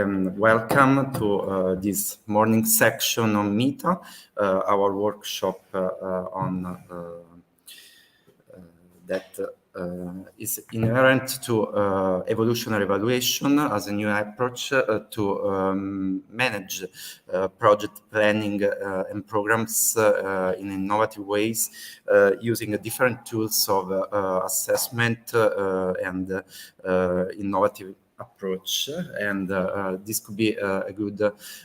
Welcome to this morning section on MITA, our workshop on that is inherent to evolutionary evaluation as a new approach to manage project planning and programs in innovative ways using different tools of assessment and innovative approach, and this could be a good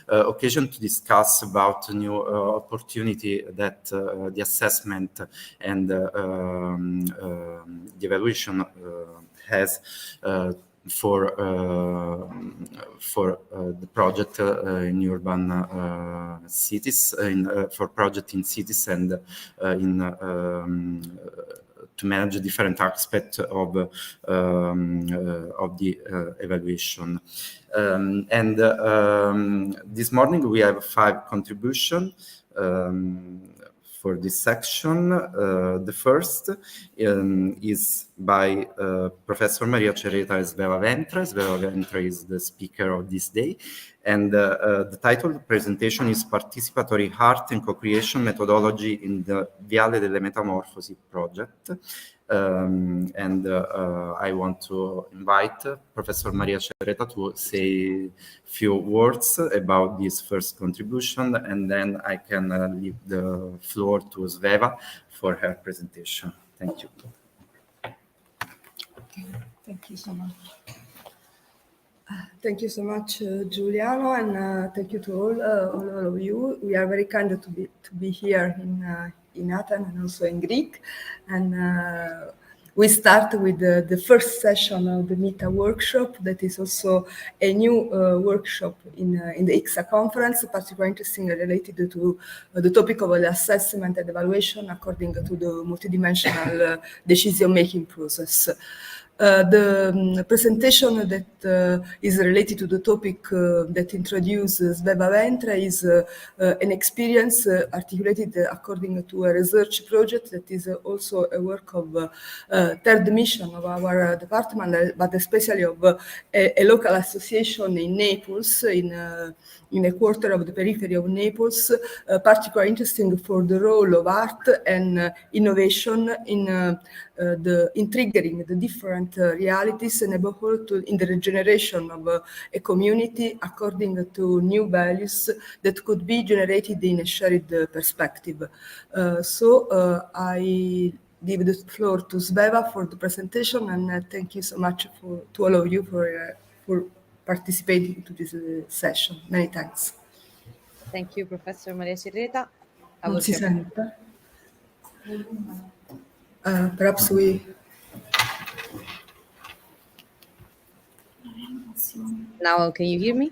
occasion to discuss about new opportunity that the assessment and the evaluation has for the project in urban cities, for project in cities, and in to manage different aspects of the evaluation. This morning we have 5 contributions for this section. The first is by Professor Maria Cerreta Sveva Ventre. Sveva Ventre is the speaker of this day. And the title of the presentation is Participatory Art and Co-Creation Methodology in the Viale delle Metamorfosi project. I want to invite Professor Maria Cerreta to say a few words about this first contribution, and then I can leave the floor to Sveva for her presentation. Thank you. Thank you so much. Thank you so much, Giuliano, and thank you to all of you. We are very kind to be here in Athens and also in Greek. And we start with the first session of the MITA workshop. That is also a new workshop in the ICCSA conference, particularly interesting related to the topic of the assessment and evaluation according to the multidimensional decision-making process. The presentation that is related to the topic that introduces Sveva Ventre is an experience articulated according to a research project that is also a work of third mission of our department, but especially of a local association in Naples, in a quarter of the periphery of Naples, particularly interesting for the role of art and innovation in triggering the different realities and above all in the regeneration of a community according to new values that could be generated in a shared perspective. I give the floor to Sveva for the presentation, and thank you so much to all of you for participating to this session. Many thanks. Thank you, Professor Maria Cerreta. Non si sente? Perhaps we... Now, can you hear me?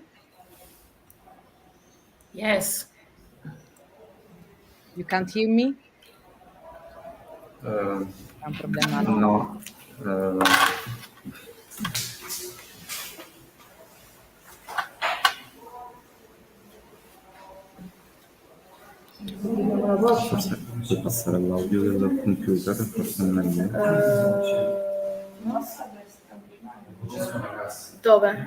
Yes. You can't hear me? Un problema. No. Forse puoi passare l'audio del computer, forse non è meglio. Dove?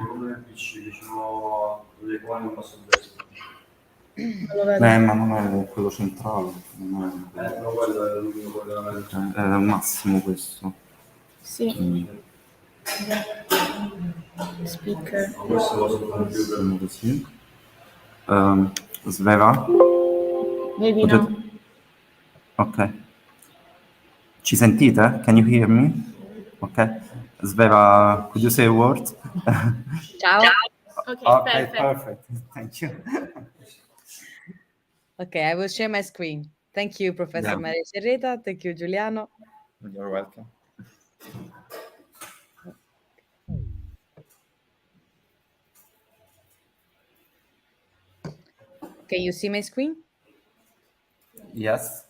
Ma non è quello centrale. Non è al massimo questo. Sì. Speaker. Così. Sveva? Maybe no. Ok. Ci sentite? Can you hear me? Ok. Sveva, could you say a word? Ciao. Okay, perfect. Thank you. Okay, I will share my screen. Thank you, Professor Maria Cerreta. Thank you, Giuliano. You're welcome. Can you see my screen? Yes.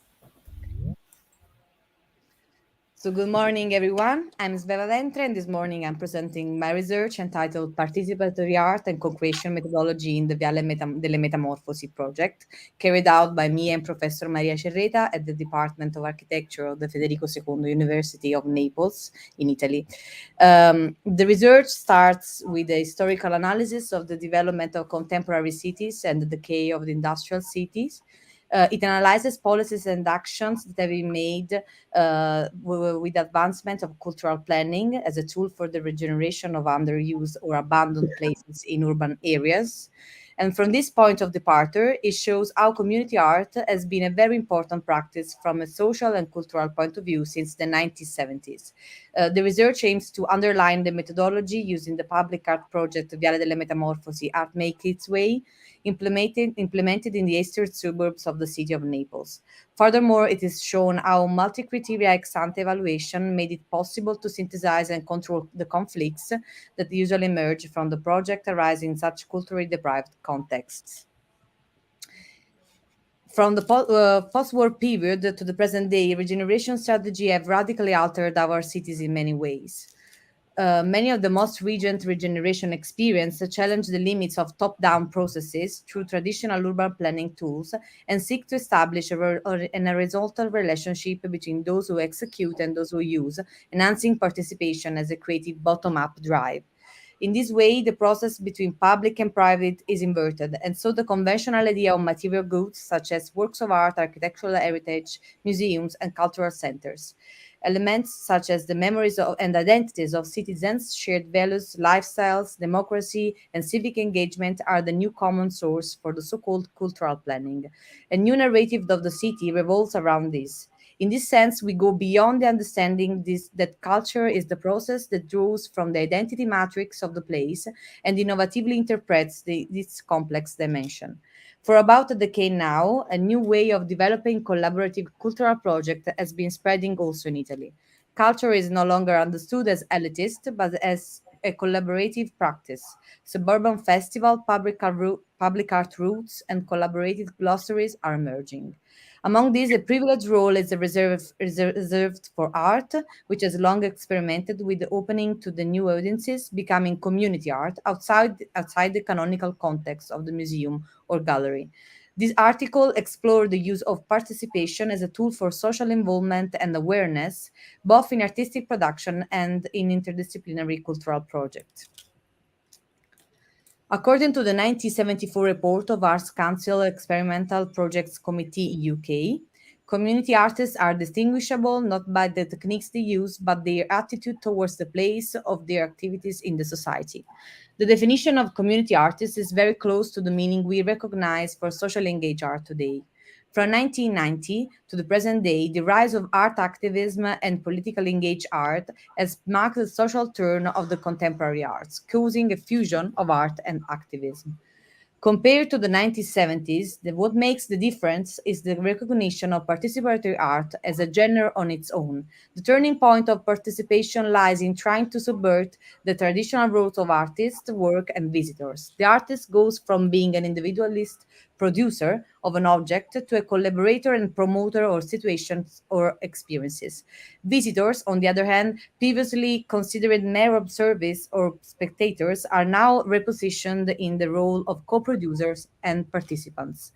So, good morning, everyone. I'm Sveva Ventre, and this morning I'm presenting my research entitled Participatory Art and Co-Creation Methodology in the Viale delle Metamorfosi project, carried out by me and Professor Maria Cerreta at the Department of Architecture of the Federico II University of Naples in Italy. The research starts with a historical analysis of the development of contemporary cities and the decay of the industrial cities. It analyzes policies and actions that have been made with advancement of cultural planning as a tool for the regeneration of underused or abandoned places in urban areas. And from this point of departure, it shows how community art has been a very important practice from a social and cultural point of view since the 1970s. The research aims to underline the methodology used in the public art project Viale delle Metamorfosi Art Make Its Way, implemented in the eastern suburbs of the city of Naples. Furthermore, it is shown how multi-criteria ex-ante evaluation made it possible to synthesize and control the conflicts that usually emerge from the project arising in such culturally deprived contexts. From the post-war period to the present day, regeneration strategy have radically altered our cities in many ways. Many of the most recent regeneration experience challenge the limits of top-down processes through traditional urban planning tools and seek to establish an horizontal relationship between those who execute and those who use, enhancing participation as a creative bottom-up drive. In this way, the process between public and private is inverted, and so the conventional idea of material goods, such as works of art, architectural heritage, museums, and cultural centers, elements such as the memories and identities of citizens, shared values, lifestyles, democracy, and civic engagement are the new common source for the so-called cultural planning. A new narrative of the city revolves around this. In this sense, we go beyond the understanding that culture is the process that draws from the identity matrix of the place and innovatively interprets this complex dimension. For about a decade now, a new way of developing collaborative cultural project has been spreading also in Italy. Culture is no longer understood as elitist, but as a collaborative practice. Suburban festival, public art routes, and collaborative glossaries are emerging. Among these, a privileged role is reserved for art, which has long experimented with the opening to the new audiences, becoming community art outside the canonical context of the museum or gallery. This article explored the use of participation as a tool for social involvement and awareness, both in artistic production and in interdisciplinary cultural projects. According to the 1974 report of Arts Council Experimental Projects Committee UK, community artists are distinguishable not by the techniques they use, but their attitude towards the place of their activities in the society. The definition of community artist is very close to the meaning we recognize for socially engaged art today. From 1990 to the present day, the rise of art activism and politically engaged art has marked the social turn of the contemporary arts, causing a fusion of art and activism. Compared to the 1970s, what makes the difference is the recognition of participatory art as a genre on its own. The turning point of participation lies in trying to subvert the traditional roles of artists, work, and visitors. The artist goes from being an individualist producer of an object to a collaborator and promoter of situations or experiences. Visitors, on the other hand, previously considered mere observers or spectators, are now repositioned in the role of co-producers and participants.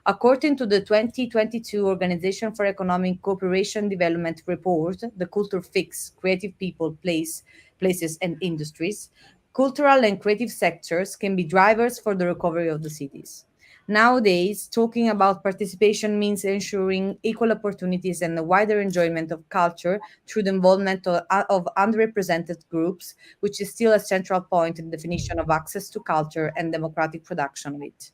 According to the 2022 Organization for Economic Cooperation Development report, The Culture Fix, Creative People, Places and Industries, cultural and creative sectors can be drivers for the recovery of the cities. Nowadays, talking about participation means ensuring equal opportunities and a wider enjoyment of culture through the involvement of underrepresented groups, which is still a central point in the definition of access to culture and democratic production of it.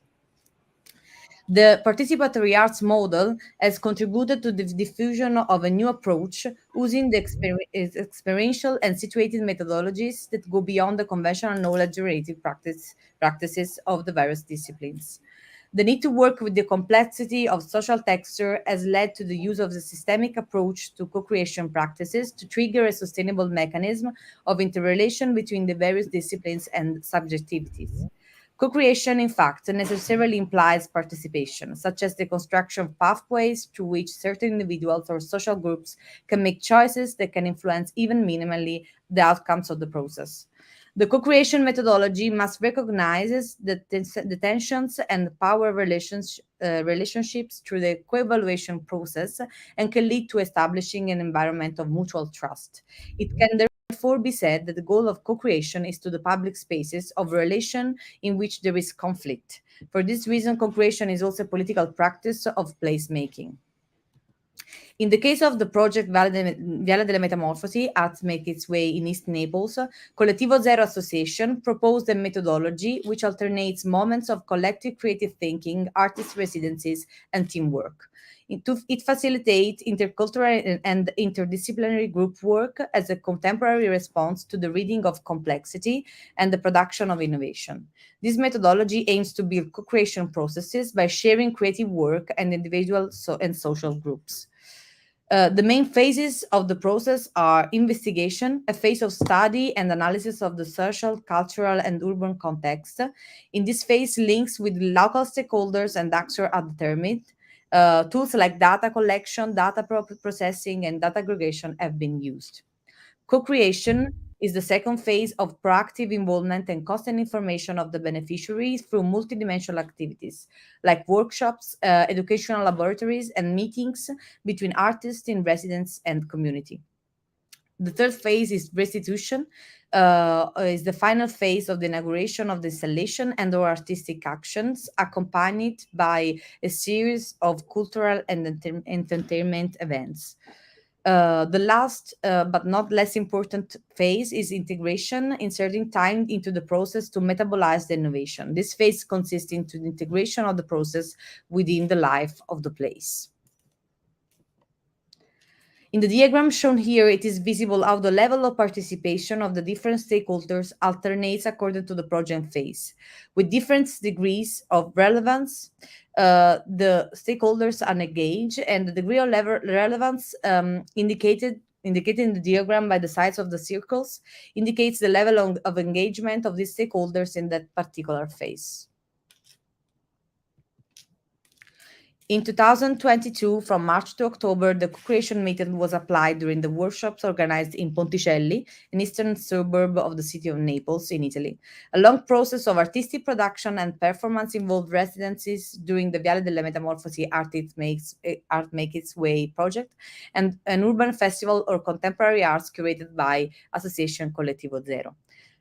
The participatory arts model has contributed to the diffusion of a new approach using the experiential and situated methodologies that go beyond the conventional knowledge generative practices of the various disciplines. The need to work with the complexity of social texture has led to the use of the systemic approach to co-creation practices to trigger a sustainable mechanism of interrelation between the various disciplines and subjectivities. Co-creation, in fact, necessarily implies participation, such as the construction of pathways through which certain individuals or social groups can make choices that can influence even minimally the outcomes of the process. The co-creation methodology must recognize the tensions and power relationships through the co-evaluation process and can lead to establishing an environment of mutual trust. It can therefore be said that the goal of co-creation is to the public spaces of relation in which there is conflict. For this reason, co-creation is also a political practice of placemaking. In the case of the project Viale delle Metamorfosi, Art Make Its Way in East Naples, Collettivo Zero Association proposed a methodology which alternates moments of collective creative thinking, artist residencies, and teamwork. It facilitates intercultural and interdisciplinary group work as a contemporary response to the reading of complexity and the production of innovation. This methodology aims to build co-creation processes by sharing creative work and individual and social groups. The main phases of the process are investigation, a phase of study and analysis of the social, cultural, and urban context. In this phase, links with local stakeholders and actors are determined. Tools like data collection, data processing, and data aggregation have been used. Co-creation is the second phase of proactive involvement and constant information of the beneficiaries through multidimensional activities like workshops, educational laboratories, and meetings between artists in residence and community. The third phase is restitution, is the final phase of the inauguration of the installation and or artistic actions, accompanied by a series of cultural and entertainment events. The last but not less important phase is integration, inserting time into the process to metabolize the innovation. This phase consists into the integration of the process within the life of the place. In the diagram shown here, it is visible how the level of participation of the different stakeholders alternates according to the project phase. With different degrees of relevance, the stakeholders are engaged, and the degree of relevance indicated in the diagram by the sides of the circles indicates the level of engagement of these stakeholders in that particular phase. In 2022, from March to October, the co-creation method was applied during the workshops organized in Ponticelli, an eastern suburb of the city of Naples in Italy. A long process of artistic production and performance involved residencies during the Viale delle Metamorfosi Art Make Its Way project and an urban festival or contemporary arts curated by Association Collettivo Zero.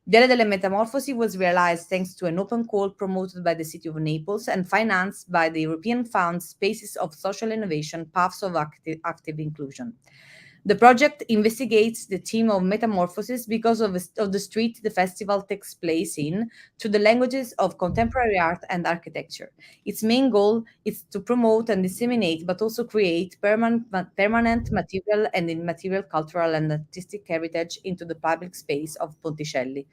Viale delle Metamorfosi was realized thanks to an open call promoted by the City of Naples and financed by the European Fund Spaces of Social Innovation, Paths of Active Inclusion. The project investigates the theme of metamorphosis because of the street the festival takes place in, to the languages of contemporary art and architecture. Its main goal is to promote and disseminate, but also create permanent material and immaterial cultural and artistic heritage into the public space of Ponticelli.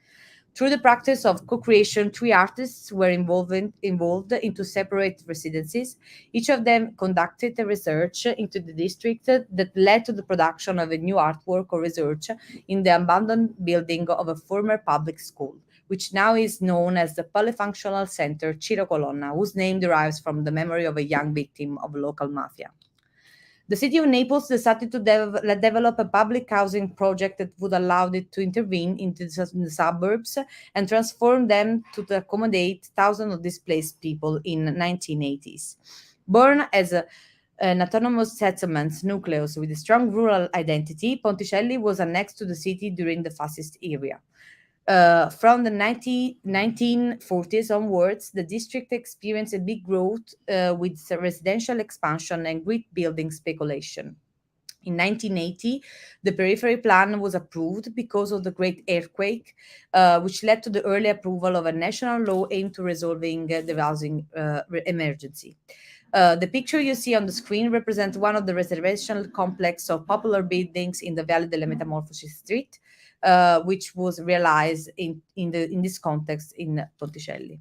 Through the practice of co-creation, 3 artists were involved into separate residencies. Each of them conducted a research into the district that led to the production of a new artwork or research in the abandoned building of a former public school, which now is known as the Polyfunctional Center Ciro Colonna, whose name derives from the memory of a young victim of local mafia. The city of Naples decided to develop a public housing project that would allow it to intervene into the suburbs and transform them to accommodate thousands of displaced people in the 1980s. Born as an autonomous settlement nucleus with a strong rural identity, Ponticelli was annexed to the city during the fascist era. From the 1940s onwards, the district experienced a big growth with residential expansion and great building speculation. In 1980, the periphery plan was approved because of the great earthquake, which led to the early approval of a national law aimed to resolving the housing emergency. The picture you see on the screen represents one of the residential complex of popular buildings in the Viale delle Metamorfosi street, which was realized in this context in Ponticelli.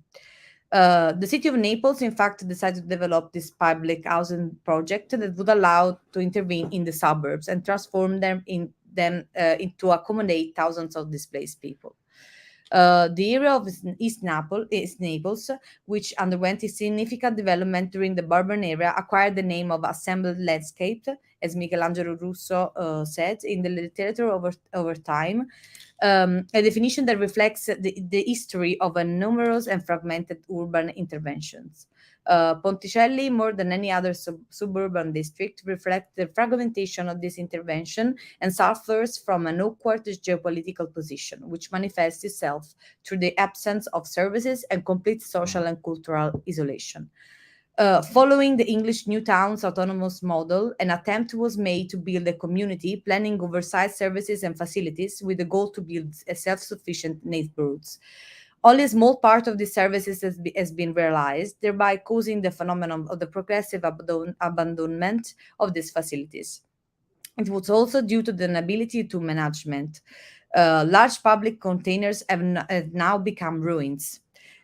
The city of Naples, in fact, decided to develop this public housing project that would allow to intervene in the suburbs and transform them into accommodate thousands of displaced people. The area of East Naples, which underwent a significant development during the Bourbon era, acquired the name of assembled landscape, as Michelangelo Russo said in the literature over time, a definition that reflects the history of a numerous and fragmented urban interventions. Ponticelli, more than any other suburban district, reflect the fragmentation of this intervention and suffers from an awkward geopolitical position, which manifests itself through the absence of services and complete social and cultural isolation. Following the English New Towns autonomous model, an attempt was made to build a community, planning oversized services and facilities with the goal to build a self-sufficient neighborhoods. Only a small part of these services has been realized, thereby causing the phenomenon of the progressive abandonment of these facilities. It was also due to the inability to management. Large public containers have now become ruins.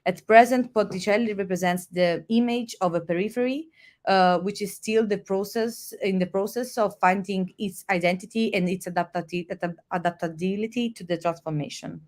At present, Ponticelli represents the image of a periphery, which is still in the process of finding its identity and its adaptability to the transformation.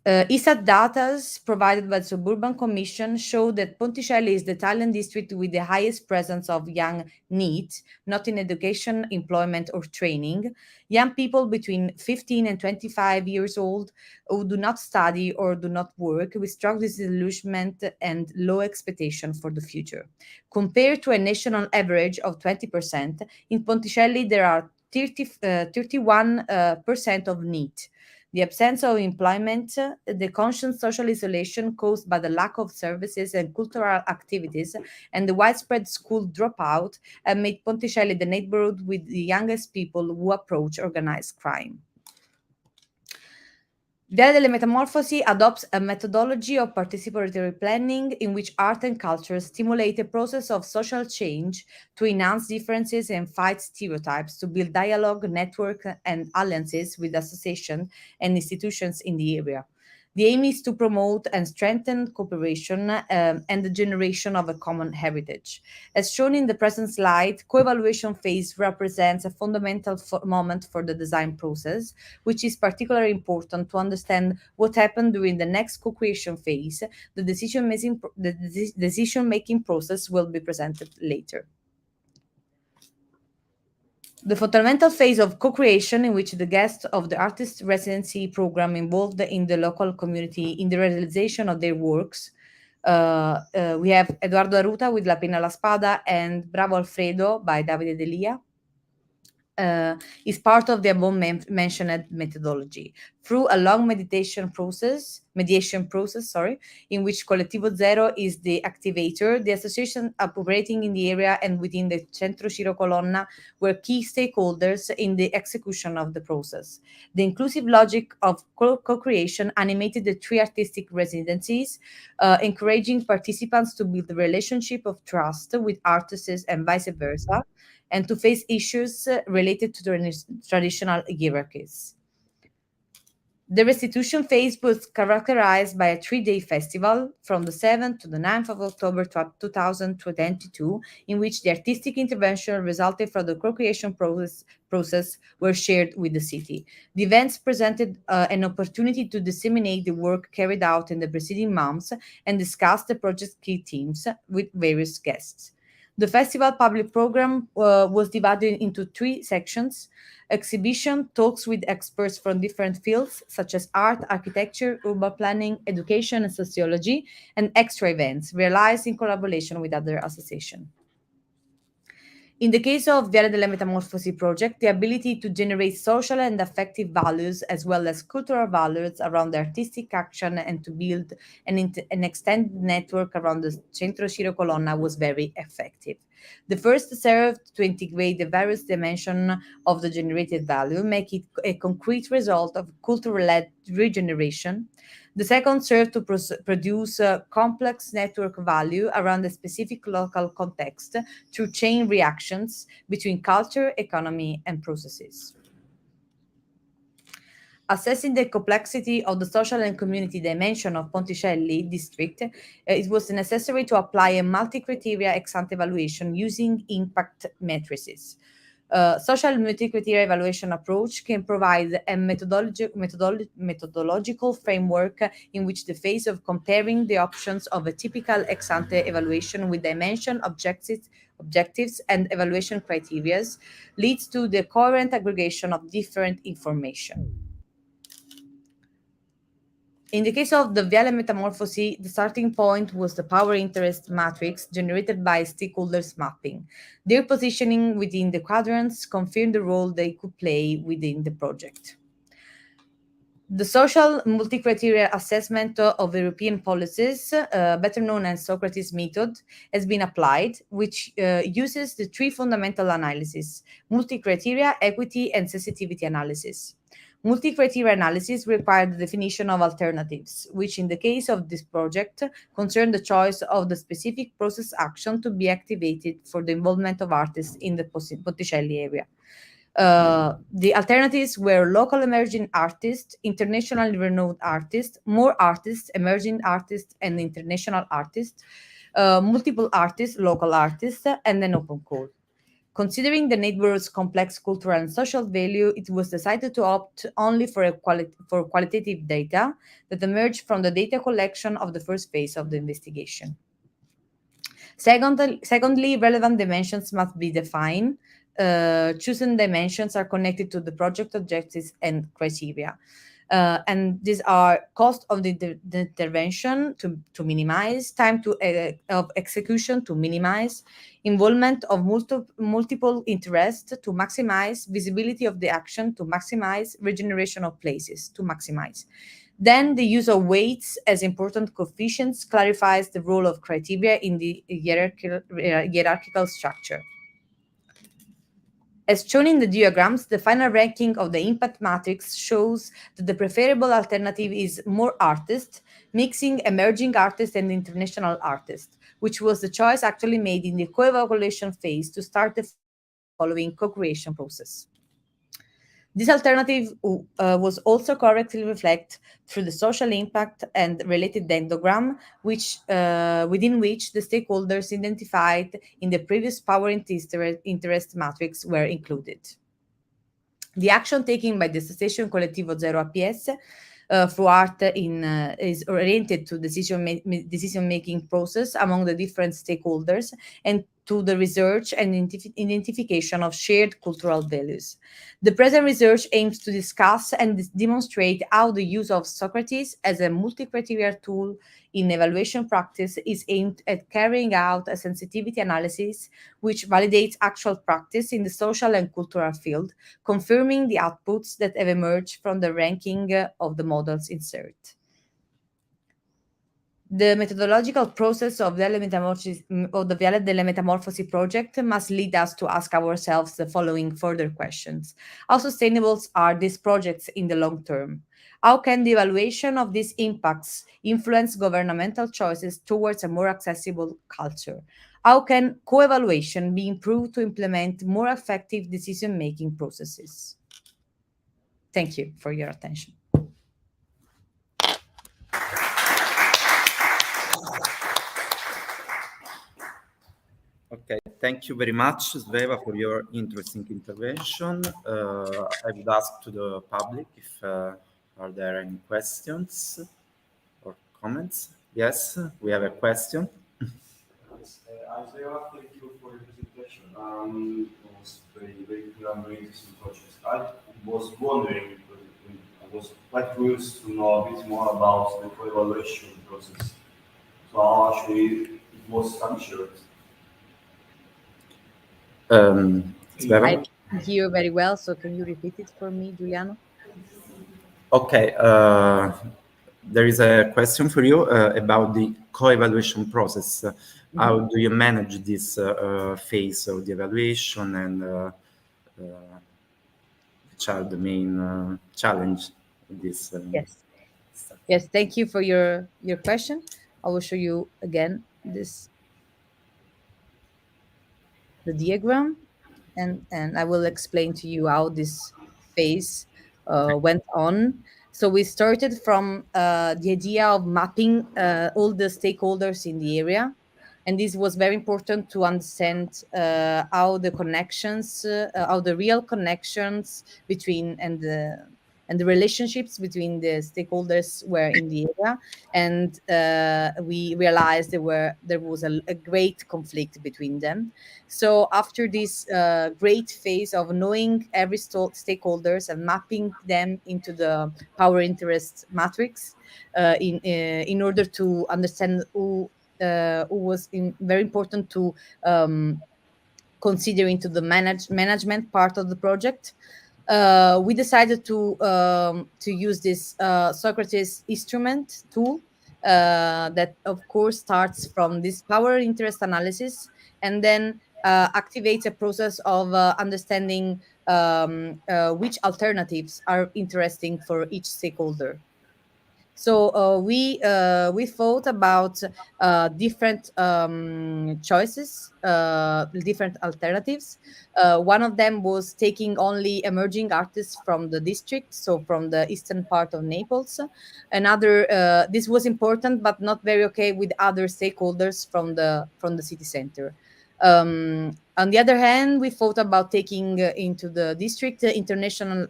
ISAT data provided by the Suburban Commission show that Ponticelli is the Italian district with the highest presence of young needs, not in education, employment, or training. Young people between 15 and 25 years old who do not study or do not work with strong disillusionment and low expectation for the future. Compared to a national average of 20%, in Ponticelli there are 31% of need. The absence of employment, the conscious social isolation caused by the lack of services and cultural activities, and the widespread school dropout have made Ponticelli the neighborhood with the youngest people who approach organized crime. Via delle Metamorfosi adopts a methodology of participatory planning in which art and culture stimulate a process of social change to enhance differences and fight stereotypes, to build dialogue, network, and alliances with associations and institutions in the area. The aim is to promote and strengthen cooperation and the generation of a common heritage. As shown in the present slide, co-evaluation phase represents a fundamental moment for the design process, which is particularly important to understand what happened during the next co-creation phase. The decision-making process will be presented later. The fundamental phase of co-creation, in which the guests of the artist residency program involved in the local community in the realization of their works. We have Edoardo Aruta with La Penna la Spada and Bravo Alfredo by Davide Delia. Is part of the above mentioned methodology through a long mediation process, in which Collettivo Zero is the activator. The association operating in the area and within the Centro Ciro Colonna were key stakeholders in the execution of the process. The inclusive logic of co-creation animated the 3 artistic residencies, encouraging participants to build a relationship of trust with artists and vice versa, and to face issues related to the traditional hierarchies. The restitution phase was characterized by a 3-day festival from the 7th to the 9th of October 2022, in which the artistic intervention resulting from the co-creation process were shared with the city. The events presented an opportunity to disseminate the work carried out in the preceding months and discuss the project's key themes with various guests. The festival public program was divided into 3 sections: exhibition, talks with experts from different fields such as art, architecture, urban planning, education, and sociology, and extra events realized in collaboration with other associations. In the case of Viale delle Metamorfosi project, the ability to generate social and affective values as well as cultural values around the artistic action and to build an extended network around the Centro Ciro Colonna was very effective. The first served to integrate the various dimensions of the generated value, make it a concrete result of cultural-led regeneration. The second served to produce a complex network value around a specific local context through chain reactions between culture, economy, and processes. Assessing the complexity of the social and community dimension of Ponticelli district, it was necessary to apply a multi-criteria ex-ante evaluation using impact matrices. Social multi-criteria evaluation approach can provide a methodological framework in which the phase of comparing the options of a typical ex-ante evaluation with dimension, objectives and evaluation criteria leads to the coherent aggregation of different information. In the case of the Viale metamorphosis, the starting point was the power interest matrix generated by stakeholders mapping. Their positioning within the quadrants confirmed the role they could play within the project. The social multi-criteria assessment of European policies, better known as Socrates method, has been applied, which uses the three fundamental analyses: multi-criteria, equity, and sensitivity analysis. Multi-criteria analysis required the definition of alternatives, which in the case of this project concern the choice of the specific process action to be activated for the involvement of artists in the Botticelli area. The alternatives were local emerging artists, internationally renowned artists, more artists, emerging artists, and international artists, multiple artists, local artists, and an open call. Considering the neighborhood's complex cultural and social value, it was decided to opt only for qualitative data that emerged from the data collection of the first phase of the investigation. Secondly, relevant dimensions must be defined. Chosen dimensions are connected to the project objectives and criteria. And these are cost of the intervention to minimize, time of execution to minimize, involvement of multiple interests to maximize, visibility of the action to maximize, regeneration of places to maximize. Then the use of weights as important coefficients clarifies the role of criteria in the hierarchical structure. As shown in the diagrams, the final ranking of the impact matrix shows that the preferable alternative is more artists, mixing emerging artists and international artists, which was the choice actually made in the co-evaluation phase to start the following co-creation process. This alternative was also correctly reflected through the social impact and related dendrogram, within which the stakeholders identified in the previous power interest matrix were included. The action taken by the Association Collettivo Zero APS through art is oriented to decision-making process among the different stakeholders and to the research and identification of shared cultural values. The present research aims to discuss and demonstrate how the use of Socrates as a multi-criteria tool in evaluation practice is aimed at carrying out a sensitivity analysis which validates actual practice in the social and cultural field, confirming the outputs that have emerged from the ranking of the models insert. The methodological process of the Viale delle Metamorfosi project must lead us to ask ourselves the following further questions. How sustainable are these projects in the long term? How can the evaluation of these impacts influence governmental choices towards a more accessible culture? How can co-evaluation be improved to implement more effective decision-making processes? Thank you for your attention. Okay, thank you very much, Sveva, for your interesting intervention. I would ask to the public if are there any questions or comments. Yes, we have a question. Isaiah, thank you for your presentation. It was very clear and very interesting project. I was wondering, I was quite curious to know a bit more about the co-evaluation process. So how actually it was structured. I can hear very well, so can you repeat it for me, Giuliano? Okay, there is a question for you about the co-evaluation process. How do you manage this phase of the evaluation, and which are the main challenge in this? Yes, thank you for your question. I will show you again the diagram, and I will explain to you how this phase went on. So we started from the idea of mapping all the stakeholders in the area And this was very important to understand how the connections, how the real connections between and the relationships between the stakeholders were in the area. And we realized there was a great conflict between them. So after this great phase of knowing every stakeholders and mapping them into the power interest matrix, in order to understand who was very important to consider into the management part of the project. We decided to use this Socrates instrument tool that, of course, starts from this power interest analysis and then activates a process of understanding which alternatives are interesting for each stakeholder. So we thought about different choices, different alternatives. One of them was taking only emerging artists from the district, so from the eastern part of Naples. Another, this was important, but not very okay with other stakeholders from the city center. On the other hand, we thought about taking into the district internationally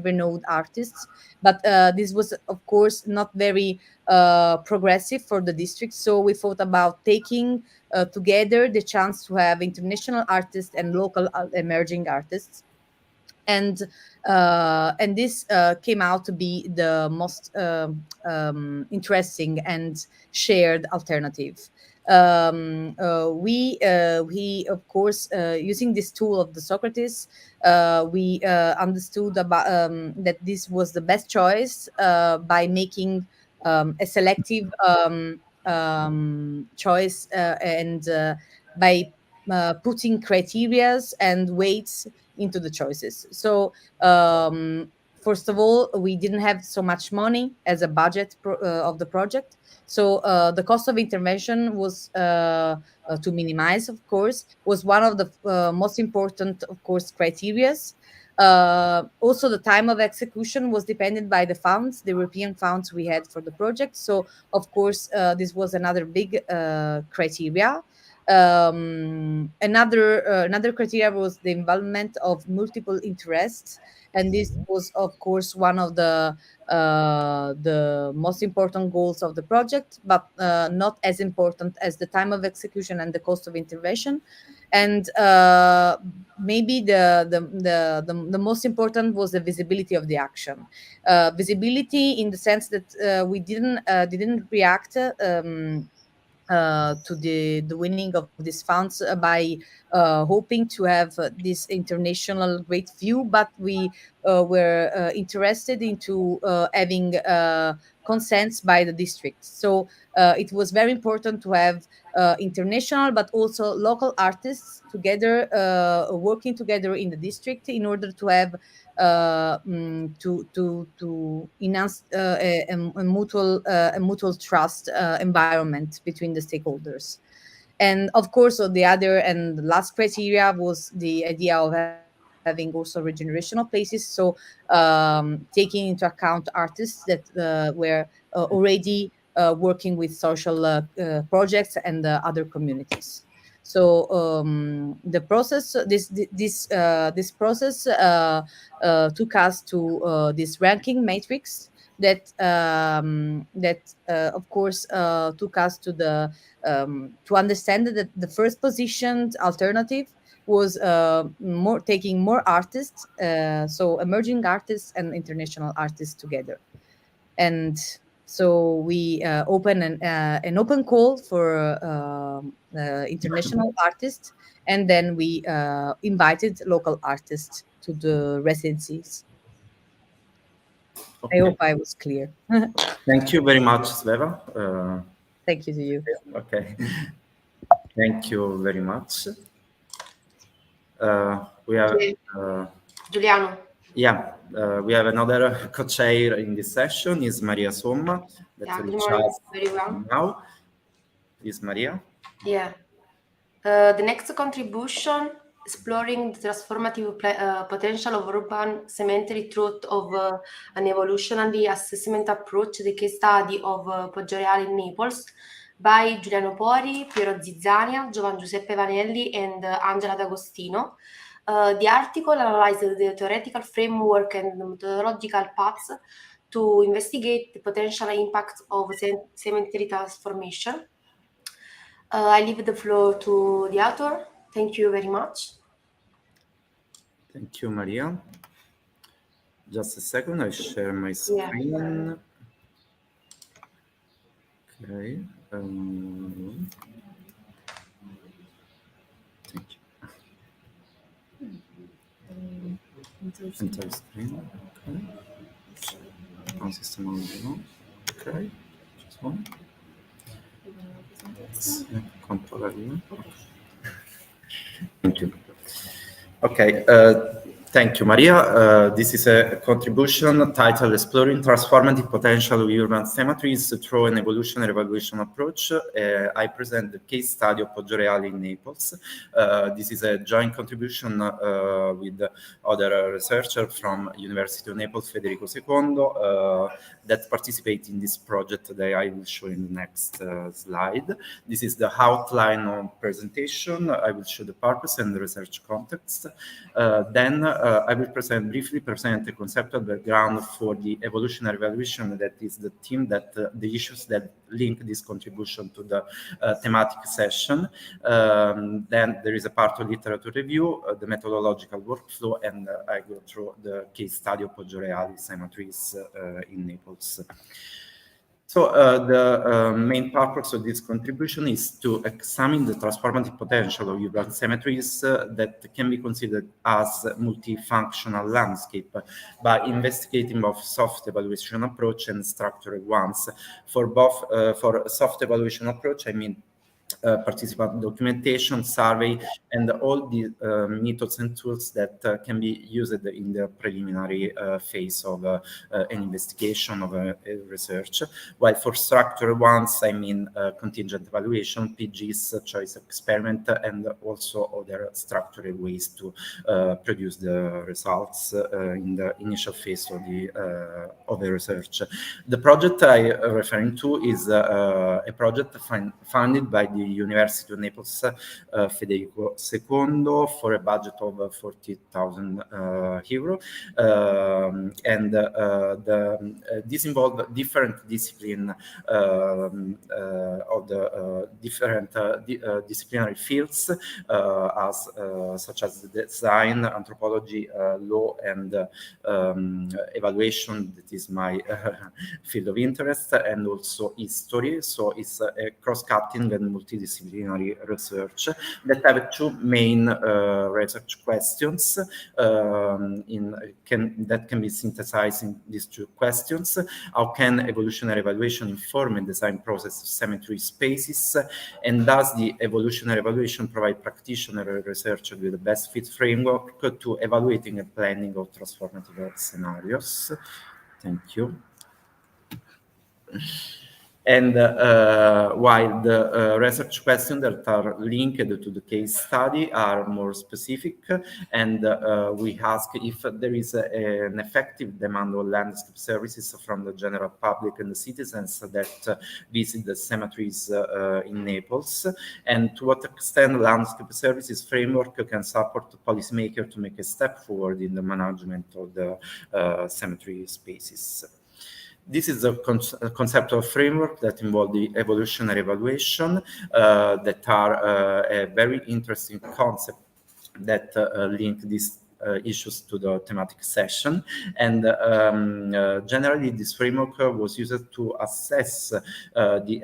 renowned artists, but this was, of course, not very progressive for the district. So we thought about taking together the chance to have international artists and local emerging artists. And this came out to be the most interesting and shared alternative. We of course, using this tool of the Socrates, we understood about that this was the best choice by making a selective choice, and by putting criterias and weights into the choices. So first of all, we didn't have so much money as a budget of the project. So the cost of intervention was to minimize, of course, was one of the most important, of course, criterias. Also, the time of execution was dependent by the funds, the European funds we had for the project. So, of course, this was another big criteria. Another criteria was the involvement of multiple interests, and this was, of course, one of the most important goals of the project, but not as important as the time of execution and the cost of intervention. And maybe the most important was the visibility of the action. Visibility in the sense that we didn't react to the winning of these funds by hoping to have this international great view, but we were interested into having consents by the district. So it was very important to have international but also local artists together, working together in the district in order to have to enhance a mutual trust environment between the stakeholders. And of course, the other and the last criteria was the idea of having also regenerational places. So taking into account artists that were already working with social projects and other communities. So the process, this process took us to this ranking matrix that of course took us to the to understand that the first positioned alternative was more taking more artists, so emerging artists and international artists together. And so we open an open call for international artists, and then we invited local artists to the residencies. I hope I was clear. Thank you very much, Sveva. Thank you to you. Okay. Thank you very much. We have Giuliano. Yeah, we have another co-chair in this session, is Maria Somma. Good morning, everyone. Now is Maria. Yeah. The next contribution, exploring the transformative potential of urban cemetery truth of an evolutionary assessment approach, the case study of Poggioreale in Naples. by Giuliano Pori, Piero Zizzania, Giovan Giuseppe Vanelli, and Angela D'Agostino. The article analyzes the theoretical framework and methodological paths to investigate the potential impact of cemetery transformation. I leave the floor to the author. Thank you very much. Thank you, Maria. Just a second, I share my screen. Okay. Thank you. Enter screen. Okay. On system audio. Okay. Just one. Control area. Thank you. Okay. Thank you, Maria. This is a contribution titled Exploring Transformative Potential of Urban Cemeteries Through an Evolutionary Evaluation Approach. I present the case study of Poggioreale in Naples. This is a joint contribution with other researchers from University of Naples, Federico II, that participate in this project that I will show in the next slide. This is the outline of presentation. I will show the purpose and the research context. Then I will briefly present the conceptual background for the evolutionary evaluation, that is the theme that the issues that link this contribution to the thematic session. Then there is a part of literature review, the methodological workflow, and I go through the case study of Poggioreale cemeteries in Naples. So the main purpose of this contribution is to examine the transformative potential of urban cemeteries that can be considered as multifunctional landscape by investigating both soft evaluation approach and structural ones. For soft evaluation approach, I mean participant documentation, survey, and all the methods and tools that can be used in the preliminary phase of an investigation of a research. While for structural ones, I mean contingent evaluation, PGs, choice experiment, and also other structural ways to produce the results in the initial phase of the research. The project I am referring to is a project funded by the University of Naples, Federico II, for a budget of 40,000 euro, and this involved different disciplines of the different disciplinary fields, such as design, anthropology, law, and evaluation. That is my field of interest, and also history. So it's a cross-cutting and multidisciplinary research that have two main research questions that can be synthesized in these two questions. How can evolutionary evaluation inform and design process of cemetery spaces? And does the evolutionary evaluation provide practitioner or researcher with the best fit framework to evaluating and planning of transformative scenarios? Thank you. And while the research questions that are linked to the case study are more specific, and we ask if there is an effective demand of landscape services from the general public and the citizens that visit the cemeteries in Naples, and to what extent landscape services framework can support the policymaker to make a step forward in the management of the cemetery spaces. This is a conceptual framework that involves the evolutionary evaluation that are a very interesting concept that link these issues to the thematic session. And generally, this framework was used to assess the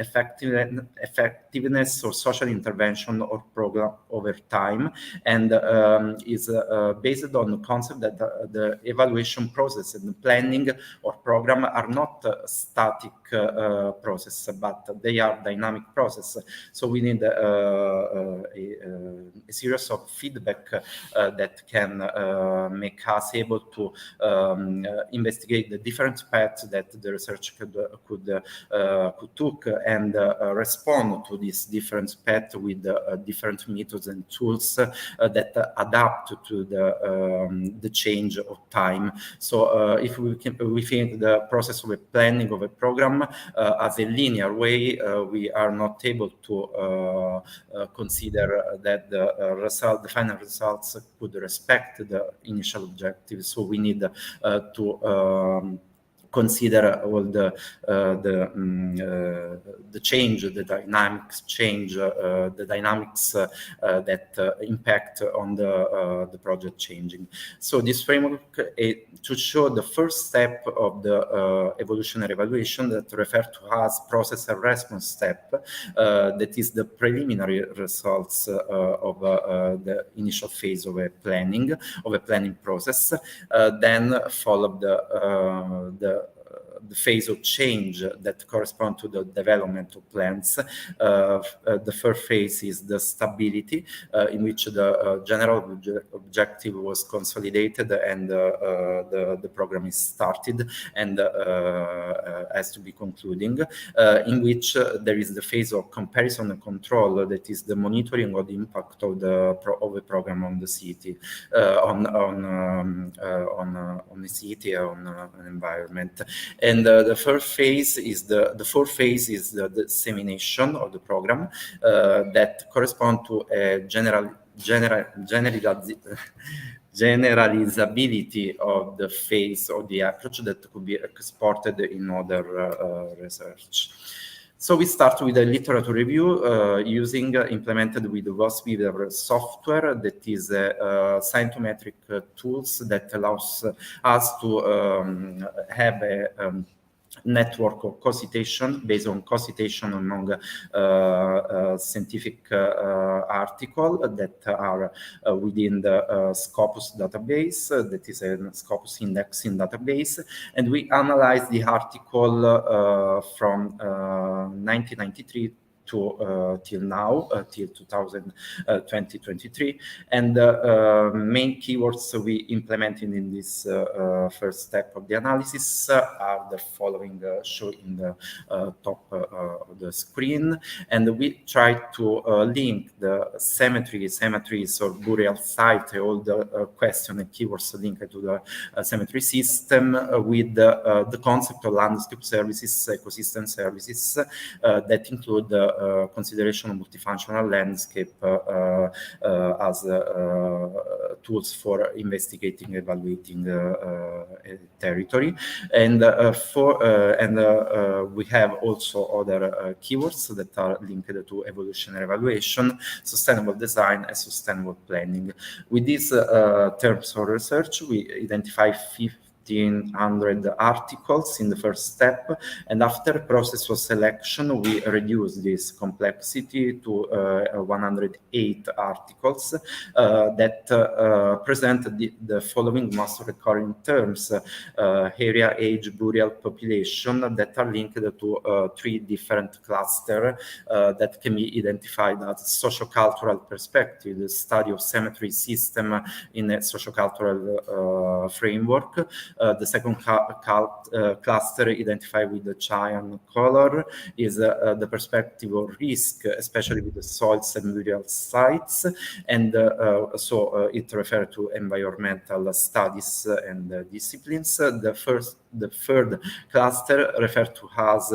effectiveness of social intervention or program over time, and is based on the concept that the evaluation process and the planning or program are not static process, but they are dynamic process. So we need a series of feedback that can make us able to investigate the different paths that the research could took and respond to this different path with different methods and tools that adapt to the change of time. So if we think the process of a planning of a program as a linear way, we are not able to consider that the final results could respect the initial objectives. So we need to consider all the change, the dynamics change, the dynamics that impact on the project changing. So this framework to show the first step of the evolutionary evaluation that refer to as process and response step, that is the preliminary results of the initial phase of a planning process. Then followed the phase of change that correspond to the development of plans. The first phase is the stability, in which the general objective was consolidated and the program is started and has to be concluding, in which there is the phase of comparison and control, that is the monitoring of the impact of the program on the city, on the city, on an environment. And the fourth phase is the dissemination of the program that correspond to a generalizability of the phase of the approach that could be exported in other research. So we start with a literature review using implemented with the VOSBeaver software, that is a scientometric tools that allows us to have a network of co-citation based on co-citation among scientific articles that are within the Scopus database, that is a Scopus indexing database, and we analyze the article from 1993 till now, till 2023, and main keywords we implemented in this first step of the analysis are the following, shown in the top of the screen, and we try to link the symmetries or burial site, all the question and keywords linked to the symmetry system with the concept of landscape services, ecosystem services that include consideration of multifunctional landscape as tools for investigating, evaluating a territory, and we have also other keywords that are linked to evolutionary evaluation, sustainable design, and sustainable planning. With these terms of research, we identify 1,500 articles in the first step, and after process of selection, we reduce this complexity to 108 articles that present the following most recurring terms: area, age, burial, population, that are linked to three different clusters that can be identified as sociocultural perspective, the study of cemetery system in a sociocultural framework. The second cluster identified with the cyan color is the perspective of risk, especially with the soils and burial sites, and so it refers to environmental studies and disciplines. The third cluster refers to as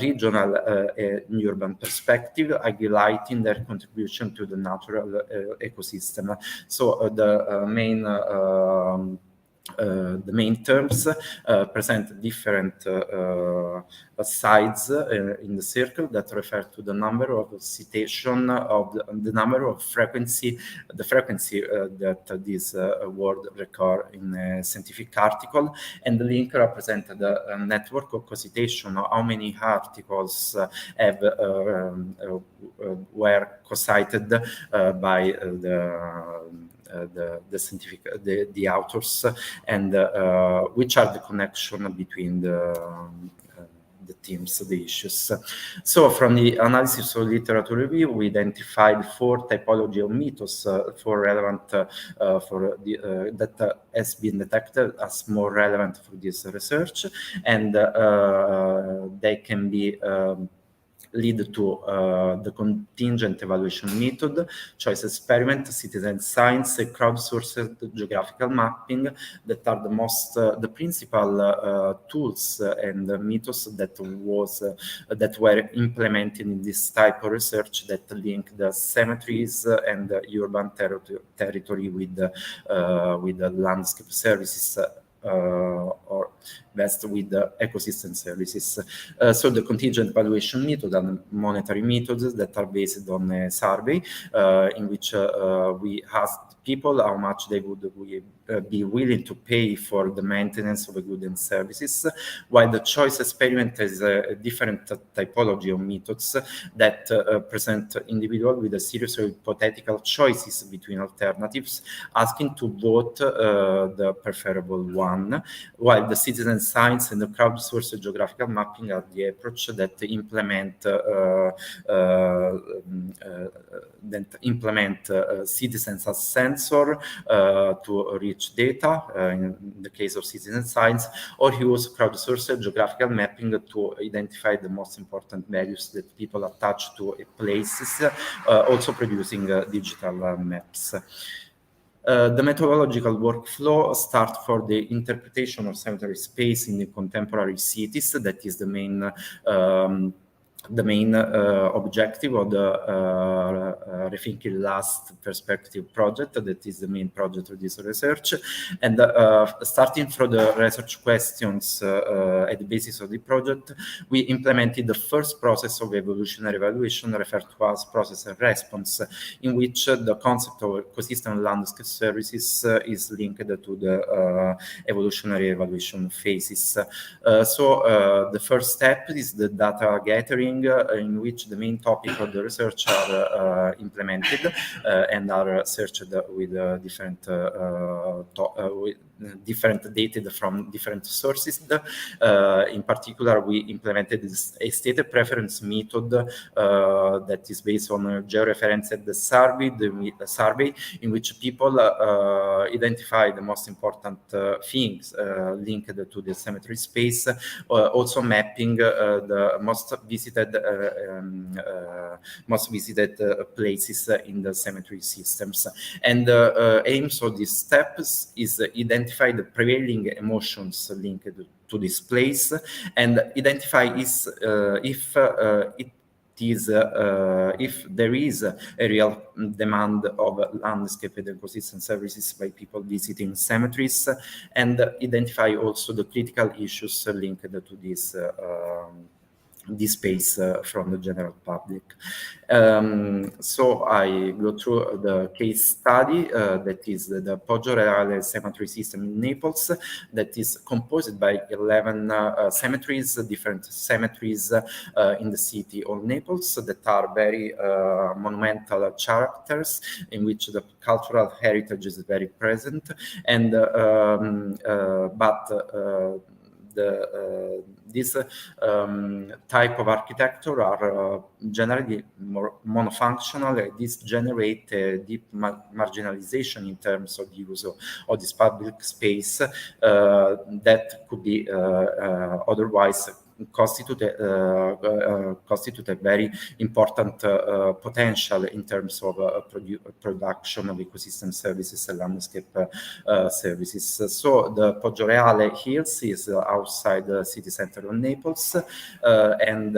regional and urban perspective, highlighting their contribution to the natural ecosystem. So the main terms present different sides in the circle that refer to the number of citation of the number of frequency, the frequency that this word recur in a scientific article, and the link represent the network of co-citation, how many articles have were co-cited by the scientific the authors, and which are the connection between the the themes, the issues. So from the analysis of literature review, we identified 4 typology of mythos for relevant that has been detected as more relevant for this research, and they can be lead to the contingent evaluation method, choice experiment, citizen science, crowdsourced geographical mapping, that are the most, the principal tools and methods that were implemented in this type of research that link the cemeteries and the urban territory with the landscape services. Or best with the ecosystem services. So the contingent evaluation method and monetary methods that are based on a survey in which we asked people how much they would be willing to pay for the maintenance of a good and services, while the choice experiment is a different typology of methods that present individual with a series of hypothetical choices between alternatives, asking to vote the preferable one, while the citizen science and the crowdsourced geographical mapping are the approach that implement citizens as sensor to reach data, in the case of citizen science, or use crowdsourced geographical mapping to identify the most important values that people attach to places, also producing digital maps. The methodological workflow starts for the interpretation of cemetery space in the contemporary cities. That is the main objective of the Rethinking Last Perspective project. That is the main project of this research. And starting from the research questions at the basis of the project, we implemented the first process of evolutionary evaluation, referred to as process and response, in which the concept of ecosystem landscape services is linked to the evolutionary evaluation phases. So the first step is the data gathering, in which the main topic of the research are implemented and are searched with different data from different sources. In particular, we implemented a stated preference method that is based on a georeferenced survey, in which people identify the most important things linked to the cemetery space, also mapping the most visited places in the cemetery systems. And aims of these steps is identify the prevailing emotions linked to this place, and identify if there is a real demand of landscape and ecosystem services by people visiting cemeteries, and identify also the critical issues linked to this space from the general public. So I go through the case study that is the Poggio Reale cemetery system in Naples, that is composed by 11 cemeteries, different cemeteries in the city of Naples, that are very monumental characters, in which the cultural heritage is very present, and this type of architecture are generally more monofunctional. This generates deep marginalization in terms of the use of this public space that could be otherwise constitute a very important potential in terms of production of ecosystem services and landscape services. So the Poggio Reale Hills is outside the city center of Naples, and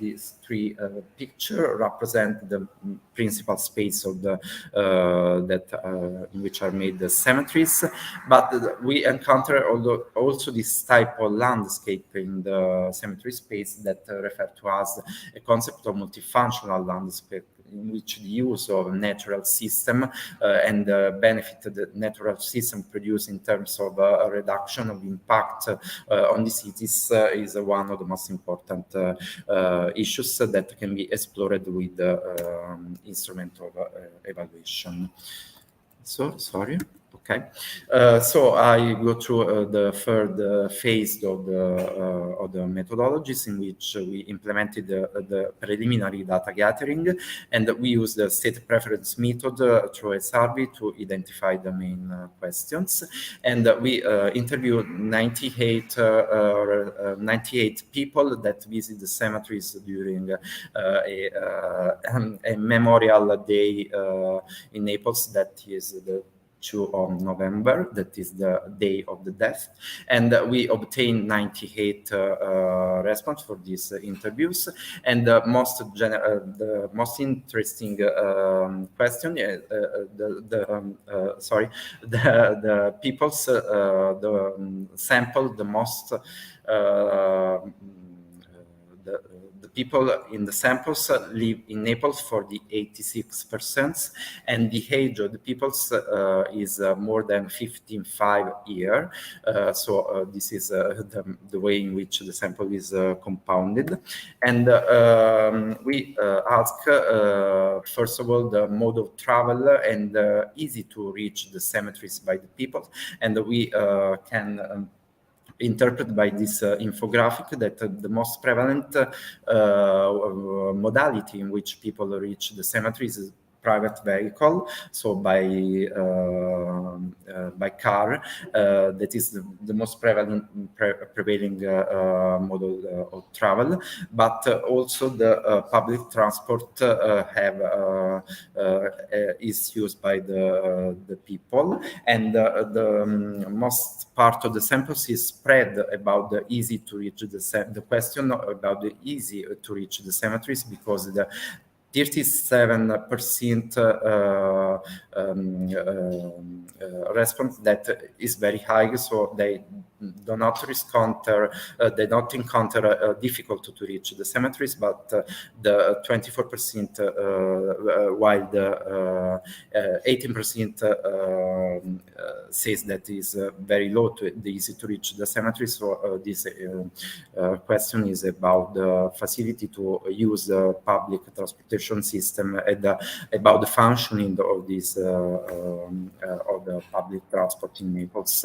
these three pictures represent the principal space of the in which are made the cemeteries. But we encounter also this type of landscape in the cemetery space that refer to as a concept of multifunctional landscape, in which the use of a natural system and the benefit the natural system produce in terms of a reduction of impact on the cities is one of the most important issues that can be explored with the instrument of evaluation. So, sorry, Okay, so I go through the third phase of the methodologies, in which we implemented the preliminary data gathering, and we use the state preference method through a survey to identify the main questions. And we interviewed 98 people that visit the cemeteries during a memorial day in Naples, that is the 2 of November, that is the day of the death, and we obtained 98 response for these interviews. And the most interesting question, the people's the sample the most. The people in the samples live in Naples for the 86%, and the age of the peoples is more than 55 years. So this is the way in which the sample is compounded. And we ask, first of all, the mode of travel and easy to reach the cemeteries by the people. And we can interpret by this infographic that the most prevalent modality in which people reach the cemeteries is private vehicle, so by car. That is the most prevailing model of travel, but also the public transport is used by the people, and the most part of the samples is spread about the easy to reach the question about the easy to reach the cemeteries, because the 37% response that is very high, so they do not encounter difficult to reach the cemeteries, but the 24%, while the 18% says that is very low to the easy to reach the cemeteries. So this question is about the facility to use the public transportation system and about the functioning of this of the public transport in Naples.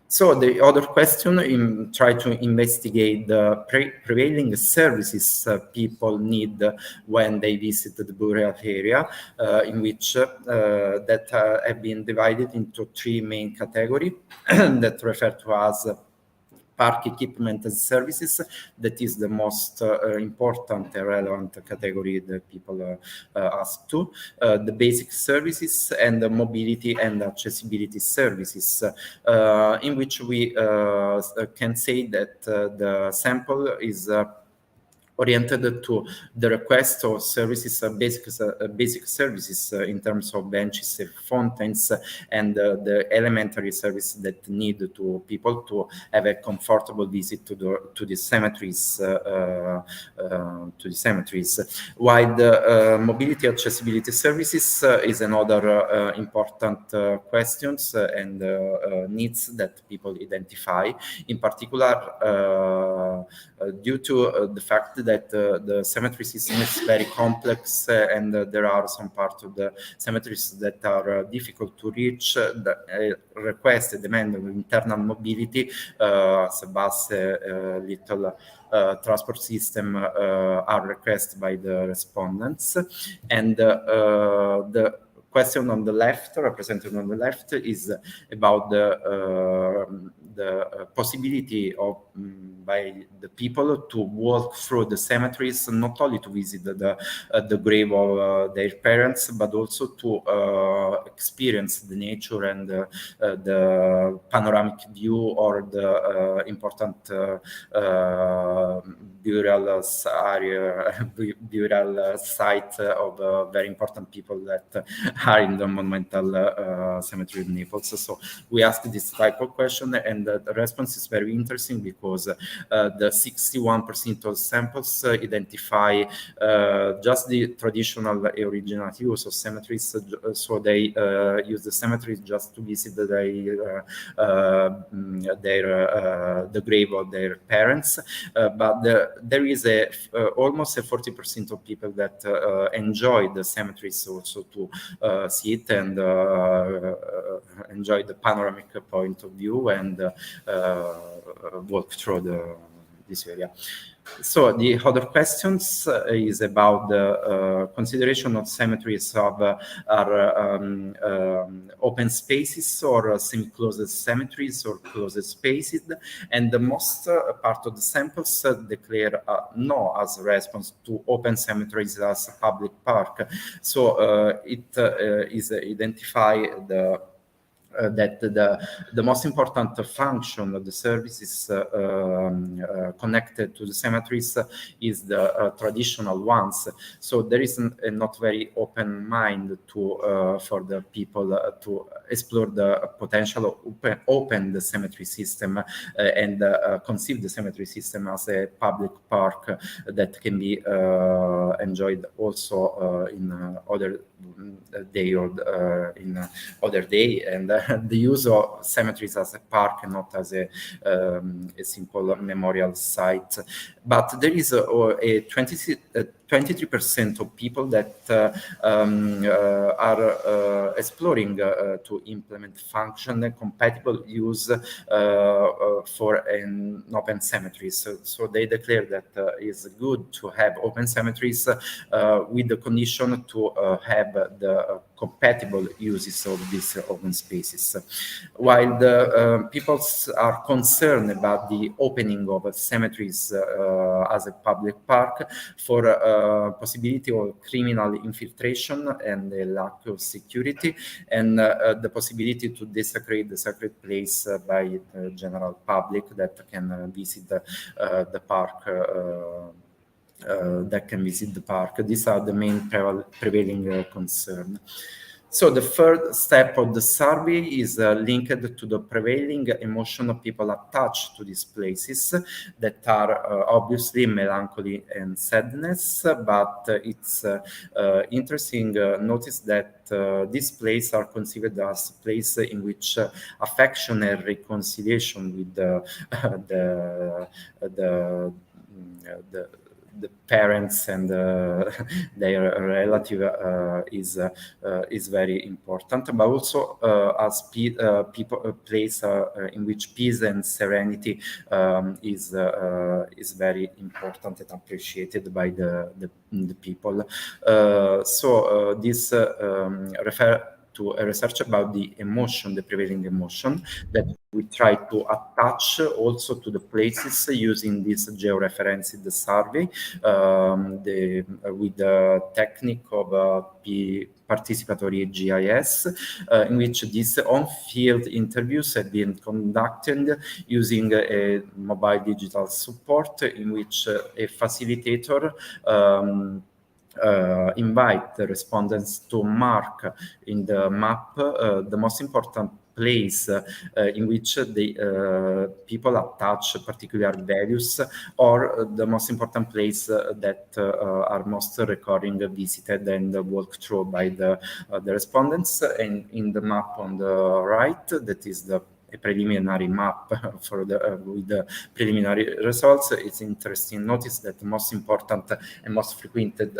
So the other question try to investigate the prevailing services people need when they visit the burial area, in which that have been divided into three main categories that refer to as park equipment and services. That is the most important and relevant category that people ask to. The basic services and the mobility and accessibility services, in which we can say that the sample is oriented to the request of services, basic services in terms of benches, fountains, and the elementary services that need to people to have a comfortable visit to the cemeteries. While the mobility accessibility services is another important questions and needs that people identify, in particular due to the fact that the cemetery system is very complex, and there are some parts of the cemeteries that are difficult to reach, that request a demand of internal mobility, as a bus, little transport system are requested by the respondents. And the question on the left, represented on the left, is about the possibility of by the people to walk through the cemeteries, not only to visit the grave of their parents, but also to experience the nature and the panoramic view, or the important burial site of very important people that are in the monumental cemetery in Naples. So we asked this type of question, and the response is very interesting, because the 61% of samples identify just the traditional original use of cemeteries, so they use the cemeteries just to visit the grave of their parents. But there is almost a 40% of people that enjoy the cemeteries also to see it and enjoy the panoramic point of view and walk through this area. So the other questions is about the consideration of cemeteries are open spaces or semi-closed cemeteries or closed spaces, and the most part of the samples declare no as a response to open cemeteries as a public park. So it is identify that the most important function of the services connected to the cemeteries is the traditional ones. So there is a not very open mind to for the people to explore the potential of open the cemetery system and conceive the cemetery system as a public park that can be enjoyed also in other day or in other day, and the use of cemeteries as a park and not as a simple memorial site. But there is a 23% of people that are exploring to implement function and compatible use for an open cemetery. So they declare that it's good to have open cemeteries with the condition to have the compatible uses of these open spaces. While the people are concerned about the opening of cemeteries as a public park for possibility of criminal infiltration and the lack of security, and the possibility to desecrate the sacred place by the general public that can visit the park. That can visit the park. These are the main prevailing concern. So the third step of the survey is linked to the prevailing emotion of people attached to these places that are obviously melancholy and sadness, but it's interesting notice that these places are considered as a place in which affection and reconciliation with the parents and their relative is very important, but also as people place in which peace and serenity is very important and appreciated by the people. So this refer to a research about the emotion, the prevailing emotion, that we try to attach also to the places using this georeferenced survey with the technique of participatory GIS, in which these on-field interviews have been conducted using a mobile digital support, in which a facilitator invite the respondents to mark in the map the most important place in which the people attach particular values, or the most important place that are most recurring visited and walked through by the respondents. And in the map on the right, that is a preliminary map for with the preliminary results. It's interesting to notice that the most important and most frequented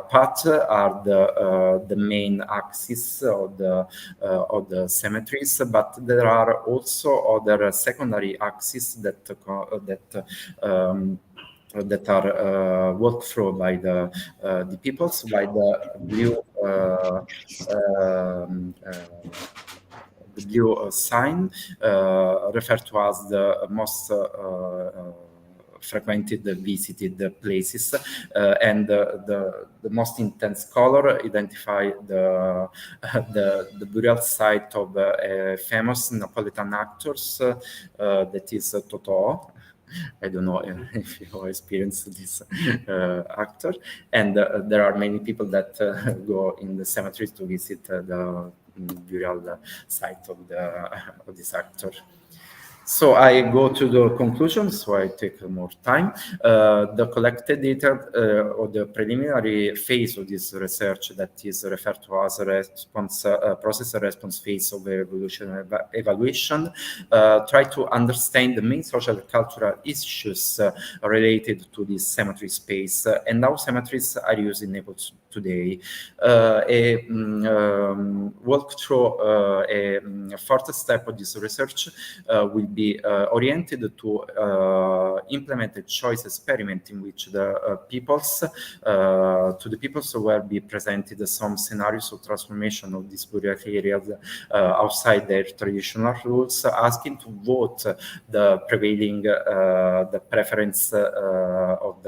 paths are the main axis of the cemeteries, but there are also other secondary axes that are walked through by the peoples, by the blue sign referred to as the most frequented visited places, and the most intense color identify the burial site of a famous Napolitan actors that is Totò. I don't know if you experienced this actor, and there are many people that go in the cemeteries to visit the burial site of this actor. So I go to the conclusion, so I take more time. The collected data or the preliminary phase of this research that is referred to as a response, process and response phase of evolution evaluation, try to understand the main social and cultural issues related to this cemetery space and how cemeteries are used in Naples today. A walkthrough, a fourth step of this research will be oriented to implement a choice experiment in which the peoples will be presented some scenarios of transformation of these burial areas outside their traditional rules, asking to vote the prevailing the preference of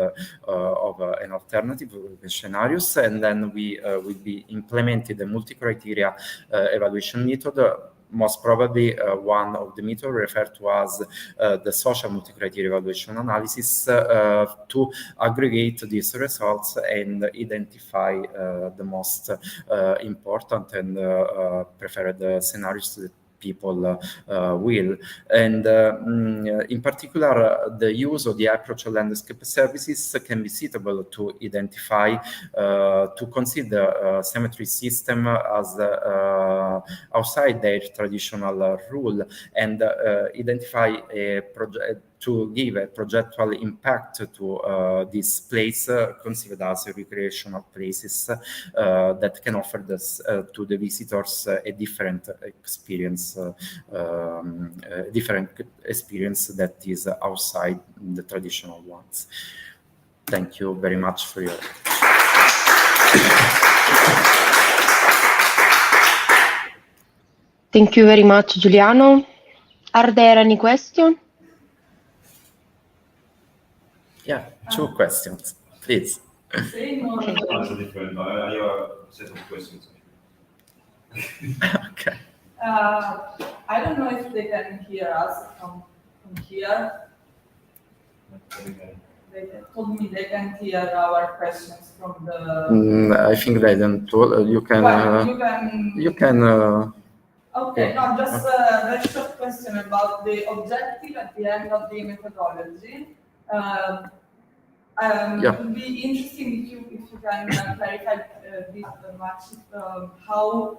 an alternative scenarios, and then we will be implemented a multi-criteria evaluation method. Most probably one of the methods referred to as the social multi-criteria evaluation analysis to aggregate these results and identify the most important and preferred scenarios that people will. And in particular, the use of the approach of landscape services can be suitable to identify, to consider cemetery system as outside their traditional rule, and identify a project to give a projectual impact to this place considered as recreational places that can offer this to the visitors a different experience, that is outside the traditional ones. Thank you very much for your. Thank you very much, Giuliano. Are there any questions? Yeah, two questions, please. Same or Okay. It's a different. I have a set of questions. Okay. I don't know if they can hear us from here. They told me they can hear our questions from the. I think they don't. You can. You can. Okay, no, just a very short question about the objective at the end of the methodology. It would be interesting if you can clarify this much how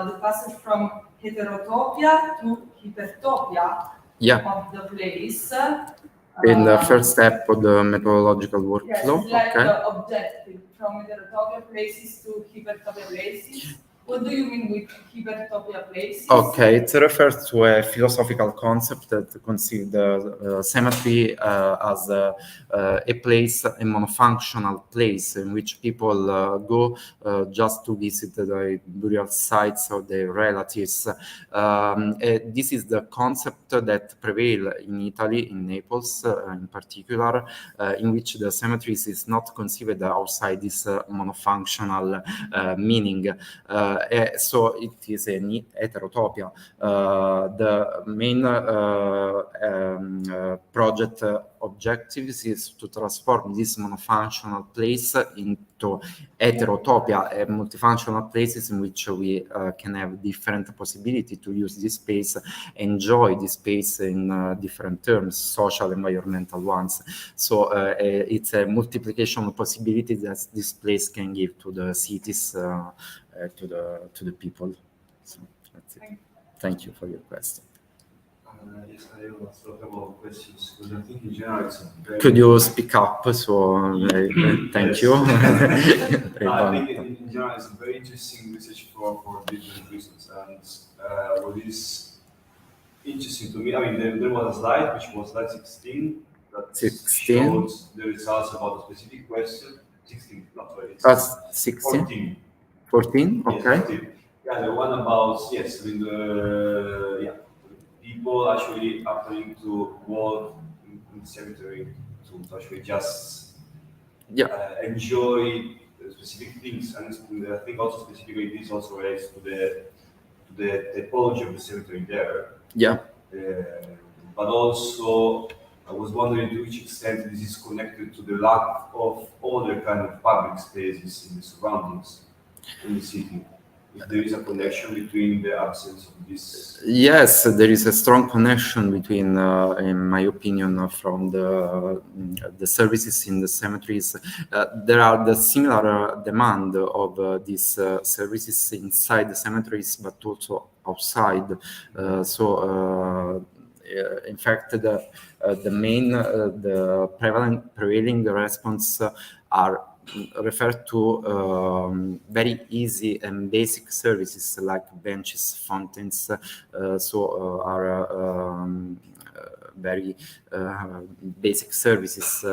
the passage from heterotopia to hypertopia of the place. In the first step of the methodological workflow. Yes, like the objective from heterotopia places to hypertopia places. What do you mean with hypertopia places? Okay, it refers to a philosophical concept that considers cemetery as a place, a monofunctional place in which people go just to visit the burial sites of their relatives. This is the concept that prevails in Italy, in Naples in particular, in which the cemeteries is not considered outside this monofunctional meaning. So it is a heterotopia. The main project objectives is to transform this monofunctional place into heterotopia, multifunctional places in which we can have different possibility to use this space, enjoy this space in different terms, social, environmental ones. So it's a multiplication of possibilities that this place can give to the cities, to the people. So that's it. Thank you for your question. Yes, I also have a couple of questions because I think in general it's a very. Could you speak up? So thank you. I think in general it's a very interesting research for different reasons, and what is interesting to me, I mean, there was a slide which was slide 16 that showed the results about a specific question. 16, not sorry. That's 16. 14. 14. Okay. Yes, 14. Yeah, the one about people actually applying to work in the cemetery to actually just enjoy specific things, and I think also specifically this also relates to the typology of the cemetery there. Yeah. But also I was wondering to which extent this is connected to the lack of other kind of public spaces in the surroundings in the city. if there is a connection between the absence of this. Yes, there is a strong connection between, in my opinion, from the services in the cemeteries. There are the similar demand of these services inside the cemeteries, but also outside. In fact, the main, the prevailing response are referred to very easy and basic services like benches, fountains, are very basic services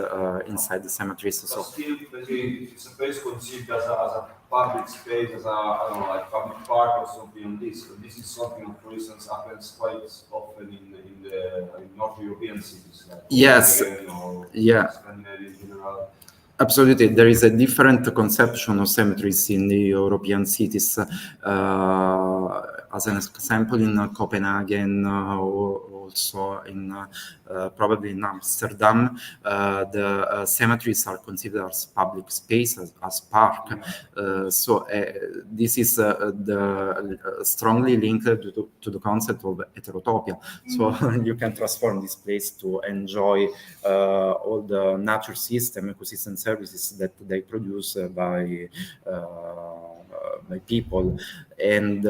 inside the cemeteries. So still, it's a place conceived as a public space, as a, I don't know, like public park or something on this. So this is something that, for instance, happens quite often in North European cities, like Yes, or yeah. Scandinavia in general. Absolutely, there is a different conception of cemeteries in the European cities. As an example, in Copenhagen, or also in probably in Amsterdam, the cemeteries are considered as public spaces, as park. This is strongly linked to the concept of heterotopia. So you can transform this place to enjoy all the nature system, ecosystem services that they produce by people. And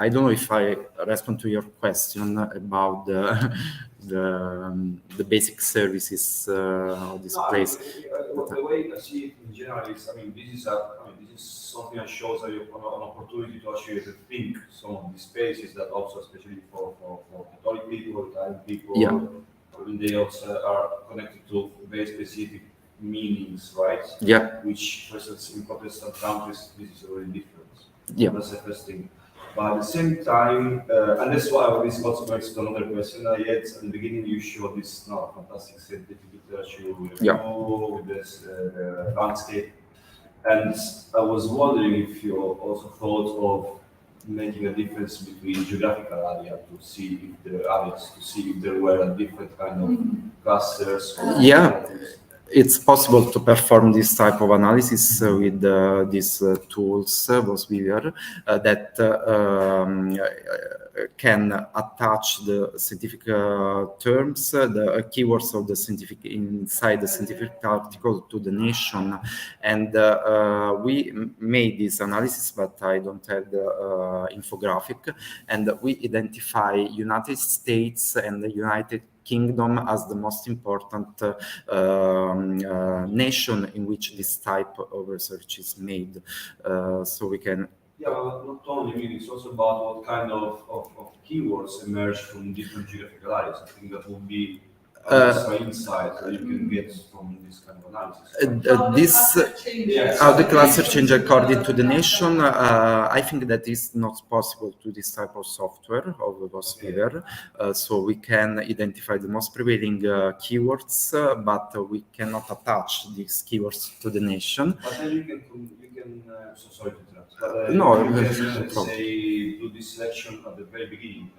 I don't know if I respond to your question about the basic services of this place. The way I see it in general is, this is something that shows an opportunity to actually rethink some of these spaces that also, especially for Catholic people, Italian people, yeah. They also are connected to very specific meanings, right? Yeah. Which, for instance, in Protestant countries, this is already different. Yeah. That's the first thing. But at the same time, and that's why this also makes to another question. Yet at the beginning, you showed this fantastic scientific literature with this landscape, and I was wondering if you also thought of making a difference between geographical area to see if there were a different kind of clusters. Yeah. It's possible to perform this type of analysis with these tools, VosViewer, that can attach the scientific terms, the keywords of the scientific inside the scientific article to the nation. And we made this analysis, but I don't have the infographic. And we identify United States and the United Kingdom as the most important nation in which this type of research is made. So we can. Yeah, but not only, it's also about what kind of keywords emerge from different geographical areas. I think that will be extra insight that you can get from this kind of analysis. How the cluster change according to the nation, I think that is not possible to this type of software of VosViewer. So we can identify the most prevailing keywords, but we cannot attach these keywords to the nation. But then you can so sorry to interrupt. But no, you can say do this selection at the very beginning,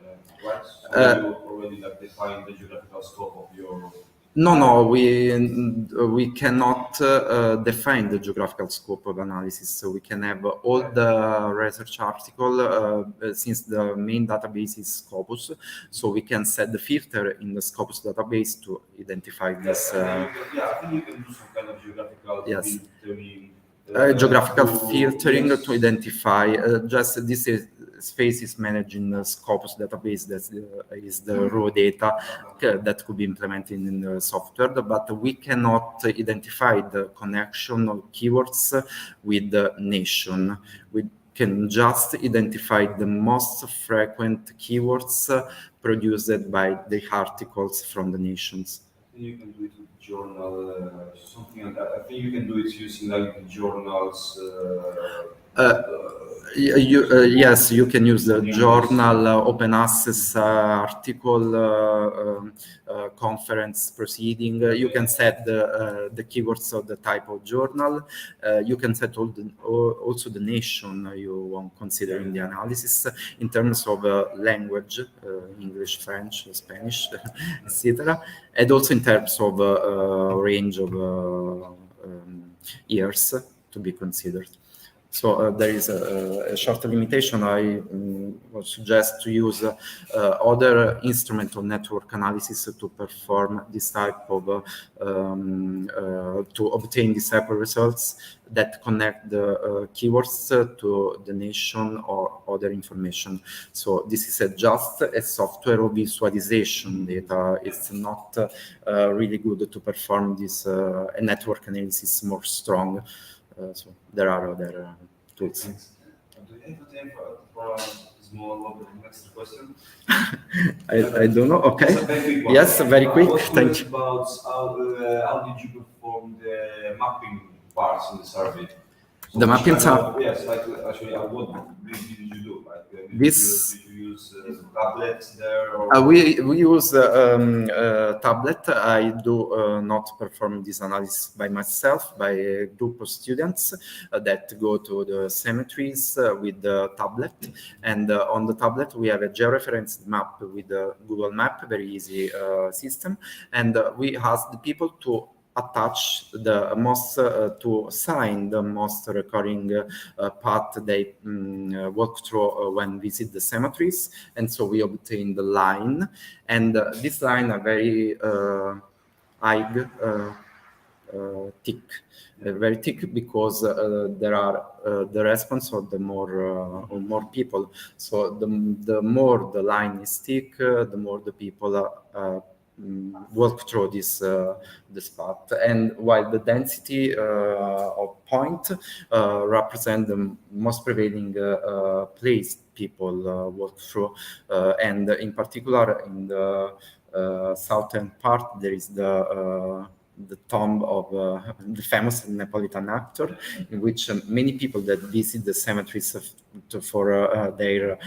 right? So you already define the geographical scope of your. No, we cannot define the geographical scope of analysis. So we can have all the research article since the main database is Scopus. So we can set the filter in the Scopus database to identify this. I think you can do some kind of geographical filtering. Geographical filtering to identify just this space is managed in the Scopus database. That is the raw data that could be implemented in the software, but we cannot identify the connection of keywords with the nation. We can just identify the most frequent keywords produced by the articles from the nations. You can do it with journal, something like that. I think you can do it using like the journals. Yes, you can use the journal, open access article, conference proceeding. You can set the keywords of the type of journal. You can set also the nation you want to consider in the analysis in terms of language, English, French, Spanish, etc. And also in terms of range of years to be considered. So there is a short limitation. I would suggest to use other instrument of network analysis to perform this type of, to obtain these type of results that connect the keywords to the nation or other information. So this is just a software of visualization data. It's not really good to perform this network analysis more strong. So there are other tools. Do you have time for a small next question? I don't know. Okay. Very quick one. Yes, very quick. Thank you. About how did you perform the mapping parts in the survey? So The mapping yes, like actually, what did you do? Like, did you use tablets there? Or? We use tablet. I do not perform this analysis by myself, by a group of students that go to the cemeteries with the tablet. And on the tablet, we have a georeferenced map with the Google Map, very easy system. And we ask the people to attach the most to assign the most recurring path they walk through when visit the cemeteries, and so we obtain the line, and this line are very very thick because there are the response of the more people. So the more the line is thick, the more the people walk through this path, and while the density of point represent the most prevailing place people walk through, and in particular in the southern part there is the tomb of the famous Neapolitan actor, in which many people that visit the cemeteries for their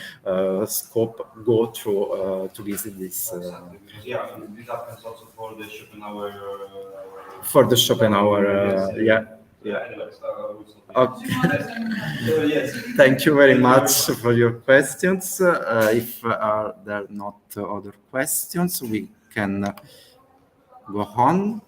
scope go through to visit this. Yeah, this happens also for the Schopenhauer. For the Schopenhauer, yeah. Yeah. Anyways, Okay. Yes. Thank you very much for your questions. If there are not other questions, we can go on.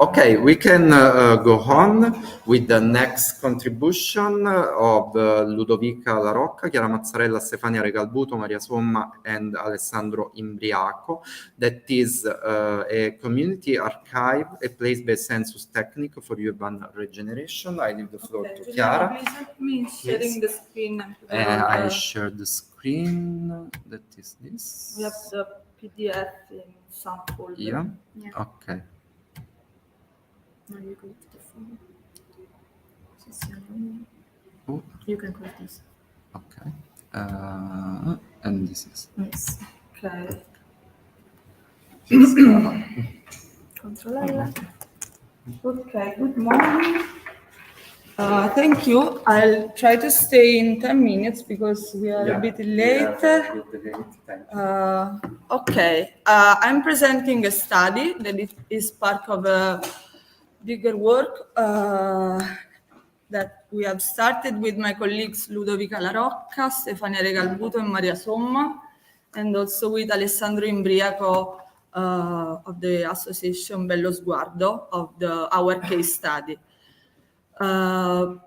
Okay, we can go on with the next contribution of Ludovica La Rocca, Chiara Mazzarella, Stefania Regalbuto, Maria Somma, and Alessandro Imbriaco. That is a community archive, a place-based census technique for urban regeneration. I leave the floor to Chiara. Please help me sharing the screen. I share the screen. That is this. We have the PDF in some folder. Yeah. Okay. No, you go to the phone. You can close this. Okay. And this is. Yes. Okay. Control L. Okay, good morning. Thank you. I'll try to stay in 10 minutes because we are a bit late. Okay, I'm presenting a study that is part of a bigger work that we have started with my colleagues Ludovica La Rocca, Stefania Regalbuto, and Maria Somma, and also with Alessandro Imbriaco of the Association Bello Sguardo of our case study.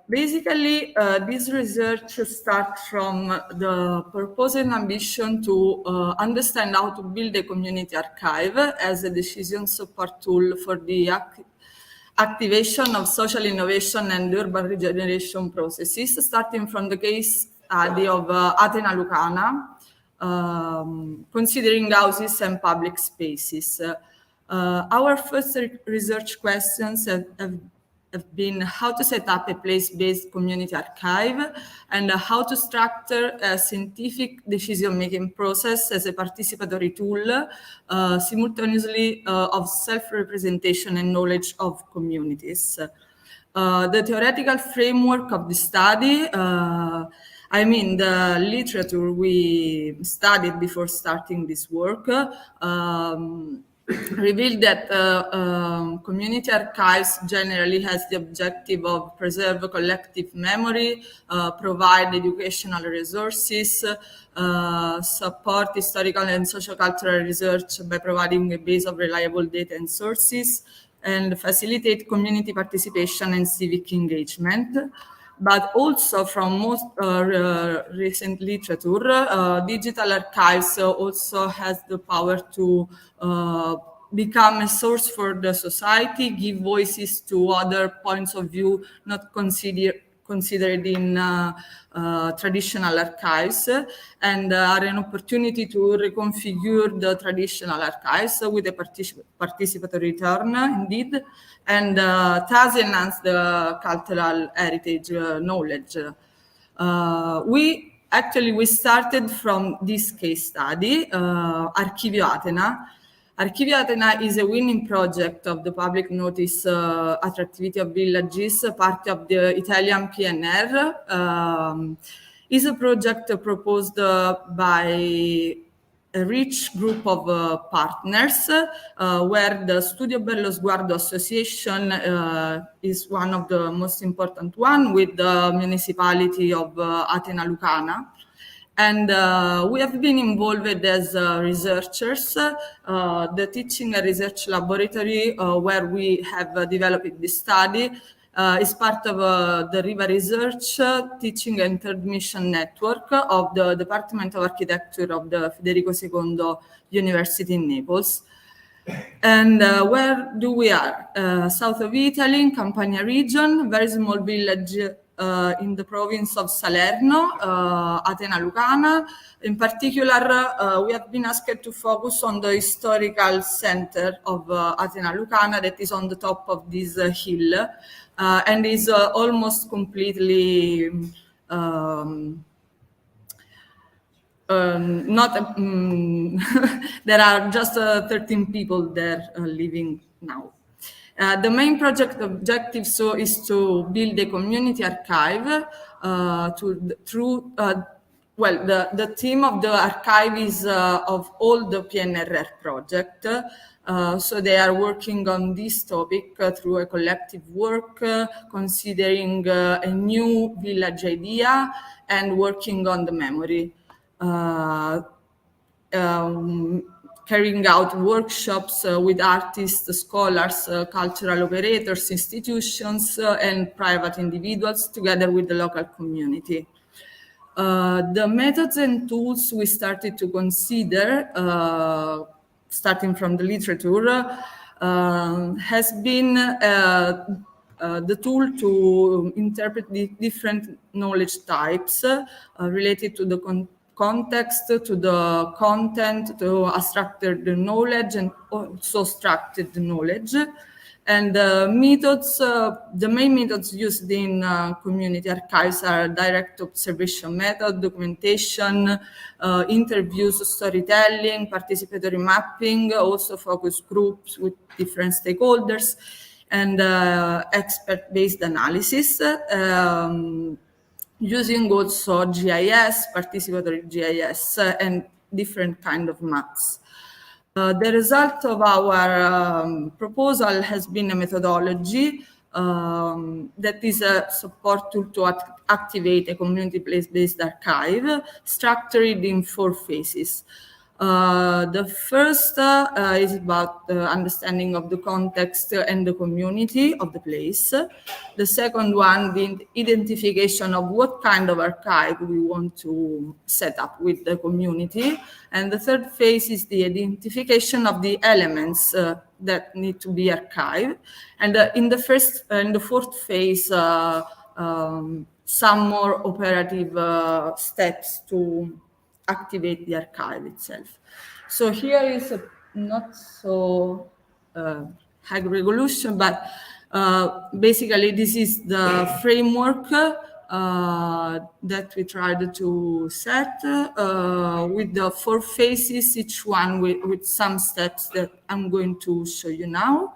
Basically, this research starts from the purpose and ambition to understand how to build a community archive as a decision support tool for the activation of social innovation and urban regeneration processes, starting from the case study of Athena Lucana, considering houses and public spaces. Our first research questions have been how to set up a place-based community archive and how to structure a scientific decision-making process as a participatory tool, simultaneously of self-representation and knowledge of communities. The theoretical framework of the study I mean, the literature we studied before starting this work revealed that community archives generally has the objective of preserve collective memory, provide educational resources, support historical and socio-cultural research by providing a base of reliable data and sources, and facilitate community participation and civic engagement. But also from most recent literature, digital archives also has the power to become a source for the society, give voices to other points of view not considered in traditional archives, and are an opportunity to reconfigure the traditional archives with a participatory turn, indeed, and thus enhance the cultural heritage knowledge. We started from this case study, Archivio Atena. Archivio Atena is a winning project of the public notice Attractivity of Villages, part of the Italian PNR. Is a project proposed by a rich group of partners, where the Studio Bello Sguardo Association is one of the most important one, with the municipality of Atena Lucana. And we have been involved as researchers. The teaching and research laboratory where we have developed this study is part of the Riva Research Teaching and Third Mission Network of the Department of Architecture of the Federico II University in Naples. And where do we are? South of Italy, in Campania region, very small village in the province of Salerno, Atena Lucana. In particular, we have been asked to focus on the historical center of Atena Lucana that is on the top of this hill and is almost completely not there are just 13 people there living now. The main project objective is to build a community archive the theme of the archive is of all the PNRR project. So they are working on this topic through a collective work, considering a new village idea and working on the memory. Carrying out workshops with artists, scholars, cultural operators, institutions, and private individuals together with the local community. The methods and tools we started to consider, starting from the literature, has been the tool to interpret the different knowledge types related to the context, to the content, to abstracted knowledge and also structured knowledge. And methods, the main methods used in community archives are direct observation method, documentation, interviews, storytelling, participatory mapping, also focus groups with different stakeholders, and expert-based analysis. Using also GIS, participatory GIS, and different kind of maps. The result of our proposal has been a methodology that is a support tool to activate a community place-based archive, structured in 4 phases. The first is about the understanding of the context and the community of the place. The second one, the identification of what kind of archive we want to set up with the community. And the third phase is the identification of the elements that need to be archived. And in the fourth phase, some more operative steps to activate the archive itself. So here is a not so high resolution, but basically this is the framework that we tried to set with the 4 phases, each one with some steps that I'm going to show you now.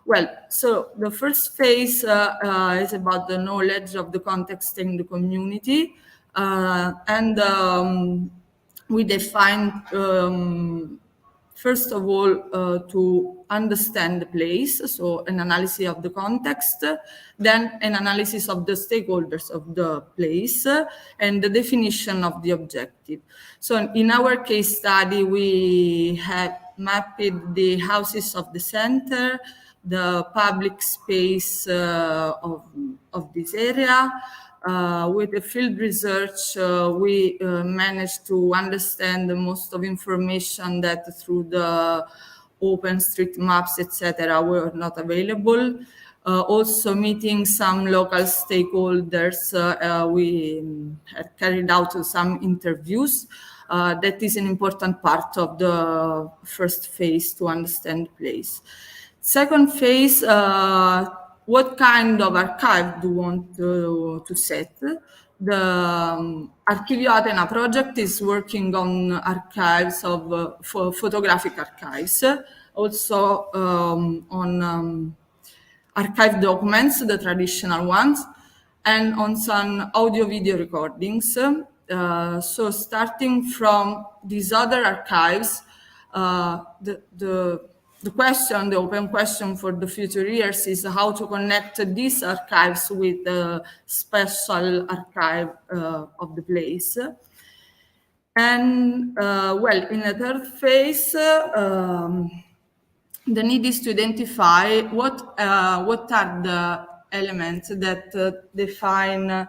Well, so the first phase is about the knowledge of the context in the community. And we defined, first of all, to understand the place, so an analysis of the context, then an analysis of the stakeholders of the place, and the definition of the objective. So in our case study, we have mapped the houses of the center, the public space of this area. With the field research, we managed to understand the most of information that through the OpenStreetMaps, etc., were not available. Also meeting some local stakeholders, we had carried out some interviews. That is an important part of the first phase to understand the place. Second phase, what kind of archive do you want to set? The Archivio Athena project is working on archives of photographic archives, also on archive documents, the traditional ones, and on some audio-video recordings. So starting from these other archives, the open question for the future years is how to connect these archives with the special archive of the place. And well, in the third phase, the need is to identify what are the elements that define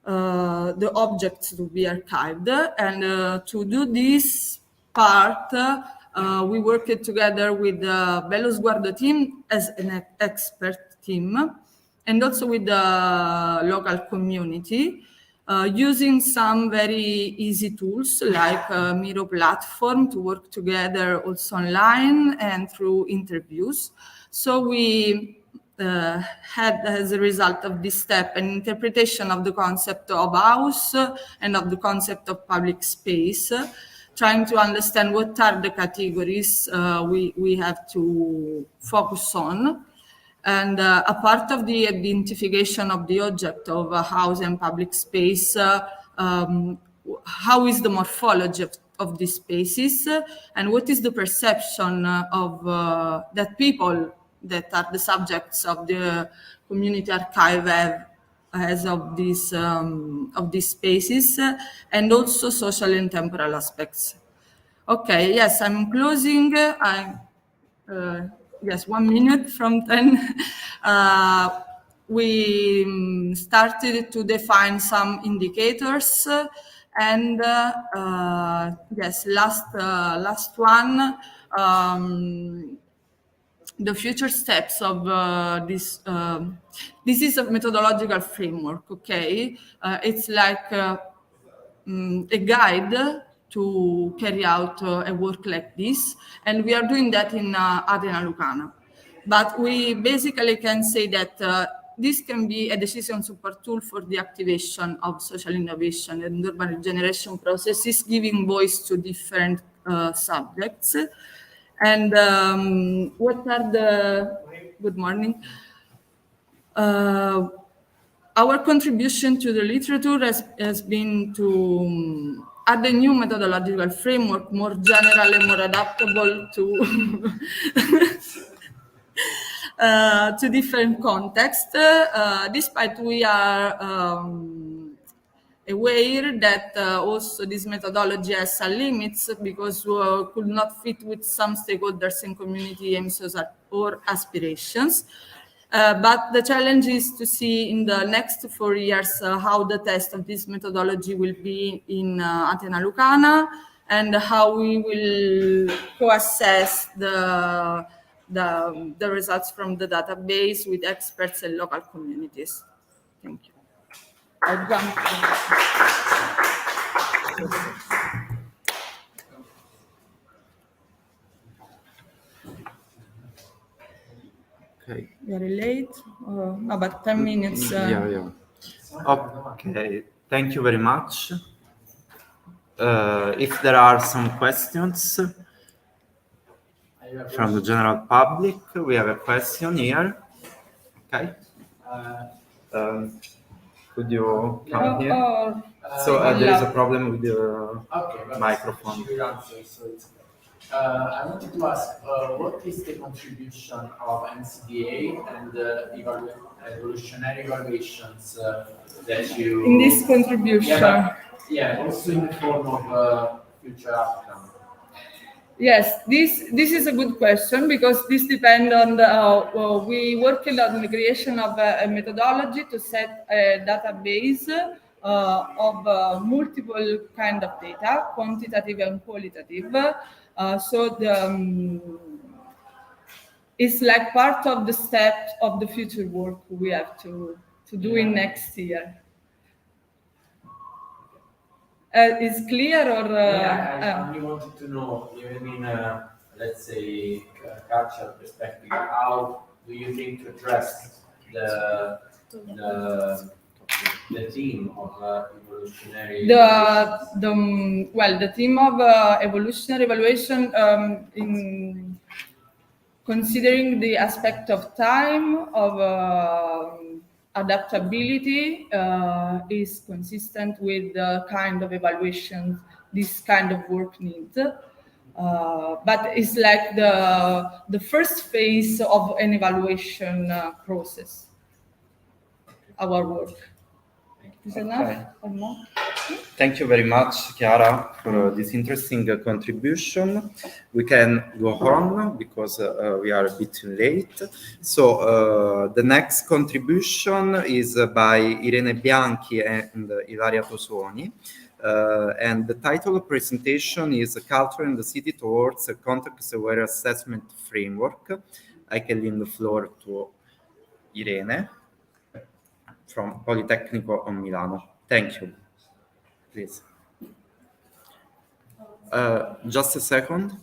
the objects to be archived. And to do this part, we worked together with the Bello Sguardo team as an expert team, and also with the local community, using some very easy tools like Miro platform to work together also online and through interviews. So we had, as a result of this step, an interpretation of the concept of house and of the concept of public space, trying to understand what are the categories we have to focus on. And a part of the identification of the object of a house and public space, how is the morphology of these spaces, and what is the perception of that people that are the subjects of the community archive have as of these spaces, and also social and temporal aspects. Okay, yes, I'm closing. Yes, 1 minute from 10. We started to define some indicators, and yes, last one, the future steps of this. This is a methodological framework, okay? It's like a guide to carry out a work like this, and we are doing that in Athena Lucana. But we basically can say that this can be a decision support tool for the activation of social innovation and urban regeneration processes, giving voice to different subjects. And what are the... Good morning. Our contribution to the literature has been to add a new methodological framework, more general and more adaptable to to different contexts. Despite we are aware that also this methodology has some limits because could not fit with some stakeholders in community aims or aspirations. But the challenge is to see in the next 4 years how the test of this methodology will be in Athena Lucana, and how we will co-assess the results from the database with experts and local communities. Thank you. I'll jump. Okay. Very late? No, but 10 minutes. Yeah. Okay, thank you very much. If there are some questions from the general public, we have a question here. Okay. Could you come here? Or So there is a loud. problem with the Okay, microphone. she will answer, so it's okay. I wanted to ask, what is the contribution of NCDA and evolutionary evaluations that you... In this contribution? Yeah, also in the form of future outcome. Yes, this is a good question because this depends on the, we worked on the creation of a methodology to set a database of multiple kind of data, quantitative and qualitative. It's like part of the steps of the future work we have to do in next year. Is clear or? I only wanted to know, even in let's say cultural perspective, how do you think to address the theme of evolutionary? The theme of evolutionary evaluation in considering the aspect of time, of adaptability, is consistent with the kind of evaluation this kind of work needs. But it's like the first phase of an evaluation process, our work. Is enough or not? Thank you very much, Chiara, for this interesting contribution. We can go on because we are a bit late. So the next contribution is by Irene Bianchi and Ilaria Tosoni. And the title of presentation is Culture and the City Towards a Context-Aware Assessment Framework. I can leave the floor to Irene from Politecnico of Milano. Thank you. Please. Just a second.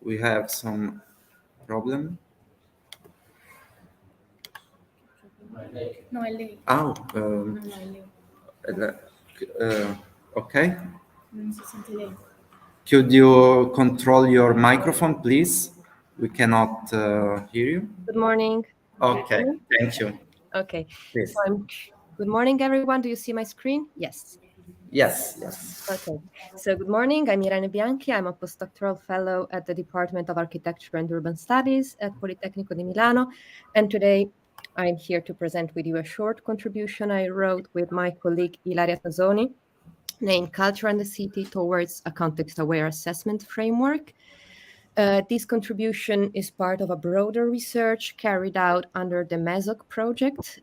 We have some problem. No, è lei. Oh, No, è lei. okay. Non si sente lei. Could you control your microphone, please? We cannot hear you. Good morning. Okay, thank you. Okay. Please. So good morning, everyone. Do you see my screen? Yes. Yes. Okay. So good morning. I'm Irene Bianchi. I'm a postdoctoral fellow at the Department of Architecture and Urban Studies at Politecnico di Milano. And today I'm here to present with you a short contribution I wrote with my colleague Ilaria Tosoni, named Culture and the City Towards a Context-Aware Assessment Framework. This contribution is part of a broader research carried out under the MESOC project.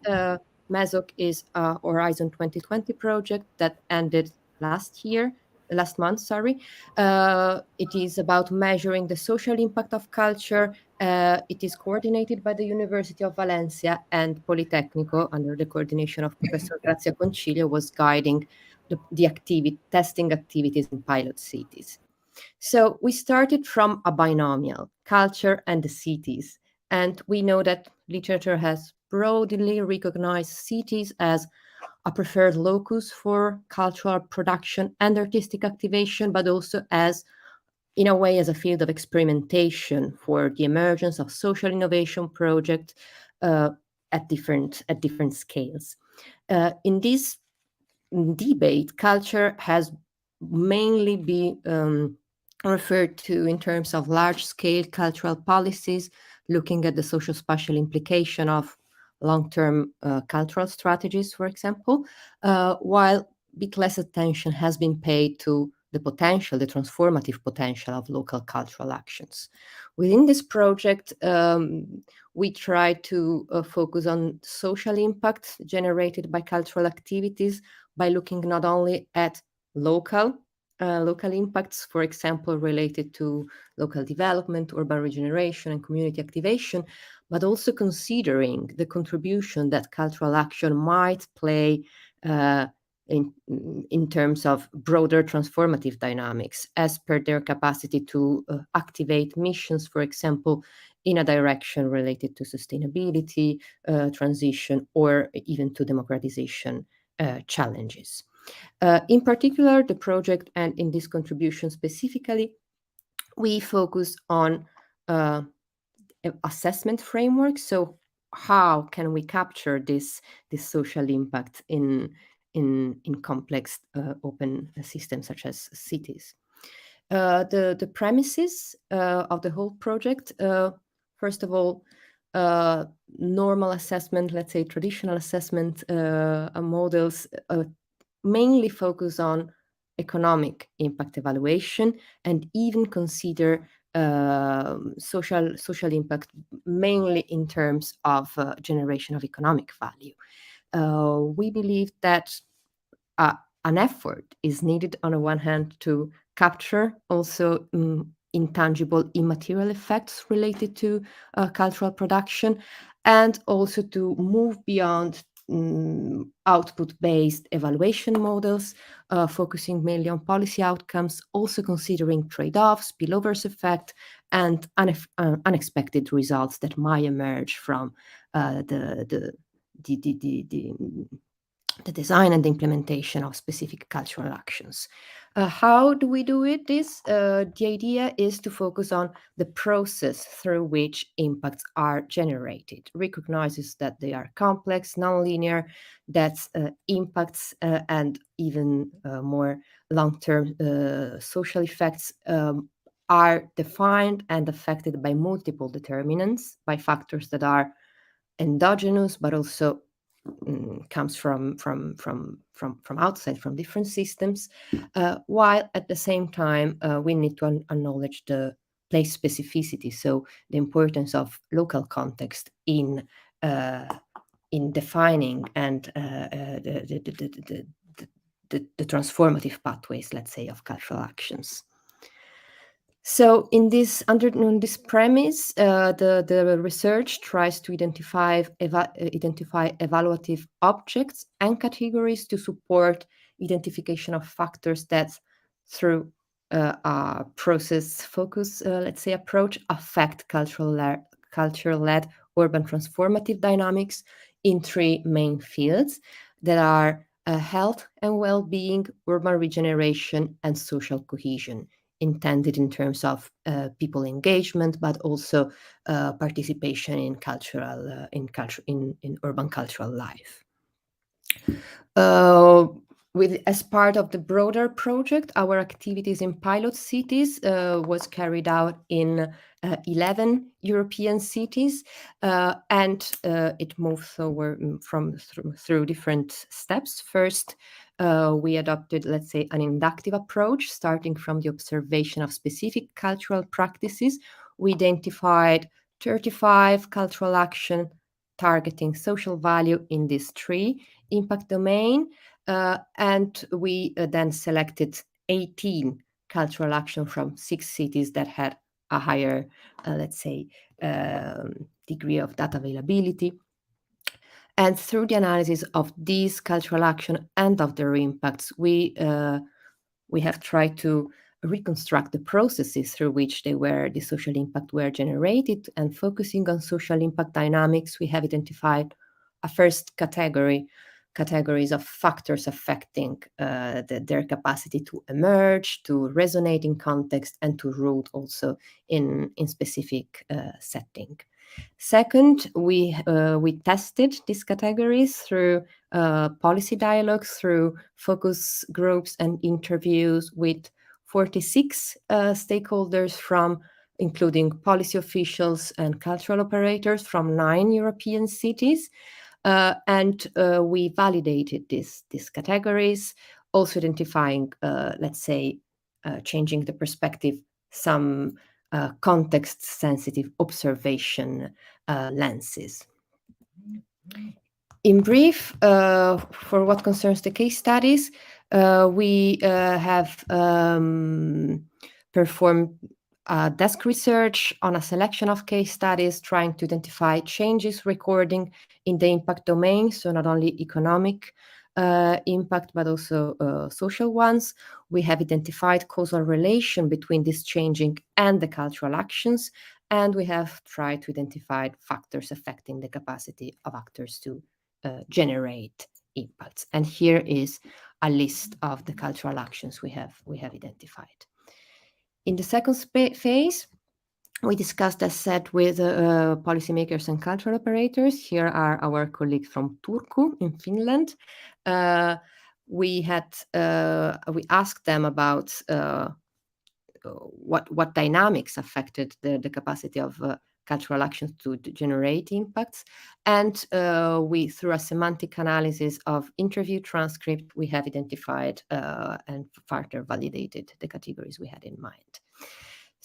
MESOC is a Horizon 2020 project that ended last month. It is about measuring the social impact of culture. It is coordinated by the University of Valencia, and Politecnico, under the coordination of Professor Grazia Concilio, was guiding the testing activities in pilot cities. So we started from a binomial, culture and the cities. And we know that literature has broadly recognized cities as a preferred locus for cultural production and artistic activation, but also in a way, as a field of experimentation for the emergence of social innovation projects at different scales. In this debate, culture has mainly been referred to in terms of large-scale cultural policies, looking at the social-spatial implication of long-term cultural strategies, for example, while a bit less attention has been paid to the transformative potential of local cultural actions. Within this project, we try to focus on social impact generated by cultural activities by looking not only at local impacts, for example, related to local development, urban regeneration, and community activation, but also considering the contribution that cultural action might play in terms of broader transformative dynamics, as per their capacity to activate missions, for example, in a direction related to sustainability, transition, or even to democratization challenges. In particular, the project, and in this contribution specifically, we focus on assessment frameworks. So how can we capture this social impact in complex open systems such as cities. The premises of the whole project, first of all, normal assessment, let's say traditional assessment models mainly focus on economic impact evaluation and even consider social impact mainly in terms of generation of economic value. We believe that an effort is needed on the one hand to capture also intangible immaterial effects related to cultural production, and also to move beyond output-based evaluation models, focusing mainly on policy outcomes, also considering trade-offs, spillovers effect, and unexpected results that might emerge from the design and the implementation of specific cultural actions. How do we do it? The idea is to focus on the process through which impacts are generated, recognizes that they are complex, nonlinear, that impacts and even more long-term social effects are defined and affected by multiple determinants, by factors that are endogenous, but also comes from outside, from different systems, while at the same time we need to acknowledge the place specificity, so the importance of local context in defining and the transformative pathways, let's say, of cultural actions. So on this premise, the research tries to identify evaluative objects and categories to support identification of factors that, through a process focus, let's say, approach, affect cultural-led urban transformative dynamics in three main fields that are health and well-being, urban regeneration, and social cohesion, intended in terms of people engagement, but also participation in urban cultural life. As part of the broader project, our activities in pilot cities was carried out in 11 European cities, and it moved through different steps. First, we adopted, let's say, an inductive approach, starting from the observation of specific cultural practices. We identified 35 cultural actions targeting social value in these three impact domain, and we then selected 18 cultural actions from 6 cities that had a higher, let's say, degree of data availability. And through the analysis of these cultural actions and of their impacts, we have tried to reconstruct the processes through which the social impact were generated. And focusing on social impact dynamics, we have identified a first categories of factors affecting their capacity to emerge, to resonate in context, and to root also in specific setting. Second, we tested these categories through policy dialogues, through focus groups and interviews with 46 stakeholders including policy officials and cultural operators from 9 European cities. And we validated these categories, also identifying, let's say, changing the perspective, some context-sensitive observation lenses. In brief, for what concerns the case studies, we have performed desk research on a selection of case studies, trying to identify changes recording in the impact domain, so not only economic impact, but also social ones. We have identified causal relation between this changing and the cultural actions, and we have tried to identify factors affecting the capacity of actors to generate impacts. And here is a list of the cultural actions we have identified. In the second phase, We discussed, as said, with policymakers and cultural operators. Here are our colleagues from Turku in Finland. We asked them about what dynamics affected the capacity of cultural actions to generate impacts. And we, through a semantic analysis of interview transcript, we have identified and further validated the categories we had in mind.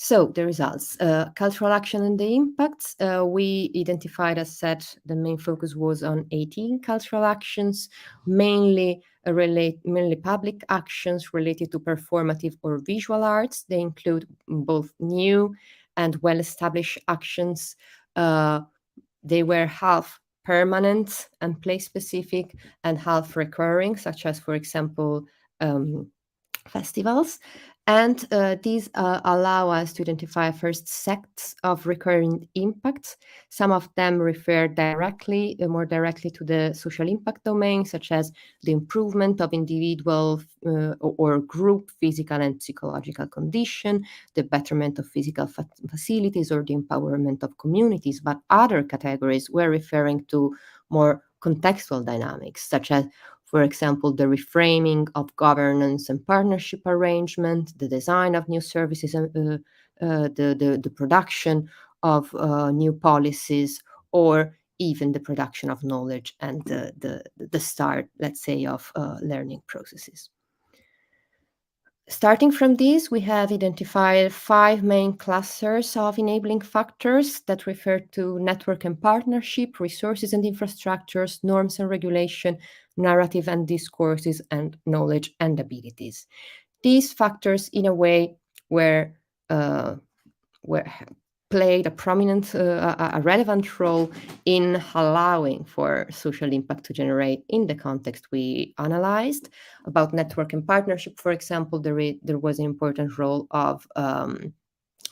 So the results, cultural action and the impacts, we identified, as said, the main focus was on 18 cultural actions, mainly public actions related to performative or visual arts. They include both new and well-established actions. They were half permanent and place-specific and half recurring, such as, for example, festivals. And these allow us to identify first sets of recurring impacts. Some of them refer more directly to the social impact domain, such as the improvement of individual or group physical and psychological condition, the betterment of physical facilities, or the empowerment of communities. But other categories were referring to more contextual dynamics, such as, for example, the reframing of governance and partnership arrangement, the design of new services, the production of new policies, or even the production of knowledge and the start, let's say, of learning processes. Starting from this, we have identified 5 main clusters of enabling factors that refer to network and partnership, resources and infrastructures, norms and regulation, narrative and discourses, and knowledge and abilities. These factors, in a way, were played a prominent, a relevant role in allowing for social impact to generate in the context we analyzed. About network and partnership, for example, there was an important role of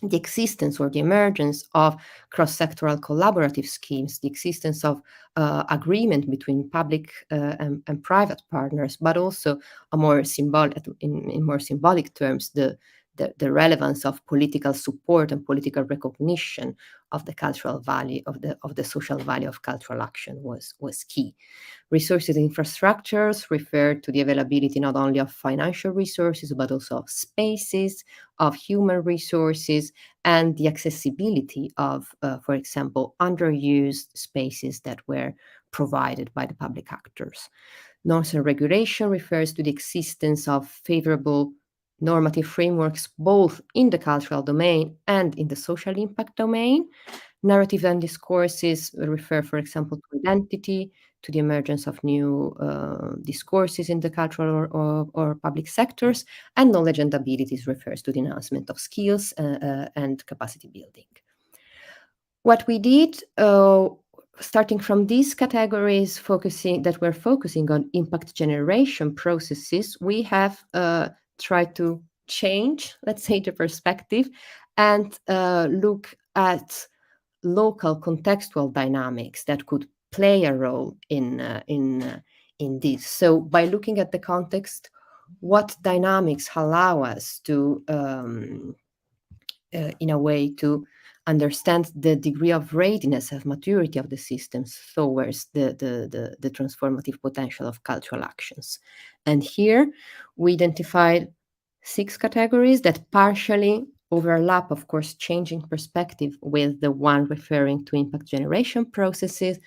the existence or the emergence of cross-sectoral collaborative schemes, the existence of agreement between public and private partners, but also in more symbolic terms, the relevance of political support and political recognition of the cultural value of the social value of cultural action was key. Resources and infrastructures refer to the availability not only of financial resources, but also of spaces, of human resources, and the accessibility of, for example, underused spaces that were provided by the public actors. Norms and regulation refers to the existence of favorable normative frameworks both in the cultural domain and in the social impact domain. Narrative and discourses refer, for example, to identity, to the emergence of new discourses in the cultural or public sectors, and knowledge and abilities refers to the enhancement of skills and capacity building. What we did, starting from these categories that we're focusing on impact generation processes, we have tried to change, let's say, the perspective and look at local contextual dynamics that could play a role in this. So by looking at the context, what dynamics allow us to, in a way, to understand the degree of readiness of maturity of the systems towards the transformative potential of cultural actions. And here we identified 6 categories that partially overlap, of course, changing perspective with the one referring to impact generation processes.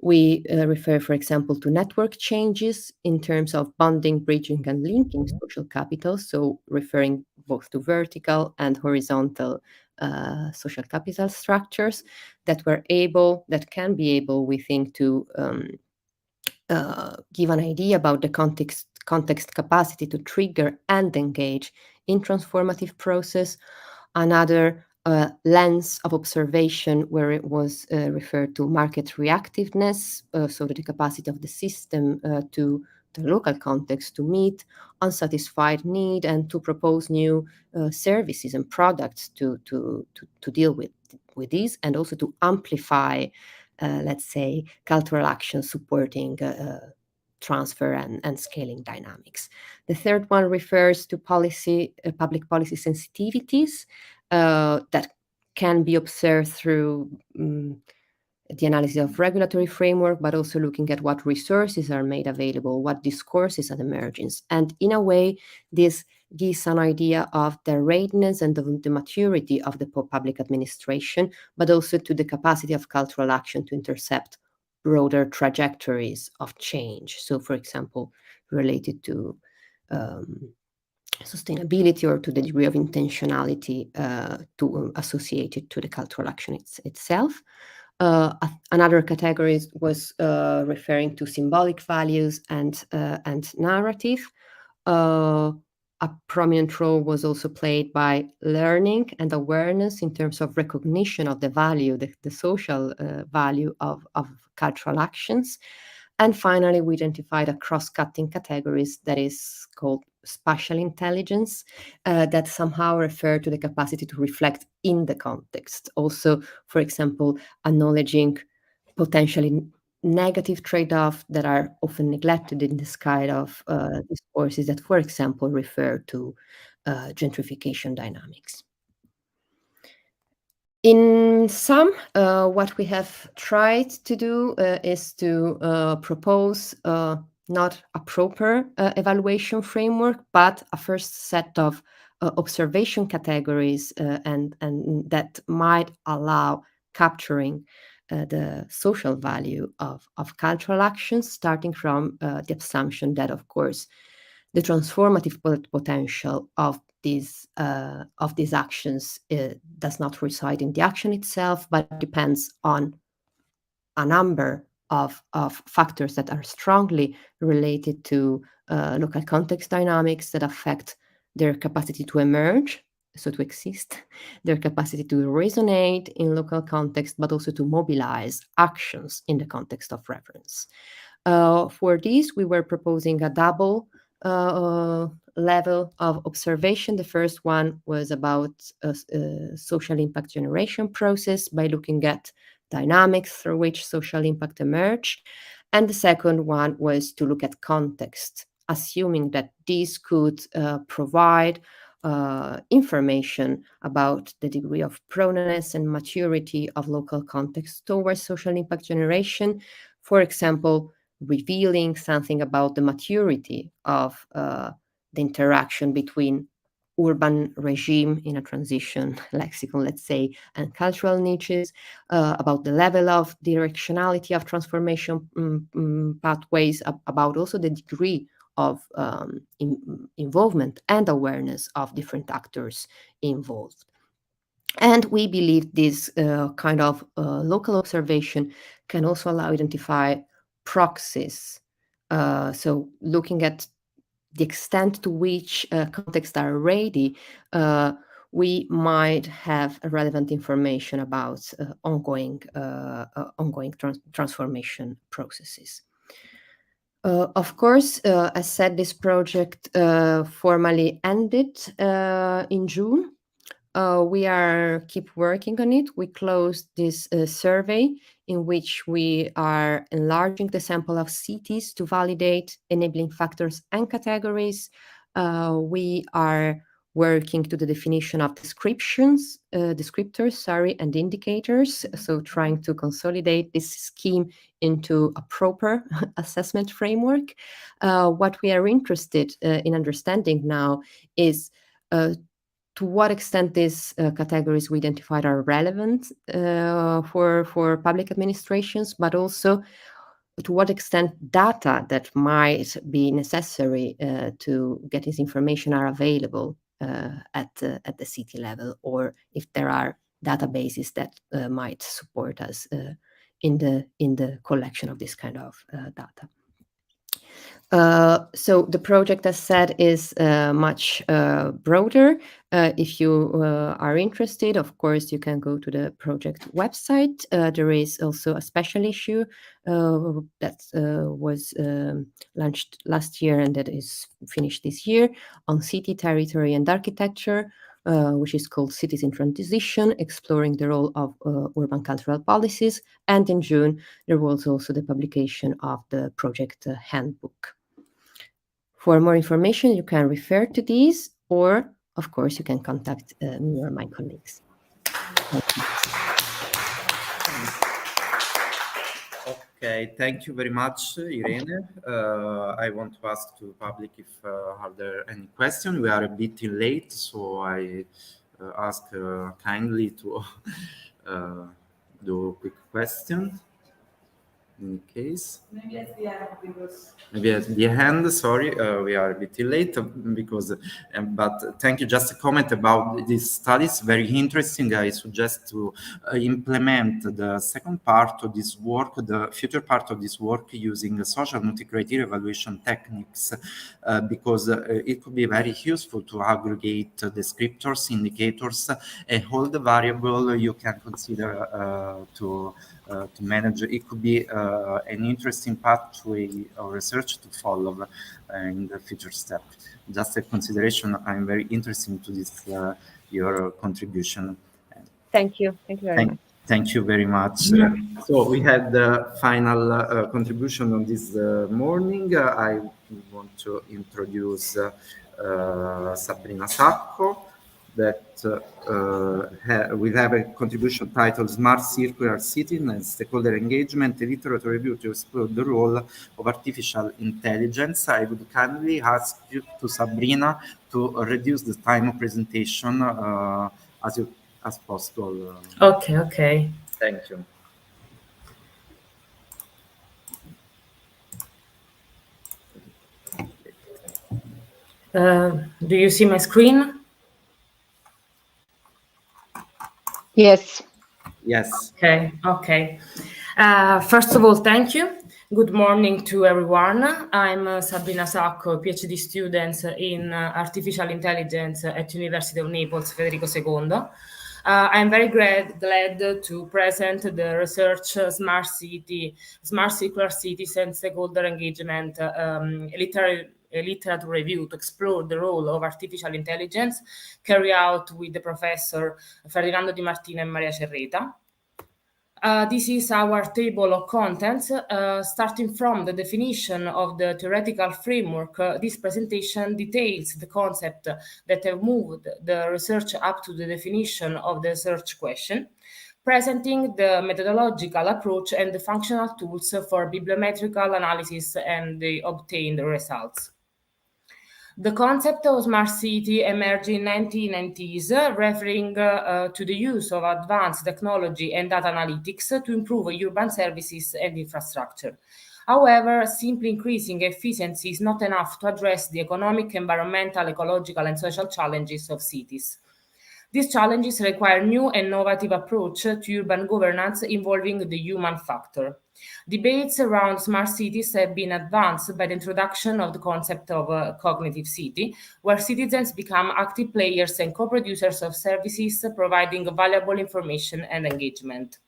We refer, for example, to network changes in terms of bonding, bridging, and linking social capital, so referring both to vertical and horizontal social capital structures that can be able, we think, to give an idea about the context capacity to trigger and engage in transformative process. Another lens of observation where it was referred to market reactiveness, so the capacity of the system to the local context to meet unsatisfied need and to propose new services and products to deal with these, and also to amplify, let's say, cultural action supporting transfer and scaling dynamics. The third one refers to public policy sensitivities that can be observed through the analysis of regulatory framework, but also looking at what resources are made available, what discourses are emerging. And in a way, this gives an idea of the readiness and the maturity of the public administration, but also to the capacity of cultural action to intercept broader trajectories of change. So, for example, related to sustainability or to the degree of intentionality associated to the cultural action itself. Another category was referring to symbolic values and narrative. A prominent role was also played by learning and awareness in terms of recognition of the value, the social value of cultural actions. And finally, we identified a cross-cutting categories that is called spatial intelligence, that somehow refer to the capacity to reflect in the context. Also, for example, acknowledging potentially negative trade-offs that are often neglected in this kind of discourses that, for example, refer to gentrification dynamics. In sum, what we have tried to do is to propose not a proper evaluation framework, but a first set of observation categories and that might allow capturing the social value of cultural actions, starting from the assumption that, of course, the transformative potential of these actions does not reside in the action itself, but depends on a number of factors that are strongly related to local context dynamics that affect their capacity to emerge, so to exist, their capacity to resonate in local context, but also to mobilize actions in the context of reference. For this, we were proposing a double level of observation. The first one was about social impact generation process by looking at dynamics through which social impact emerge. And the second one was to look at context, assuming that these could provide information about the degree of proneness and maturity of local context towards social impact generation. For example, revealing something about the maturity of the interaction between urban regime in a transition lexicon, let's say, and cultural niches, about the level of directionality of transformation pathways, about also the degree of involvement and awareness of different actors involved. And we believe this kind of local observation can also allow identify proxies. So looking at the extent to which contexts are ready, we might have relevant information about ongoing transformation processes. Of course, as said, this project formally ended in June. We keep working on it. We closed this survey in which we are enlarging the sample of cities to validate enabling factors and categories. We are working to the definition of descriptors, and indicators. So trying to consolidate this scheme into a proper assessment framework. What we are interested in understanding now is to what extent these categories we identified are relevant for public administrations, but also to what extent data that might be necessary to get this information are available at the city level, or if there are databases that might support us in the collection of this kind of data. So the project, as said, is much broader. If you are interested, of course, you can go to the project website. There is also a special issue that was launched last year and that is finished this year on city, territory, and architecture, which is called Cities in Transition, exploring the role of urban cultural policies. And in June, there was also the publication of the project handbook. For more information, you can refer to these, or, of course, you can contact me or my colleagues. Okay, thank you very much, Irene. I want to ask to the public if are there any questions. We are a bit late, so I ask kindly to do a quick question. In case. Maybe at the end, because... Maybe at the end, sorry, we are a bit late because, but thank you. Just a comment about these studies, very interesting. I suggest to implement the second part of this work, the future part of this work using social multi-criteria evaluation techniques, because it could be very useful to aggregate descriptors, indicators, and all the variable you can consider to manage. It could be an interesting pathway of research to follow in the future step. Just a consideration. I'm very interested to this your contribution. Thank you. Thank you very much. Thank you very much. So we had the final contribution on this morning. I want to introduce Sabrina Sacco, that will have a contribution titled Smart Circular City and Stakeholder Engagement, a literature review to explore the role of artificial intelligence. I would kindly ask you to Sabrina to reduce the time of presentation as possible. Okay. Thank you. Do you see my screen? Yes. Yes. Okay. First of all, thank you. Good morning to everyone. I'm Sabrina Sacco, PhD student in Artificial Intelligence at University of Naples, Federico II. I'm very glad to present the research Smart Circular Cities and Stakeholder Engagement, a literature review to explore the role of artificial intelligence, carried out with the professor Ferdinando Di Martino and Maria Cerreta. This is our table of contents. Starting from the definition of the theoretical framework, this presentation details the concept that have moved the research up to the definition of the search question, presenting the methodological approach and the functional tools for bibliometrical analysis and the obtained results. The concept of smart city emerged in 1990s, referring to the use of advanced technology and data analytics to improve urban services and infrastructure. However, simply increasing efficiency is not enough to address the economic, environmental, ecological, and social challenges of cities. These challenges require new and innovative approach to urban governance involving the human factor. Debates around smart cities have been advanced by the introduction of the concept of a cognitive city, where citizens become active players and co-producers of services, providing valuable information and engagement.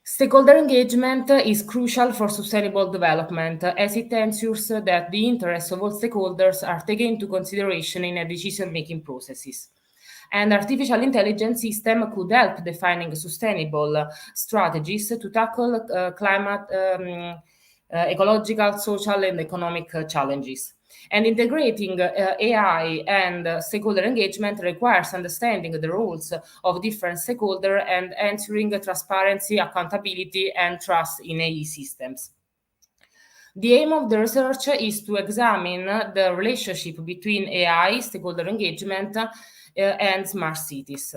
Stakeholder engagement is crucial for sustainable development, as it ensures that the interests of all stakeholders are taken into consideration in decision-making processes. And artificial intelligence system could help defining sustainable strategies to tackle climate, ecological, social, and economic challenges. And integrating AI and stakeholder engagement requires understanding the roles of different stakeholders and ensuring transparency, accountability, and trust in AI systems. The aim of the research is to examine the relationship between AI, stakeholder engagement, and smart cities.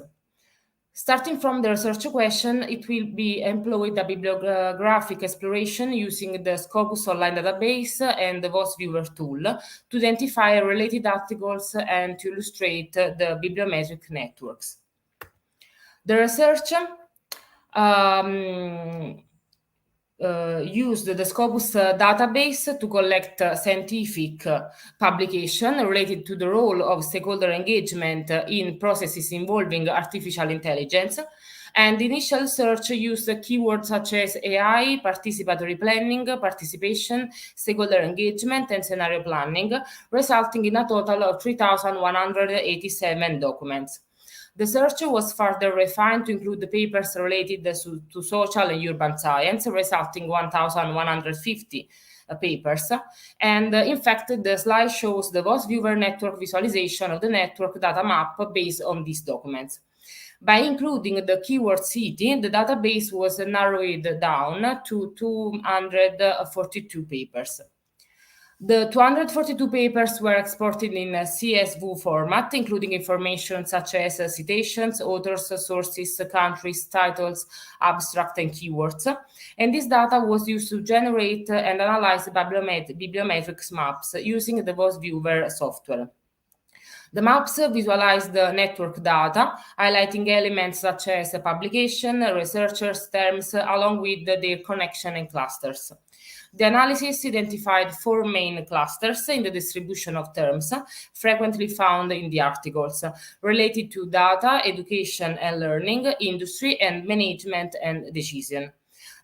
Starting from the research question, it will be employed a bibliographic exploration using the Scopus online database and the VOS viewer tool to identify related articles and to illustrate the bibliometric networks. The research used the Scopus database to collect scientific publication related to the role of stakeholder engagement in processes involving artificial intelligence. And the initial search used keywords such as AI, participatory planning, participation, stakeholder engagement, and scenario planning, resulting in a total of 3,187 documents. The search was further refined to include the papers related to social and urban science, resulting in 1,150 papers. And in fact, the slide shows the VOS viewer network visualization of the network data map based on these documents. By including the keyword city, the database was narrowed down to 242 papers. The 242 papers were exported in a CSV format, including information such as citations, authors, sources, countries, titles, abstract, and keywords. And this data was used to generate and analyze bibliometrics maps using the VOS Viewer software. The maps visualize the network data, highlighting elements such as publication, researchers, terms, along with their connection and clusters. The analysis identified 4 main clusters in the distribution of terms frequently found in the articles, related to data, education and learning, industry, and management and decision.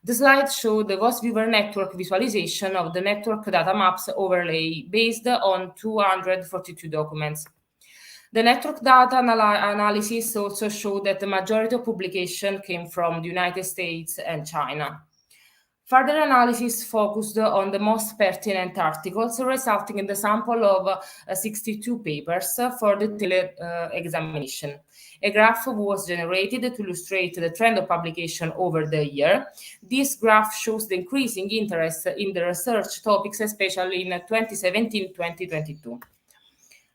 The slides show the VOS Viewer network visualization of the network data maps overlay based on 242 documents. The network data analysis also showed that the majority of publication came from the United States and China. Further analysis focused on the most pertinent articles, resulting in the sample of 62 papers for the examination. A graph was generated to illustrate the trend of publication over the year. This graph shows the increasing interest in the research topics, especially in 2017-2022.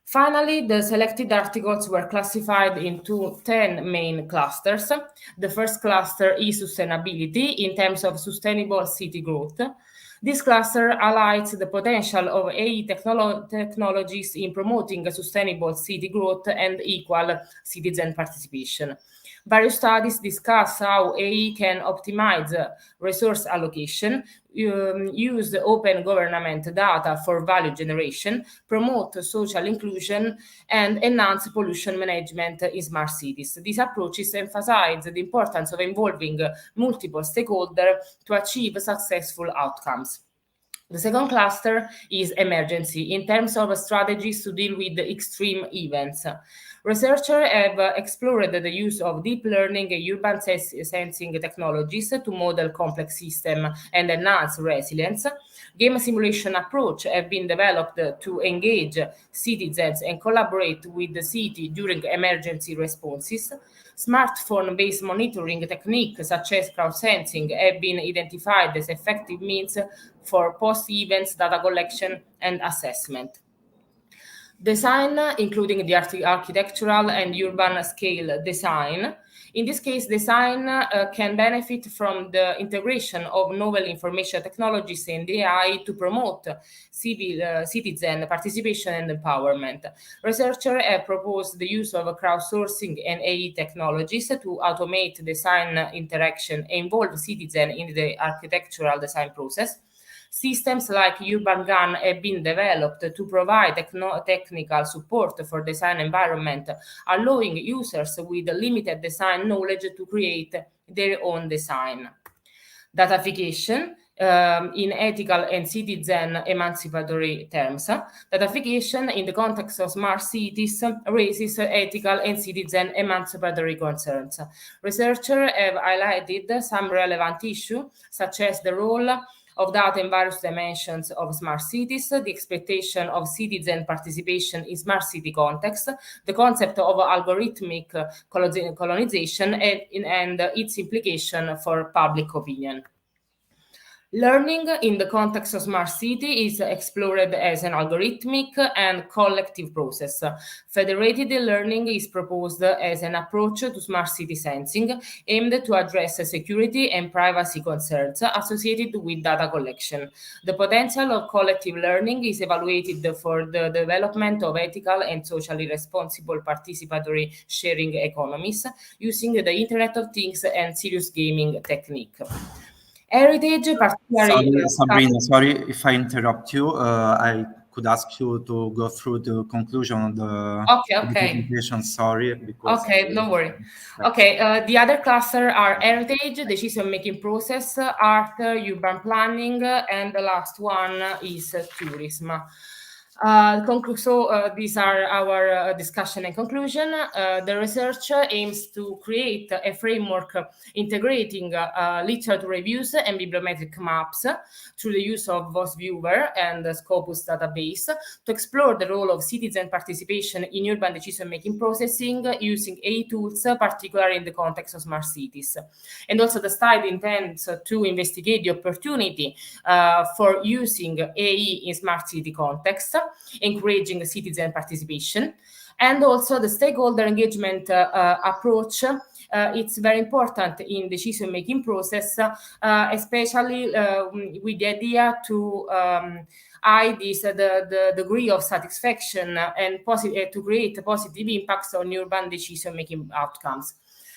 Finally, the selected articles were classified into 10 main clusters. The first cluster is sustainability in terms of sustainable city growth. This cluster highlights the potential of AI technologies in promoting sustainable city growth and equal citizen participation. Various studies discuss how AI can optimize resource allocation, use open government data for value generation, promote social inclusion, and enhance pollution management in smart cities. These approaches emphasize the importance of involving multiple stakeholders to achieve successful outcomes. The second cluster is emergency in terms of strategies to deal with extreme events. Researchers have explored the use of deep learning and urban sensing technologies to model complex systems and enhance resilience. Game simulation approach have been developed to engage citizens and collaborate with the city during emergency responses. Smartphone-based monitoring techniques such as crowd sensing have been identified as effective means for post-events data collection and assessment. Design, including the architectural and urban scale design. In this case, design can benefit from the integration of novel information technologies and AI to promote citizen participation and empowerment. Researchers have proposed the use of crowdsourcing and AI technologies to automate design interaction and involve citizens in the architectural design process. Systems like Urban GAN have been developed to provide technical support for design environment, allowing users with limited design knowledge to create their own design. Datafication, in ethical and citizen emancipatory terms. Datafication in the context of smart cities raises ethical and citizen emancipatory concerns. Researchers have highlighted some relevant issues, such as the role of data in various dimensions of smart cities, the expectation of citizen participation in smart city context, the concept of algorithmic colonization, and its implication for public opinion. Learning in the context of smart city is explored as an algorithmic and collective process. Federated learning is proposed as an approach to smart city sensing aimed to address security and privacy concerns associated with data collection. The potential of collective learning is evaluated for the development of ethical and socially responsible participatory sharing economies using the Internet of Things and serious gaming technique. Heritage, particularly. Sabrina, sorry if I interrupt you. I could ask you to go through the conclusion of the presentation. Sorry. Okay, don't worry. Okay, the other cluster are heritage, decision-making process, art, urban planning, and the last one is tourism. These are our discussion and conclusion. The research aims to create a framework integrating literature reviews and bibliometric maps through the use of Voice Viewer and the Scopus database to explore the role of citizen participation in urban decision-making processing using AI tools, particularly in the context of smart cities. And also the study intends to investigate the opportunity for using AI in smart city context, encouraging citizen participation, and also the stakeholder engagement approach. It's very important in decision-making process, especially with the idea to hide the degree of satisfaction and to create positive impacts on urban decision-making outcomes.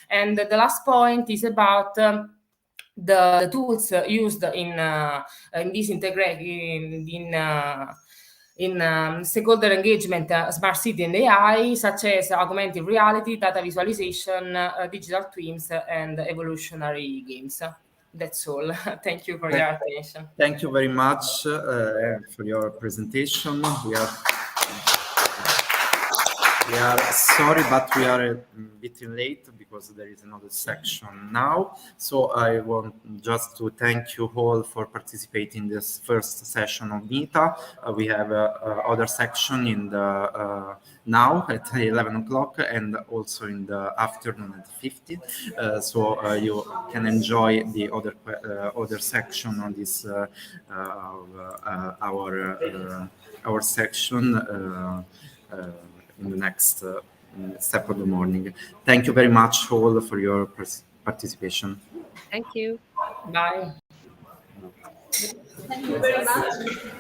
And the last point is about the tools used in this stakeholder engagement, smart city and AI, such as augmented reality, data visualization, digital twins, and evolutionary games. That's all. Thank you for your attention. Thank you very much for your presentation. We are sorry, but we are a bit late because there is another section now. So I want just to thank you all for participating in this first session of NITA. We have other section in the now at 11 o'clock and also in the afternoon at 50. So you can enjoy the other section on this our section. In the next step of the morning. Thank you very much all for your participation. Thank you. Bye. Thank you very much.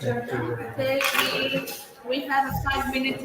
Okay, we have a 5-minute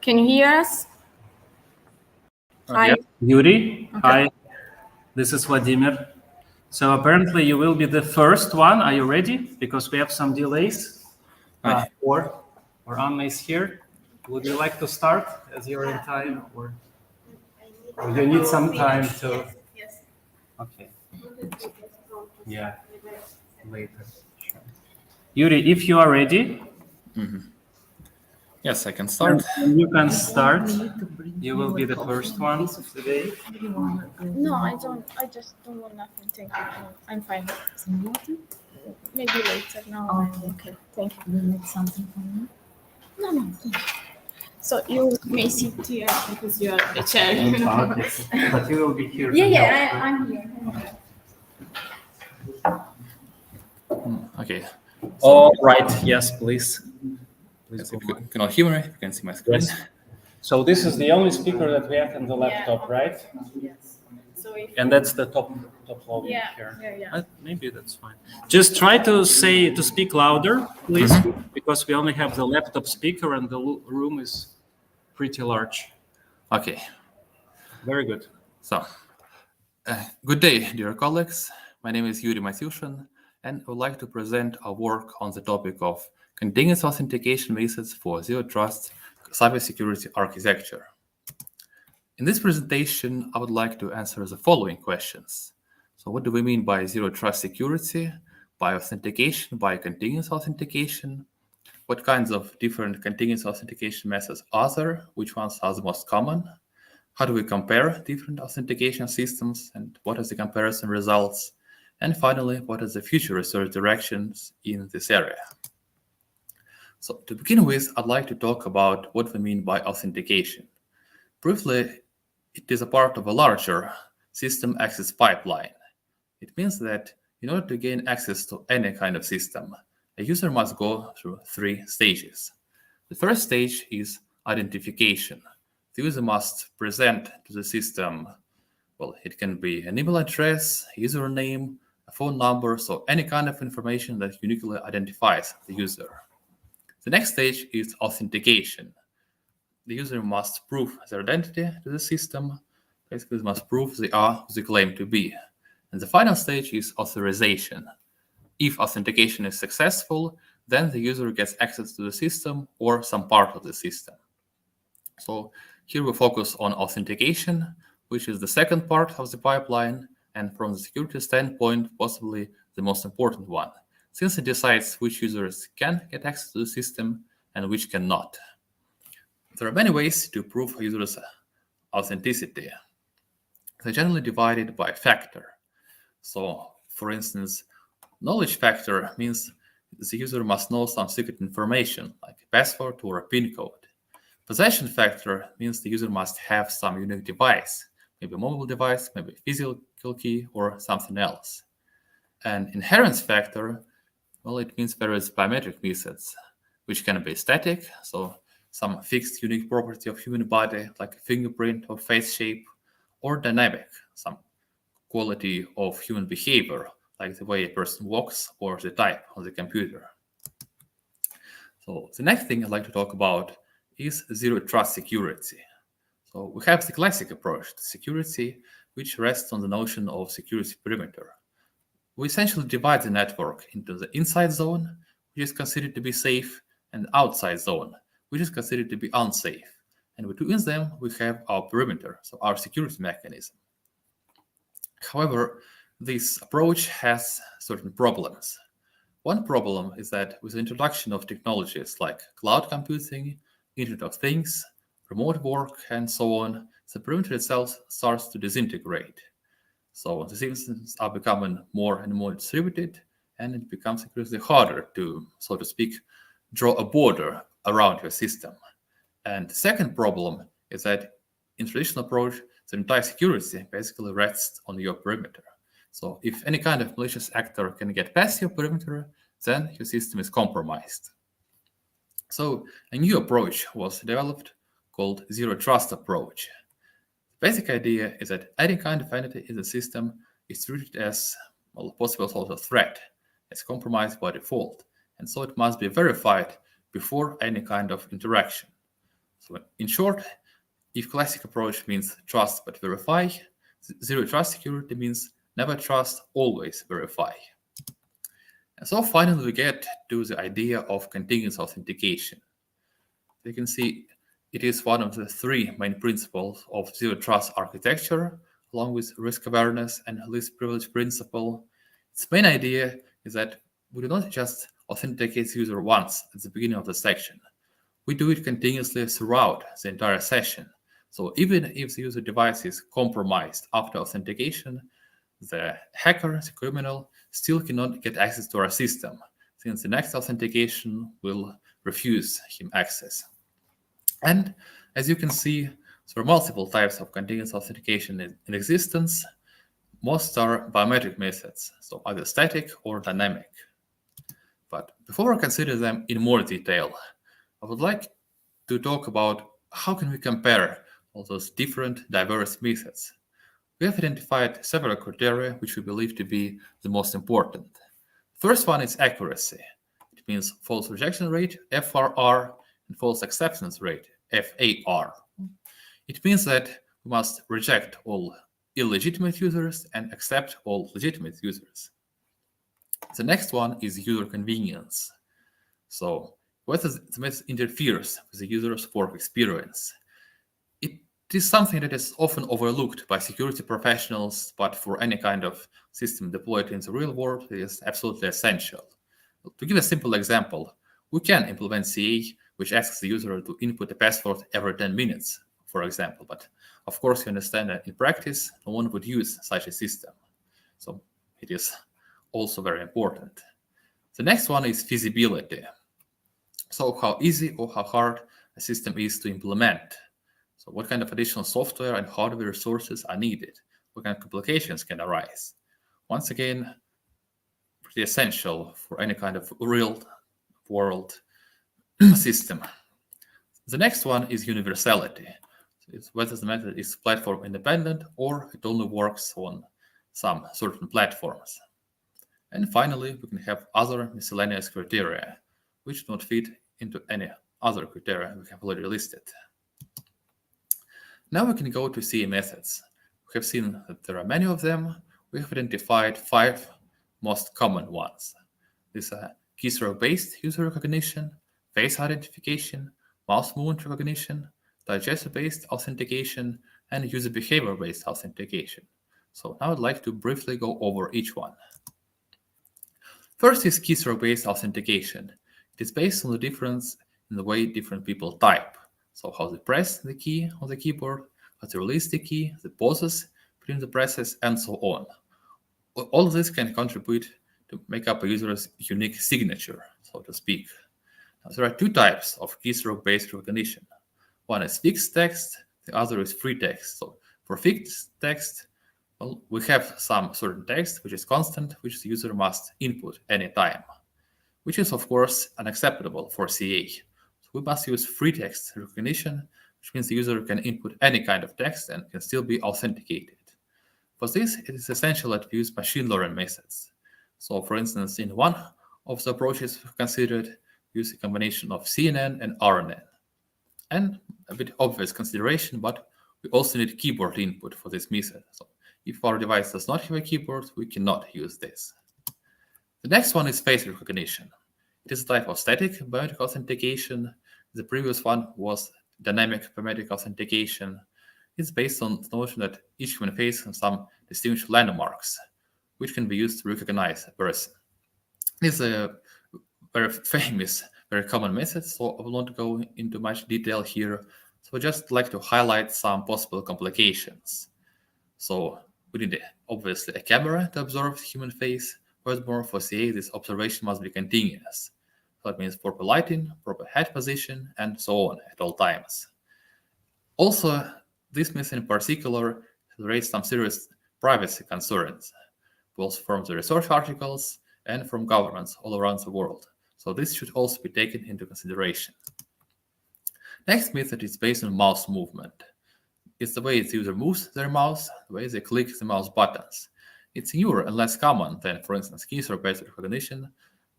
Can you hear us? Hi. Yeah. Yuri, Okay. hi. This is Vladimir. So apparently you will be the first one. Are you ready? Because we have some delays. Or Anna is here. Would you like to start as you're in time, or you need some time to? Yes. Okay. Yeah. Later. Sure. Yuri, if you are ready. Yes, I can start. And you can start. You will be the first one today. No, I don't. I just don't want nothing. Thank you. I'm fine. Maybe later. No. Oh, okay. Thank you. You need something from me? No, no. Thank you. So you may sit here because you are the chair. Okay. But you will be here. I'm here. Okay. All right. Yes, please. Yes, if you cannot hear me, you can see my screen. Yes. So this is the only speaker that we have in the laptop, right? Yes. So if And that's the top volume here. Yeah. Maybe that's fine. Just try to speak louder, please, because we only have the laptop speaker and the room is pretty large. Okay. Very good. So, good day, dear colleagues. My name is Yuri Matyushin, and I would like to present our work on the topic of continuous authentication methods for zero trust cybersecurity architecture. In this presentation, I would like to answer the following questions. So what do we mean by zero trust security, by authentication, by continuous authentication? What kinds of different continuous authentication methods are there? Which ones are the most common? How do we compare different authentication systems, and what are the comparison results? And finally, what are the future research directions in this area? So to begin with, I'd like to talk about what we mean by authentication. Briefly, it is a part of a larger system access pipeline. It means that in order to gain access to any kind of system, a user must go through 3 stages. The first stage is identification. The user must present to the system, well, it can be an email address, username, a phone number, so any kind of information that uniquely identifies the user. The next stage is authentication. The user must prove their identity to the system. Basically, they must prove they are who they claim to be. And the final stage is authorization. If authentication is successful, then the user gets access to the system or some part of the system. So here we focus on authentication, which is the second part of the pipeline, and from the security standpoint, possibly the most important one, since it decides which users can get access to the system and which cannot. There are many ways to prove a user's authenticity. They're generally divided by factor. So, for instance, knowledge factor means the user must know some secret information, like a password or a PIN code. Possession factor means the user must have some unique device, maybe a mobile device, maybe a physical key, or something else. And inherence factor, well, it means various biometric methods, which can be static, so some fixed unique property of human body, like a fingerprint or face shape, or dynamic, some quality of human behavior, like the way a person walks or the type on the computer. So the next thing I'd like to talk about is zero trust security. So we have the classic approach to security, which rests on the notion of security perimeter. We essentially divide the network into the inside zone, which is considered to be safe, and the outside zone, which is considered to be unsafe. And between them, we have our perimeter, so our security mechanism. However, this approach has certain problems. One problem is that with the introduction of technologies like cloud computing, Internet of Things, remote work, and so on, the perimeter itself starts to disintegrate. So the systems are becoming more and more distributed, and it becomes increasingly harder to, so to speak, draw a border around your system. And the second problem is that in traditional approach, the entire security basically rests on your perimeter. So if any kind of malicious actor can get past your perimeter, then your system is compromised. So a new approach was developed called zero trust approach. The basic idea is that any kind of entity in the system is treated as a possible sort of threat, as compromised by default, and so it must be verified before any kind of interaction. So in short, if classic approach means trust but verify, zero trust security means never trust, always verify. And so finally we get to the idea of continuous authentication. You can see it is one of the three main principles of zero trust architecture, along with risk awareness and least privilege principle. Its main idea is that we do not just authenticate the user once at the beginning of the section. We do it continuously throughout the entire session. So even if the user device is compromised after authentication, the hacker, the criminal, still cannot get access to our system, since the next authentication will refuse him access. And as you can see, there are multiple types of continuous authentication in existence. Most are biometric methods, so either static or dynamic. But before I consider them in more detail, I would like to talk about how can we compare all those different diverse methods. We have identified several criteria which we believe to be the most important. First one is accuracy. It means false rejection rate, FRR, and false acceptance rate, FAR. It means that we must reject all illegitimate users and accept all legitimate users. The next one is user convenience. So whether the method interferes with the user's work experience. It is something that is often overlooked by security professionals, but for any kind of system deployed in the real world, it is absolutely essential. To give a simple example, we can implement CA which asks the user to input a password every 10 minutes, for example. But of course, you understand that in practice, no one would use such a system. So it is also very important. The next one is feasibility. So how easy or how hard a system is to implement. So what kind of additional software and hardware resources are needed? What kind of complications can arise? Once again, pretty essential for any kind of real world system. The next one is universality. It's whether the method is platform independent or it only works on some certain platforms. And finally, we can have other miscellaneous criteria, which do not fit into any other criteria we have already listed. Now we can go to CA methods. We have seen that there are many of them. We have identified 5 most common ones. These are keystroke-based user recognition, face identification, mouse movement recognition, digester-based authentication, and user behavior-based authentication. So now I'd like to briefly go over each one. First is keystroke-based authentication. It is based on the difference in the way different people type. So how they press the key on the keyboard, how they release the key, the pauses between the presses, and so on. All of this can contribute to make up a user's unique signature, so to speak. Now, there are 2 types of keystroke-based recognition. One is fixed text, the other is free text. So for fixed text, well, we have some certain text which is constant, which the user must input anytime, which is of course unacceptable for CA. So we must use free text recognition, which means the user can input any kind of text and can still be authenticated. For this, it is essential that we use machine learning methods. So for instance, in one of the approaches we've considered, we use a combination of CNN and RNN. And a bit obvious consideration, but we also need keyboard input for this method. So if our device does not have a keyboard, we cannot use this. The next one is face recognition. It is a type of static biometric authentication. The previous one was dynamic biometric authentication. It's based on the notion that each human face has some distinguished landmarks, which can be used to recognize a person. This is a very famous, very common method, so I will not go into much detail here. So I just like to highlight some possible complications. So we need obviously a camera to observe the human face. Furthermore, for CA, this observation must be continuous. So that means proper lighting, proper head position, and so on at all times. Also, this method in particular has raised some serious privacy concerns, both from the research articles and from governments all around the world. So this should also be taken into consideration. Next method is based on mouse movement. It's the way the user moves their mouse, the way they click the mouse buttons. It's newer and less common than, for instance, keystroke-based recognition,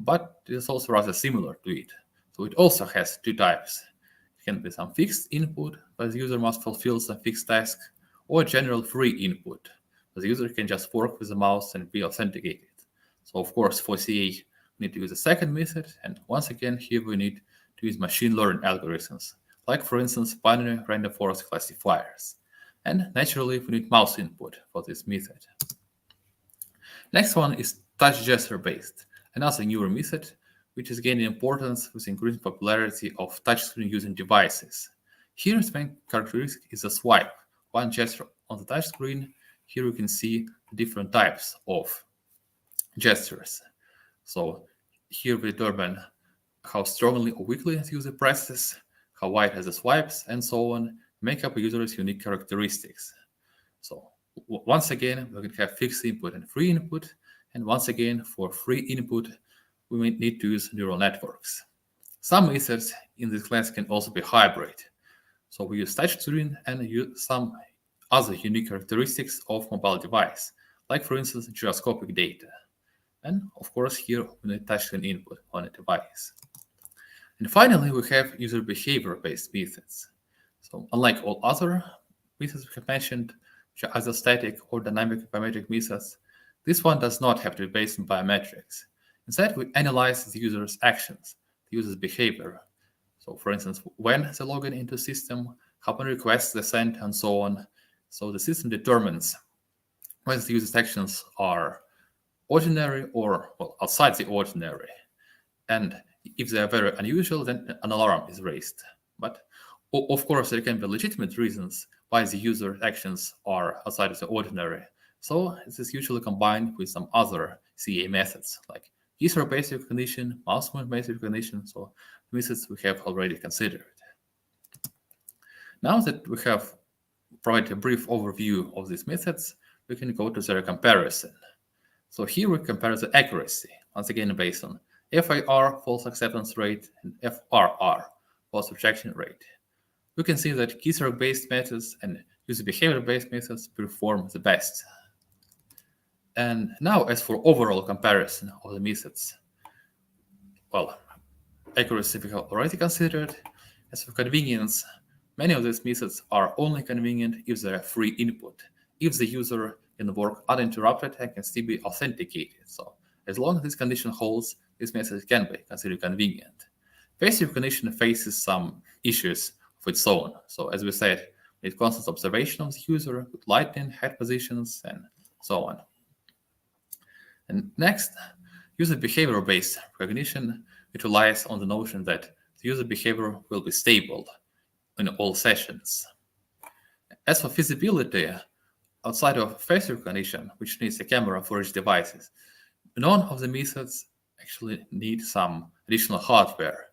but it is also rather similar to it. So it also has 2 types. can be some fixed input, but the user must fulfill some fixed task, or general free input. The user can just work with the mouse and be authenticated. So of course, for CA, we need to use a second method. And once again, here we need to use machine learning algorithms, like for instance, binary random forest classifiers. And naturally, we need mouse input for this method. Next one is touch gesture based, another newer method, which is gaining importance with increasing popularity of touchscreen using devices. Here, its main characteristic is a swipe, one gesture on the touchscreen. Here you can see different types of gestures. So here we determine how strongly or weakly the user presses, how wide has the swipes, and so on, make up a user's unique characteristics. So once again, we can have fixed input and free input. And once again, for free input, we may need to use neural networks. Some methods in this class can also be hybrid. So we use touchscreen and use some other unique characteristics of mobile device, like for instance, gyroscopic data. And of course, here we need touchscreen input on a device. And finally, we have user behavior-based methods. So unlike all other methods we have mentioned, which are either static or dynamic biometric methods, this one does not have to be based on biometrics. Instead, we analyze the user's actions, the user's behavior. So for instance, when they log in into the system, how many requests they send, and so on. So the system determines whether the user's actions are ordinary or outside the ordinary. And if they are very unusual, then an alarm is raised. But of course, there can be legitimate reasons why the user actions are outside of the ordinary. So this is usually combined with some other CA methods, like gesture-based recognition, mouse movement-based recognition, so methods we have already considered. Now that we have provided a brief overview of these methods, we can go to their comparison. So here we compare the accuracy, once again based on FAR, false acceptance rate, and FRR, false rejection rate. We can see that keystroke-based methods and user behavior-based methods perform the best. And now, as for overall comparison of the methods, well, accuracy we have already considered. As for convenience, many of these methods are only convenient if they are free input, if the user can work uninterrupted and can still be authenticated. So as long as this condition holds, this method can be considered convenient. Face recognition faces some issues of its own. So as we said, it constant observation of the user with lighting, head positions, and so on. And next, user behavior-based recognition, it relies on the notion that the user behavior will be stable in all sessions. As for feasibility, outside of face recognition, which needs a camera for each device, none of the methods actually need some additional hardware.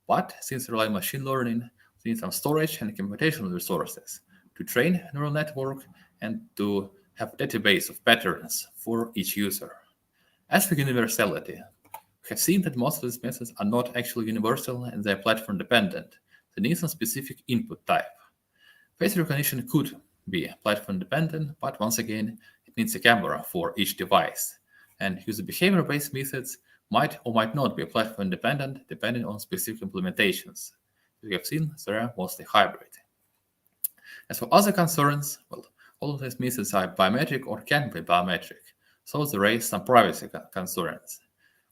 But since they rely on machine learning, they need some storage and computational resources to train a neural network and to have a database of patterns for each user. As for universality, we have seen that most of these methods are not actually universal and they are platform dependent. They need some specific input type. Face recognition could be platform dependent, but once again, it needs a camera for each device. And user behavior-based methods might or might not be platform dependent, depending on specific implementations. As we have seen, they are mostly hybrid. As for other concerns, well, all of these methods are biometric or can be biometric, so they raise some privacy concerns.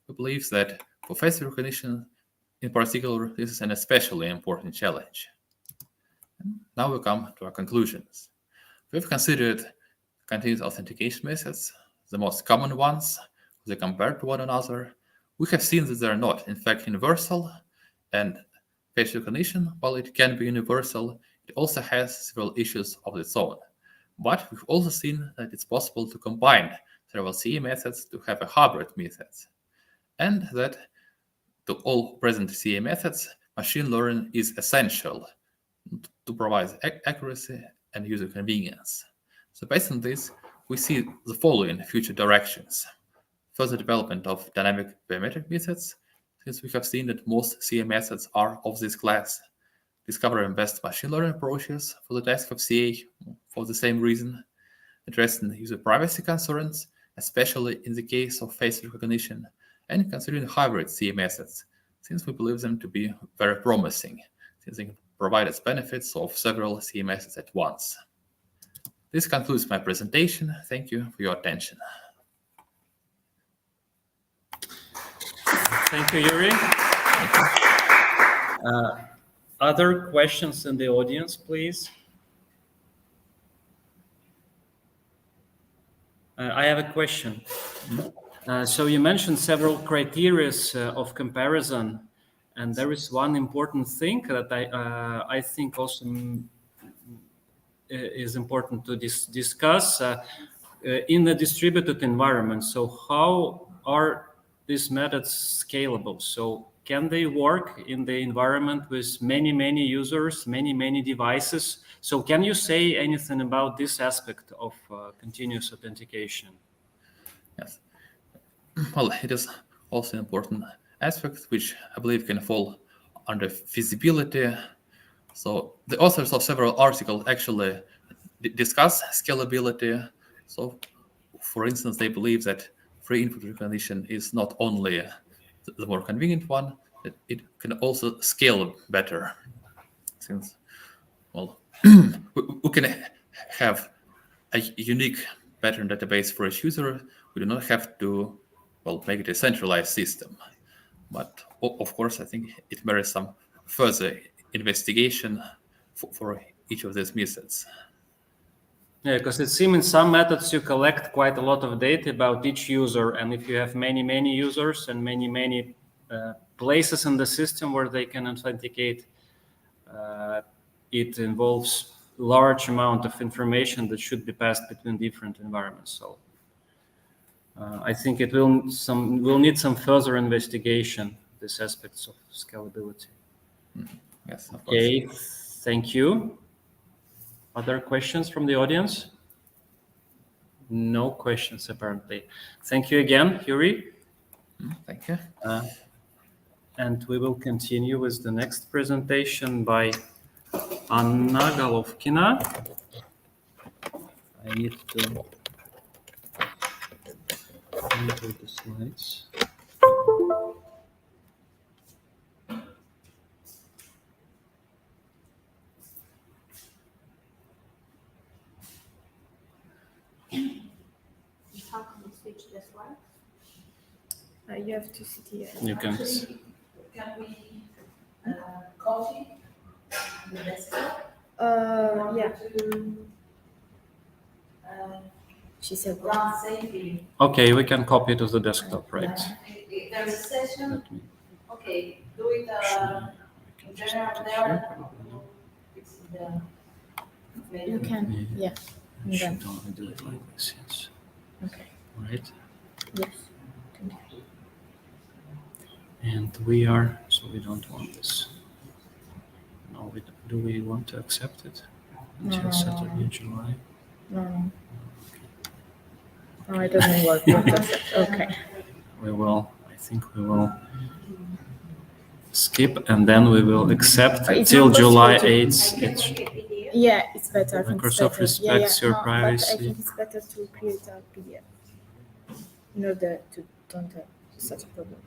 We believe that for face recognition, in particular, this is an especially important challenge. And now we come to our conclusions. We've considered continuous authentication methods, the most common ones, they compare to one another. We have seen that they are not, in fact, universal, and face recognition, while it can be universal, it also has several issues of its own. But we've also seen that it's possible to combine several CA methods to have a hybrid method, and that to all present CA methods, machine learning is essential to provide accuracy and user convenience. So based on this, we see the following future directions. Further development of dynamic biometric methods, since we have seen that most CA methods are of this class. Discovering best machine learning approaches for the task of CA for the same reason. Addressing user privacy concerns, especially in the case of face recognition, and considering hybrid CA methods, since we believe them to be very promising, since they can provides benefits of several CMSs at once. This concludes my presentation. Thank you for your attention. Thank you, Yuri. Other questions in the audience, please? I have a question. So you mentioned several criteria of comparison, and there is one important thing that I think also is important to discuss in the distributed environment. So how are these methods scalable? So can they work in the environment with many users, many devices? So can you say anything about this aspect of continuous authentication? Yes. Well, it is also an important aspect, which I believe can fall under feasibility. So the authors of several articles actually discuss scalability. So, for instance, they believe that free input recognition is not only the more convenient one, that it can also scale better. Since, well, we can have a unique pattern database for each user. We do not have to, well, make it a centralized system. But of course, I think it merits some further investigation for each of these methods. Yeah, because it seems in some methods you collect quite a lot of data about each user, and if you have many users and many places in the system where they can authenticate, it involves large amount of information that should be passed between different environments. So I think it will need some further investigation, these aspects of scalability. Yes, of course. Okay, thank you. Other questions from the audience? No questions, apparently. Thank you again, Yuri. Thank you. And we will continue with the next presentation by Anna Golovkina. I need to enter the slides. Switch the slide. You have to sit here. You can. Can we copy the desktop? Yeah. She said run safely. Okay, we can copy to the desktop, right? If there's a session, okay, do it general there. You can, yeah. And then. Should only do it like this, yes. Okay. Right? Yes. And we are, so we don't want this. No, do we want to accept it until Saturday, July? No. No, it doesn't work. Okay. We will, I think we will skip and then we will accept till July 8th. Yeah, it's better. I think Microsoft it's better. respects your privacy. But I think it's better to create a PDF in order to don't have such a problem.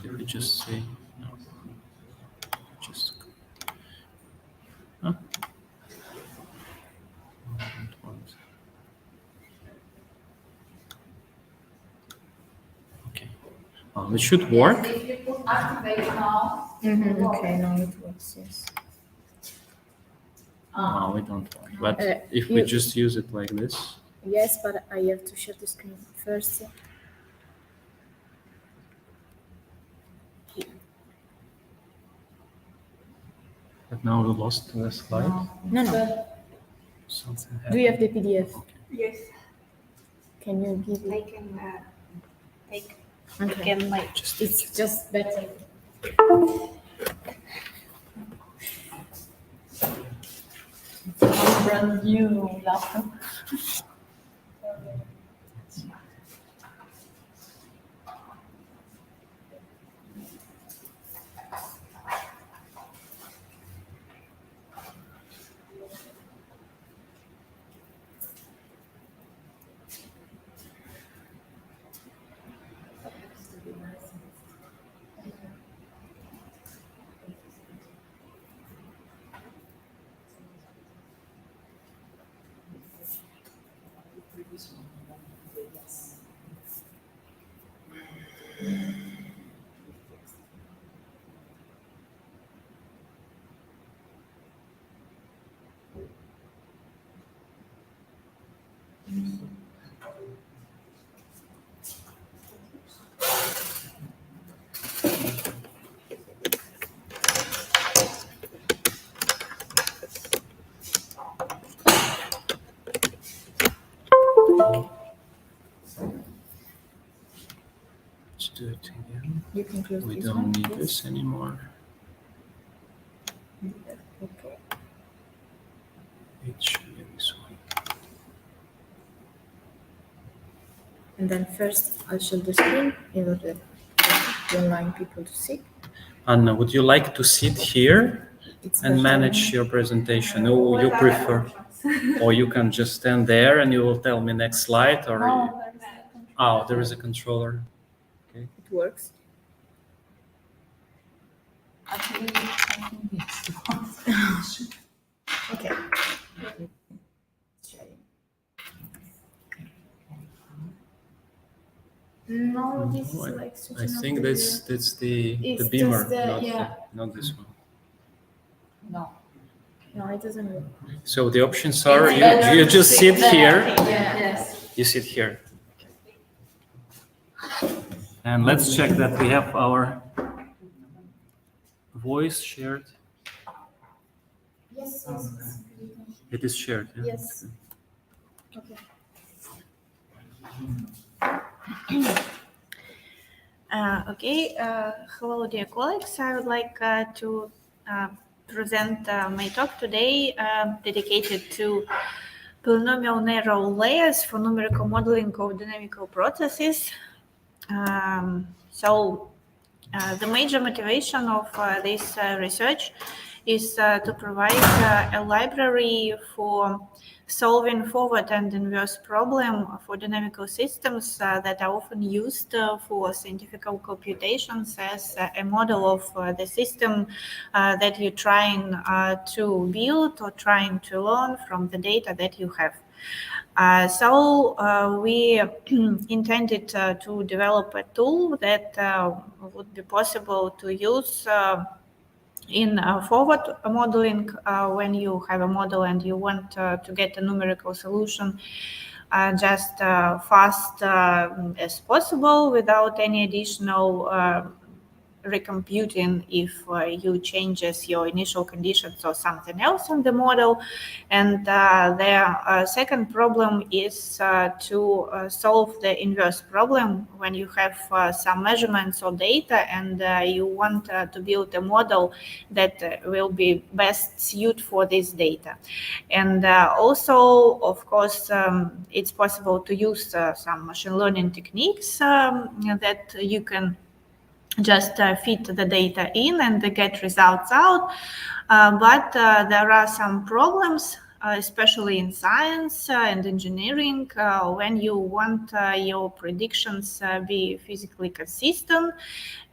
Did we just say no? Just huh? Okay. It should work. If you put activate now. Okay, now it works. Yes. No, we don't want. But if we just use it like this. Yes, but I have to share the screen first. But now we lost the slide. No. Something happened. Do you have the PDF? Yes. Can you give it? I can take. Okay. I can like. It's just better. Brand new laptop. You can close We this don't one. need Yes. this anymore. Okay. It should be this one. And then first I'll show the screen in order to online people to see. Anna, would you like to sit here and manage your presentation? Or you prefer? Or you can just stand there and you will tell me next slide, or oh, there is a controller. Okay. It works. Okay. No, this is like I think that's the beamer, not this one. No, it doesn't work. So the options are you just sit here. Yes. You sit here. And let's check that we have our voice shared. Yes. It is shared. Yeah? Yes. Okay. Hello, dear colleagues. I would like to present my talk today dedicated to polynomial narrow layers for numerical modeling of dynamical processes. The major motivation of this research is to provide a library for solving forward and inverse problem for dynamical systems that are often used for scientific computations as a model of the system that you're trying to build or trying to learn from the data that you have. We intended to develop a tool that would be possible to use in forward modeling when you have a model and you want to get a numerical solution just fast as possible without any additional recomputing if you changes your initial conditions or something else on the model. And the second problem is to solve the inverse problem when you have some measurements or data and you want to build a model that will be best suited for this data. And also, of course, it's possible to use some machine learning techniques that you can just feed the data in and get results out. But there are some problems, especially in science and engineering, when you want your predictions be physically consistent.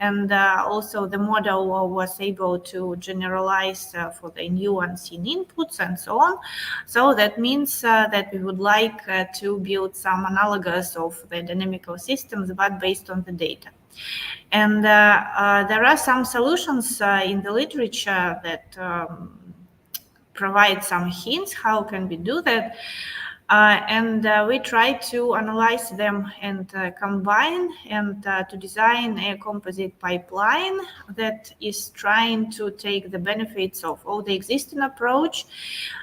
And also the model was able to generalize for the new unseen inputs and so on. So that means that we would like to build some analogous of the dynamical systems, but based on the data. And there are some solutions in the literature that provide some hints how can we do that. We try to analyze them and combine and to design a composite pipeline that is trying to take the benefits of all the existing approach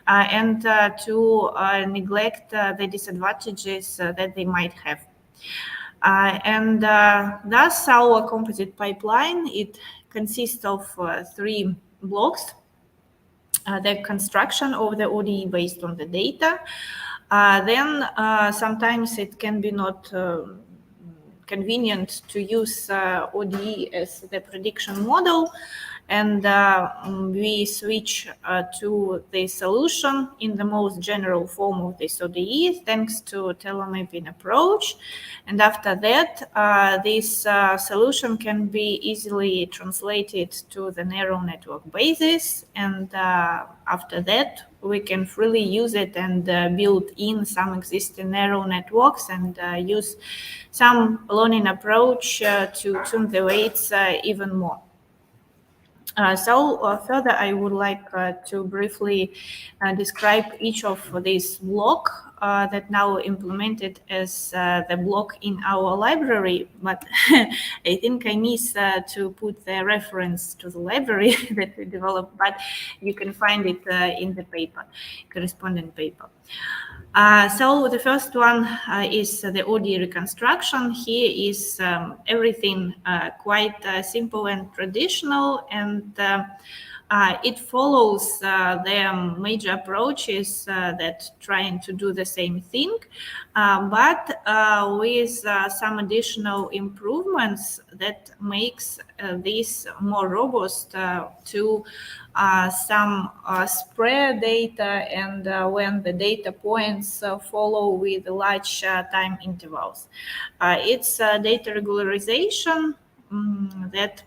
and to neglect the disadvantages that they might have. Thus our composite pipeline, it consists of 3 blocks. The construction of the ODE based on the data. Then sometimes it can be not convenient to use ODE as the prediction model. And we switch to the solution in the most general form of this ODE thanks to tailor mapping approach. And after that, this solution can be easily translated to the neural network basis. And after that, we can freely use it and build in some existing neural networks and use some learning approach to tune the weights even more. Further, I would like to briefly describe each of these blocks that now implemented as the block in our library, but I think I miss to put the reference to the library that we developed, but you can find it in the paper, corresponding paper. So the first one is the ODE reconstruction. Here is everything quite simple and traditional, and it follows the major approaches that trying to do the same thing, but with some additional improvements that makes this more robust to some spread data, and when the data points follow with large time intervals. It's data regularization that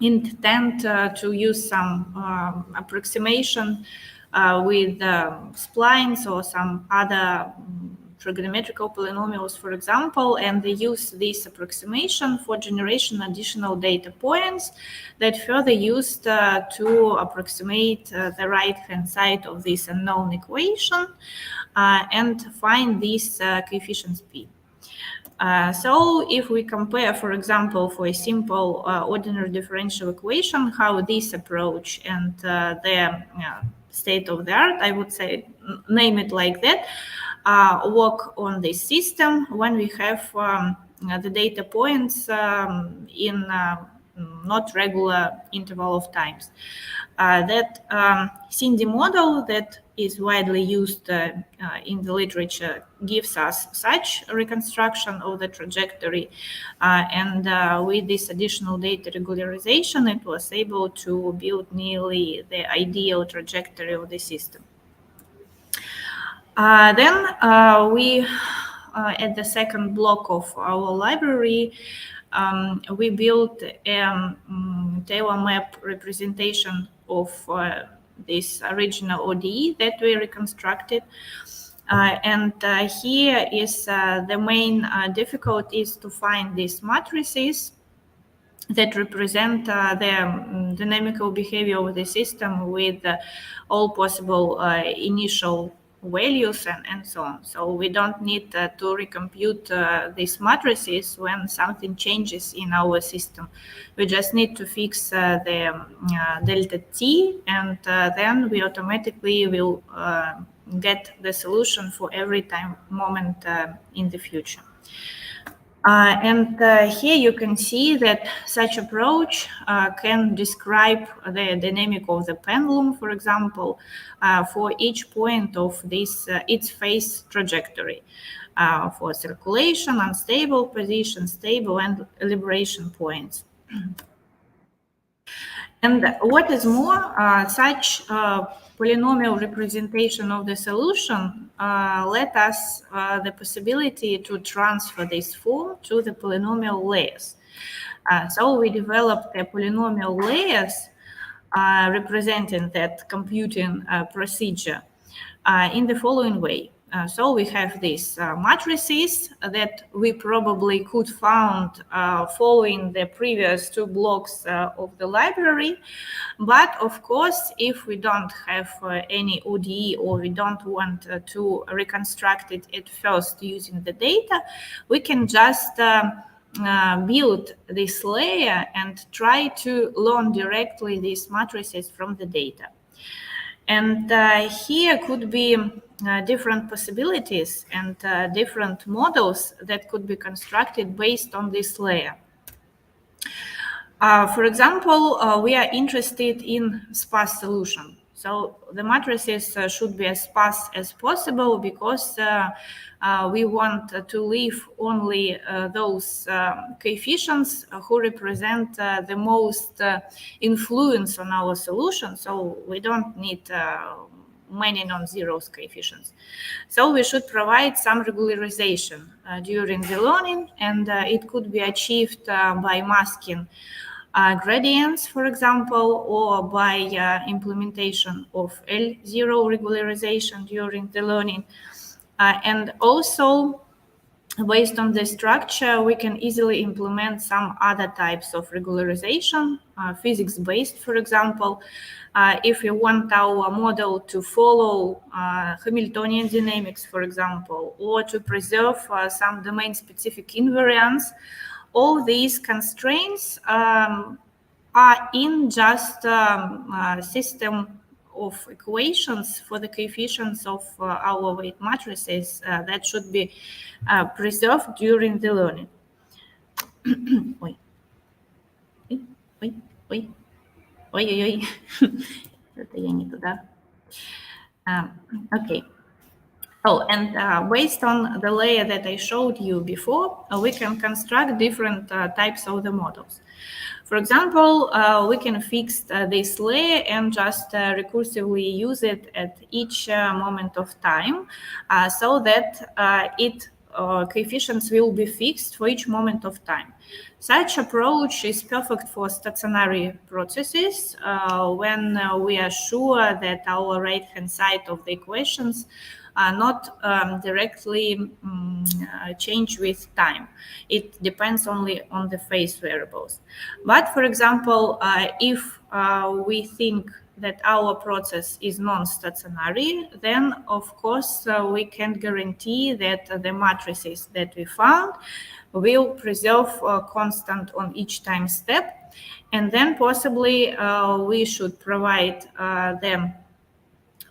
intend to use some approximation with splines or some other trigonometrical polynomials, for example, and they use this approximation for generation additional data points that further used to approximate the right-hand side of this unknown equation and find these coefficients P. So if we compare, for example, for a simple ordinary differential equation, how this approach and the state of the art, I would say, name it like that, work on this system when we have the data points in not regular interval of times. That Cindy model that is widely used in the literature gives us such a reconstruction of the trajectory, and with this additional data regularization, it was able to build nearly the ideal trajectory of the system. Then we, at the second block of our library, we built a tailor map representation of this original ODE that we reconstructed. And here is the main difficulty is to find these matrices that represent the dynamical behavior of the system with all possible initial values and so on. So we don't need to recompute these matrices when something changes in our system. We just need to fix the delta t, and then we automatically will get the solution for every time moment in the future. And here you can see that such approach can describe the dynamic of the pendulum, for example, for each point of this its phase trajectory, for circulation, unstable position, stable, and liberation points. And what is more, such polynomial representation of the solution let us the possibility to transfer this form to the polynomial layers. So we developed the polynomial layers representing that computing procedure in the following way. So we have these matrices that we probably could found following the previous two blocks of the library. But of course, if we don't have any ODE or we don't want to reconstruct it at first using the data, we can just build this layer and try to learn directly these matrices from the data. And here could be different possibilities and different models that could be constructed based on this layer. For example, we are interested in sparse solution. So the matrices should be as sparse as possible because we want to leave only those coefficients who represent the most influence on our solution. So we don't need many non-zeros coefficients. So we should provide some regularization during the learning, and it could be achieved by masking gradients, for example, or by implementation of L0 regularization during the learning. And also, based on the structure, we can easily implement some other types of regularization, physics-based, for example. If we want our model to follow Hamiltonian dynamics, for example, or to preserve some domain-specific invariants, all these constraints are in just system of equations for the coefficients of our weight matrices that should be preserved during the learning. Oi. Oi, oi, oi, oi, oi. Это я не туда. Okay. Oh, and based on the layer that I showed you before, we can construct different types of the models. For example, we can fix this layer and just recursively use it at each moment of time so that coefficients will be fixed for each moment of time. Such approach is perfect for stationary processes when we are sure that our right-hand side of the equations are not directly change with time. It depends only on the phase variables. But for example, if we think that our process is non-stationary, then of course we can guarantee that the matrices that we found will preserve constant on each time step. And then possibly we should provide them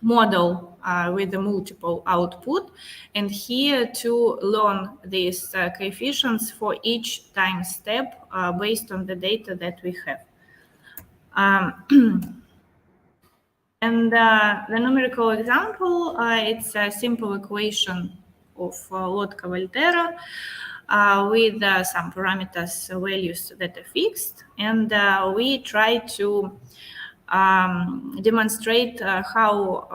model with the multiple output, and here to learn these coefficients for each time step based on the data that we have. And the numerical example, it's a simple equation of Lotka-Volterra with some parameters values that are fixed, and we try to demonstrate how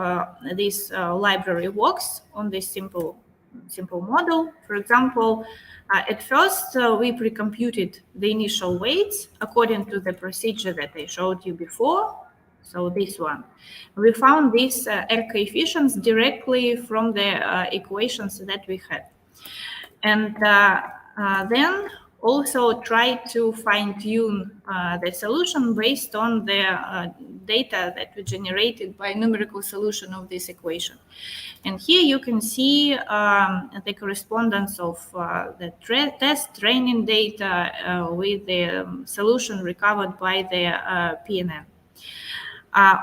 this library works on this simple model. For example, at first we pre-computed the initial weights according to the procedure that I showed you before. So this one, we found these R coefficients directly from the equations that we had, and then also try to fine-tune the solution based on the data that we generated by numerical solution of this equation. And here you can see the correspondence of the test training data with the solution recovered by the PNN.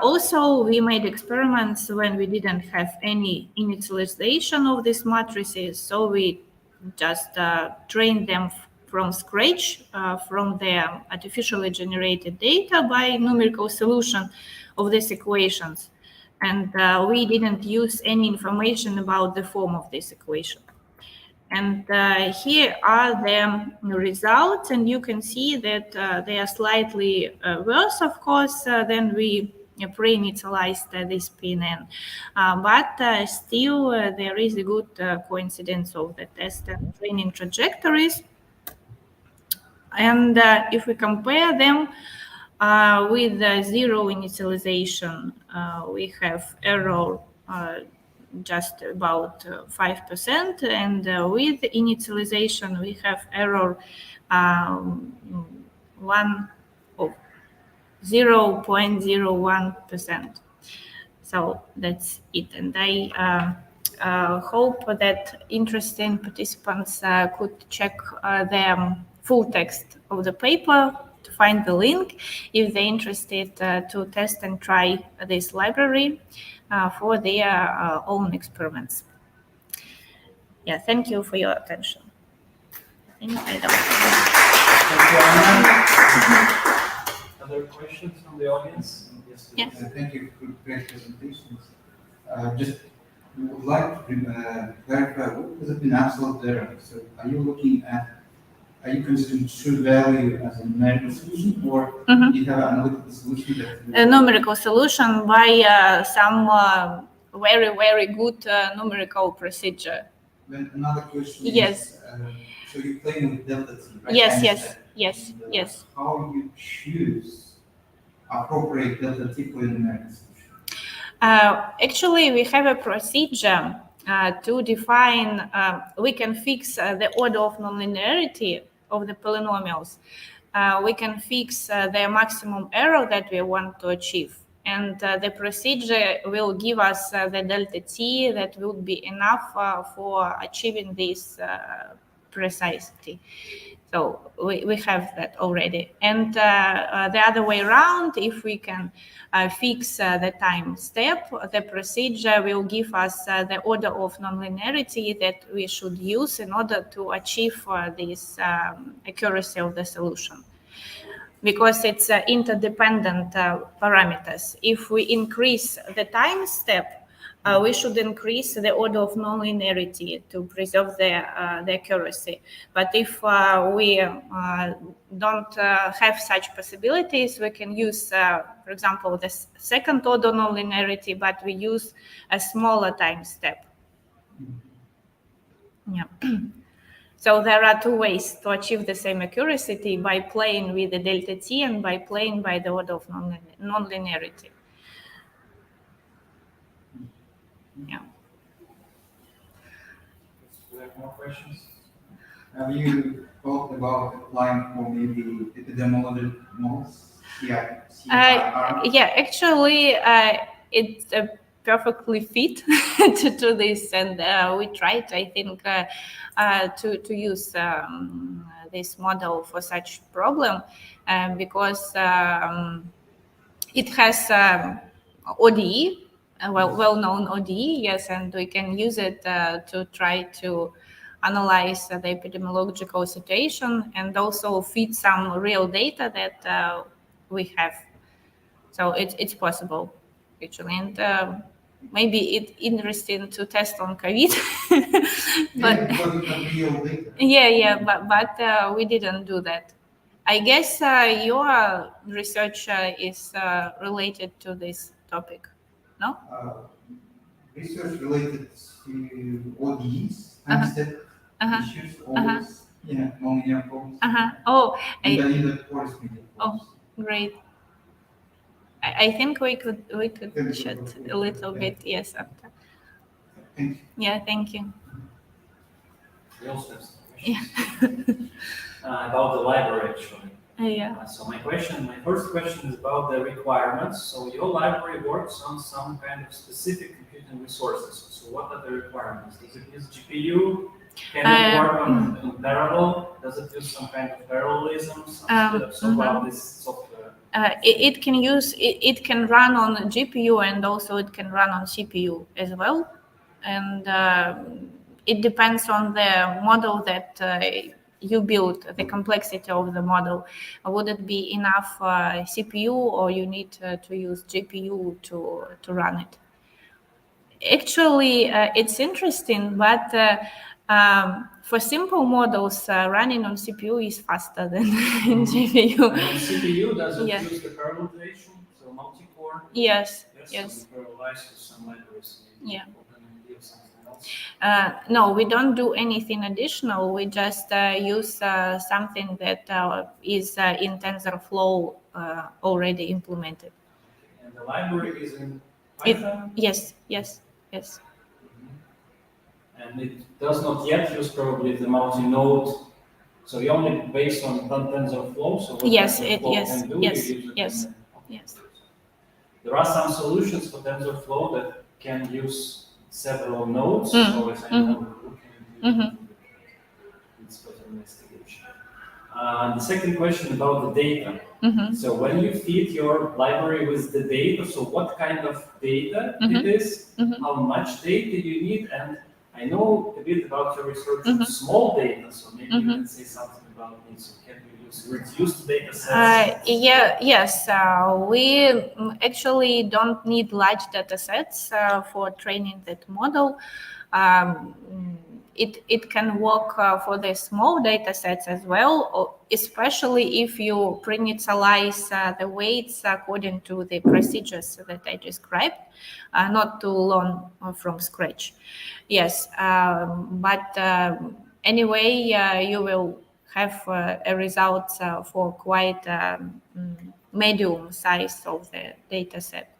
Also, we made experiments when we didn't have any initialization of these matrices, so we just trained them from scratch from the artificially generated data by numerical solution of these equations. And we didn't use any information about the form of this equation. And here are the results, and you can see that they are slightly worse, of course, than we pre-initialized this PNN. But still, there is a good coincidence of the test and training trajectories. And if we compare them with zero initialization, we have error just about 5%, and with initialization we have error 0.01%. So that's it, and I hope that interested participants could check the full text of the paper to find the link if they're interested to test and try this library for their own experiments. Yeah, thank you for your attention. I think I don't. Other questions from the audience? Yes. Thank you for great presentations. Just would like to clarify, what does it mean absolute error? So are you considering true value as a numerical solution, or you have an analytical solution? A numerical solution by some very, very good numerical procedure. Then another question yes. is, so you're playing with delta t, right? Yes. How you choose appropriate delta t for a numerical solution? Actually, we have a procedure to define, we can fix the order of nonlinearity of the polynomials. We can fix the maximum error that we want to achieve. And the procedure will give us the delta t that will be enough for achieving this precisely. So we have that already. And the other way around, if we can fix the time step, the procedure will give us the order of nonlinearity that we should use in order to achieve this accuracy of the solution. Because it's interdependent parameters. If we increase the time step, we should increase the order of nonlinearity to preserve the accuracy. But if we don't have such possibilities, we can use, for example, the second order nonlinearity, but we use a smaller time step. Yeah. So there are two ways to achieve the same accuracy, by playing with the delta t and by playing by the order of nonlinearity. Yeah. Do we have more questions? Have you thought about applying for maybe epidemiological models? Yeah, actually, it's a perfectly fit to this, and we tried, I think, to use this model for such problem, because it has ODE, well-known ODE, yes, and we can use it to try to analyze the epidemiological situation and also feed some real data that we have. So it's possible, actually, and maybe it's interesting to test on COVID, but but we didn't do that. I guess your research is related to this topic, no? Research related to ODs, time-step issues, always, nonlinear problems. Oh, in the forest media. Oh, great. I think we could chat a little bit, yes, after. Thank you. Yeah, thank you. We also have some Yeah. questions about the library, actually. Yeah. So my first question is about the requirements. So your library works on some kind of specific computing resources. So what are the requirements? Does it use GPU? Can it work on parallel? Does it use some kind of parallelism? So about this software. It can run on GPU and also it can run on CPU as well, and it depends on the model that you build, the complexity of the model. Would it be enough CPU, or you need to use GPU to run it? Actually, it's interesting, but for simple models, running on CPU is faster than GPU. And on CPU, does it use the parallelization, so multi-core? Yes. So we parallelize to some libraries. Yeah. Or something else? No, we don't do anything additional. We just use something that is in TensorFlow already implemented. And the library is in Python? Yes. And it does not yet use probably the multi-node. So you only based on TensorFlow. So what TensorFlow can do, you use it. Yes. There are some solutions for TensorFlow that can use several nodes. So as I know, it's for investigation. The second question about the data. So when you feed your library with the data, so what kind of data it is, how much data you need, and I know a bit about your research on small data, so maybe you can say something about it. So can we use reduced data sets? Yes, we actually don't need large data sets for training that model. It can work for the small data sets as well, especially if you pre-initialize the weights according to the procedures that I described, not to learn from scratch. Yes, but anyway, you will have a result for quite medium size of the data set.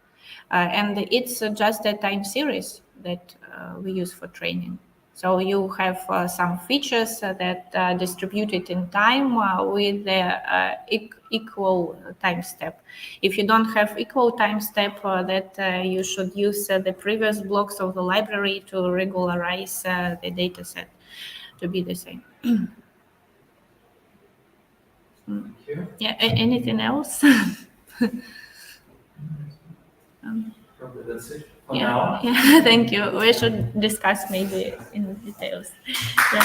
And it's just a time series that we use for training. So you have some features that are distributed in time with the equal time step. If you don't have equal time step, that you should use the previous blocks of the library to regularize the data set to be the same. Yeah, anything else? Probably that's it for Yeah, now. yeah, thank you. We should discuss maybe in details. Yeah.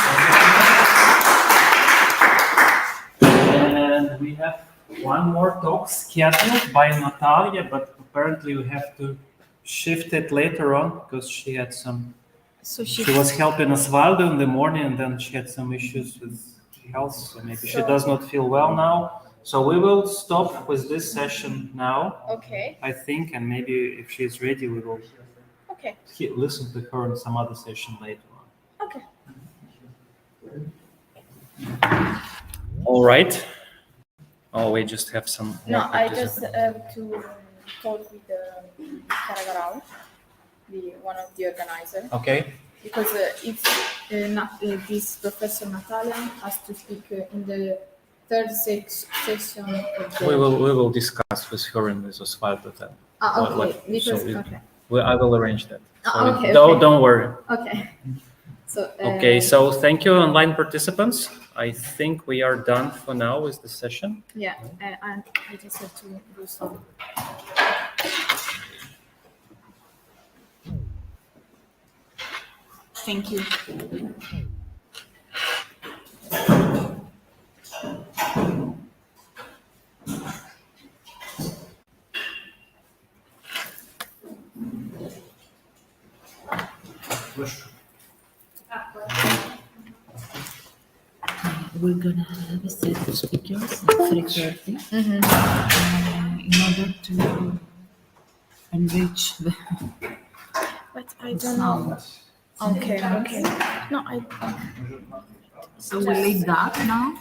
And we have one more talk scheduled by Natalia, but apparently we have to shift it later on because she had some. So She was helping Osvaldo in the morning, and then she had some issues with health, so maybe she does not feel well now. So we will stop with this session now. Okay. I think, and maybe if she's ready, we will Okay. listen to her in some other session later on. Okay. All right. Oh, we just have some more No, I just participants. have to talk with Caragarao, one of the organizers. Okay. Because this Professor Natalia has to speak in the third section of the... We will discuss with her and with Osvaldo then. Okay. Because, okay. I will arrange that. Okay. Don't worry. Okay. So. Okay. So thank you, online participants. I think we are done for now with the session. Yeah, and I just have to do some. Thank you. We're gonna have a set of speakers at 3:30 in order to enrich the. But I don't know. Okay. No, I. So we leave that now.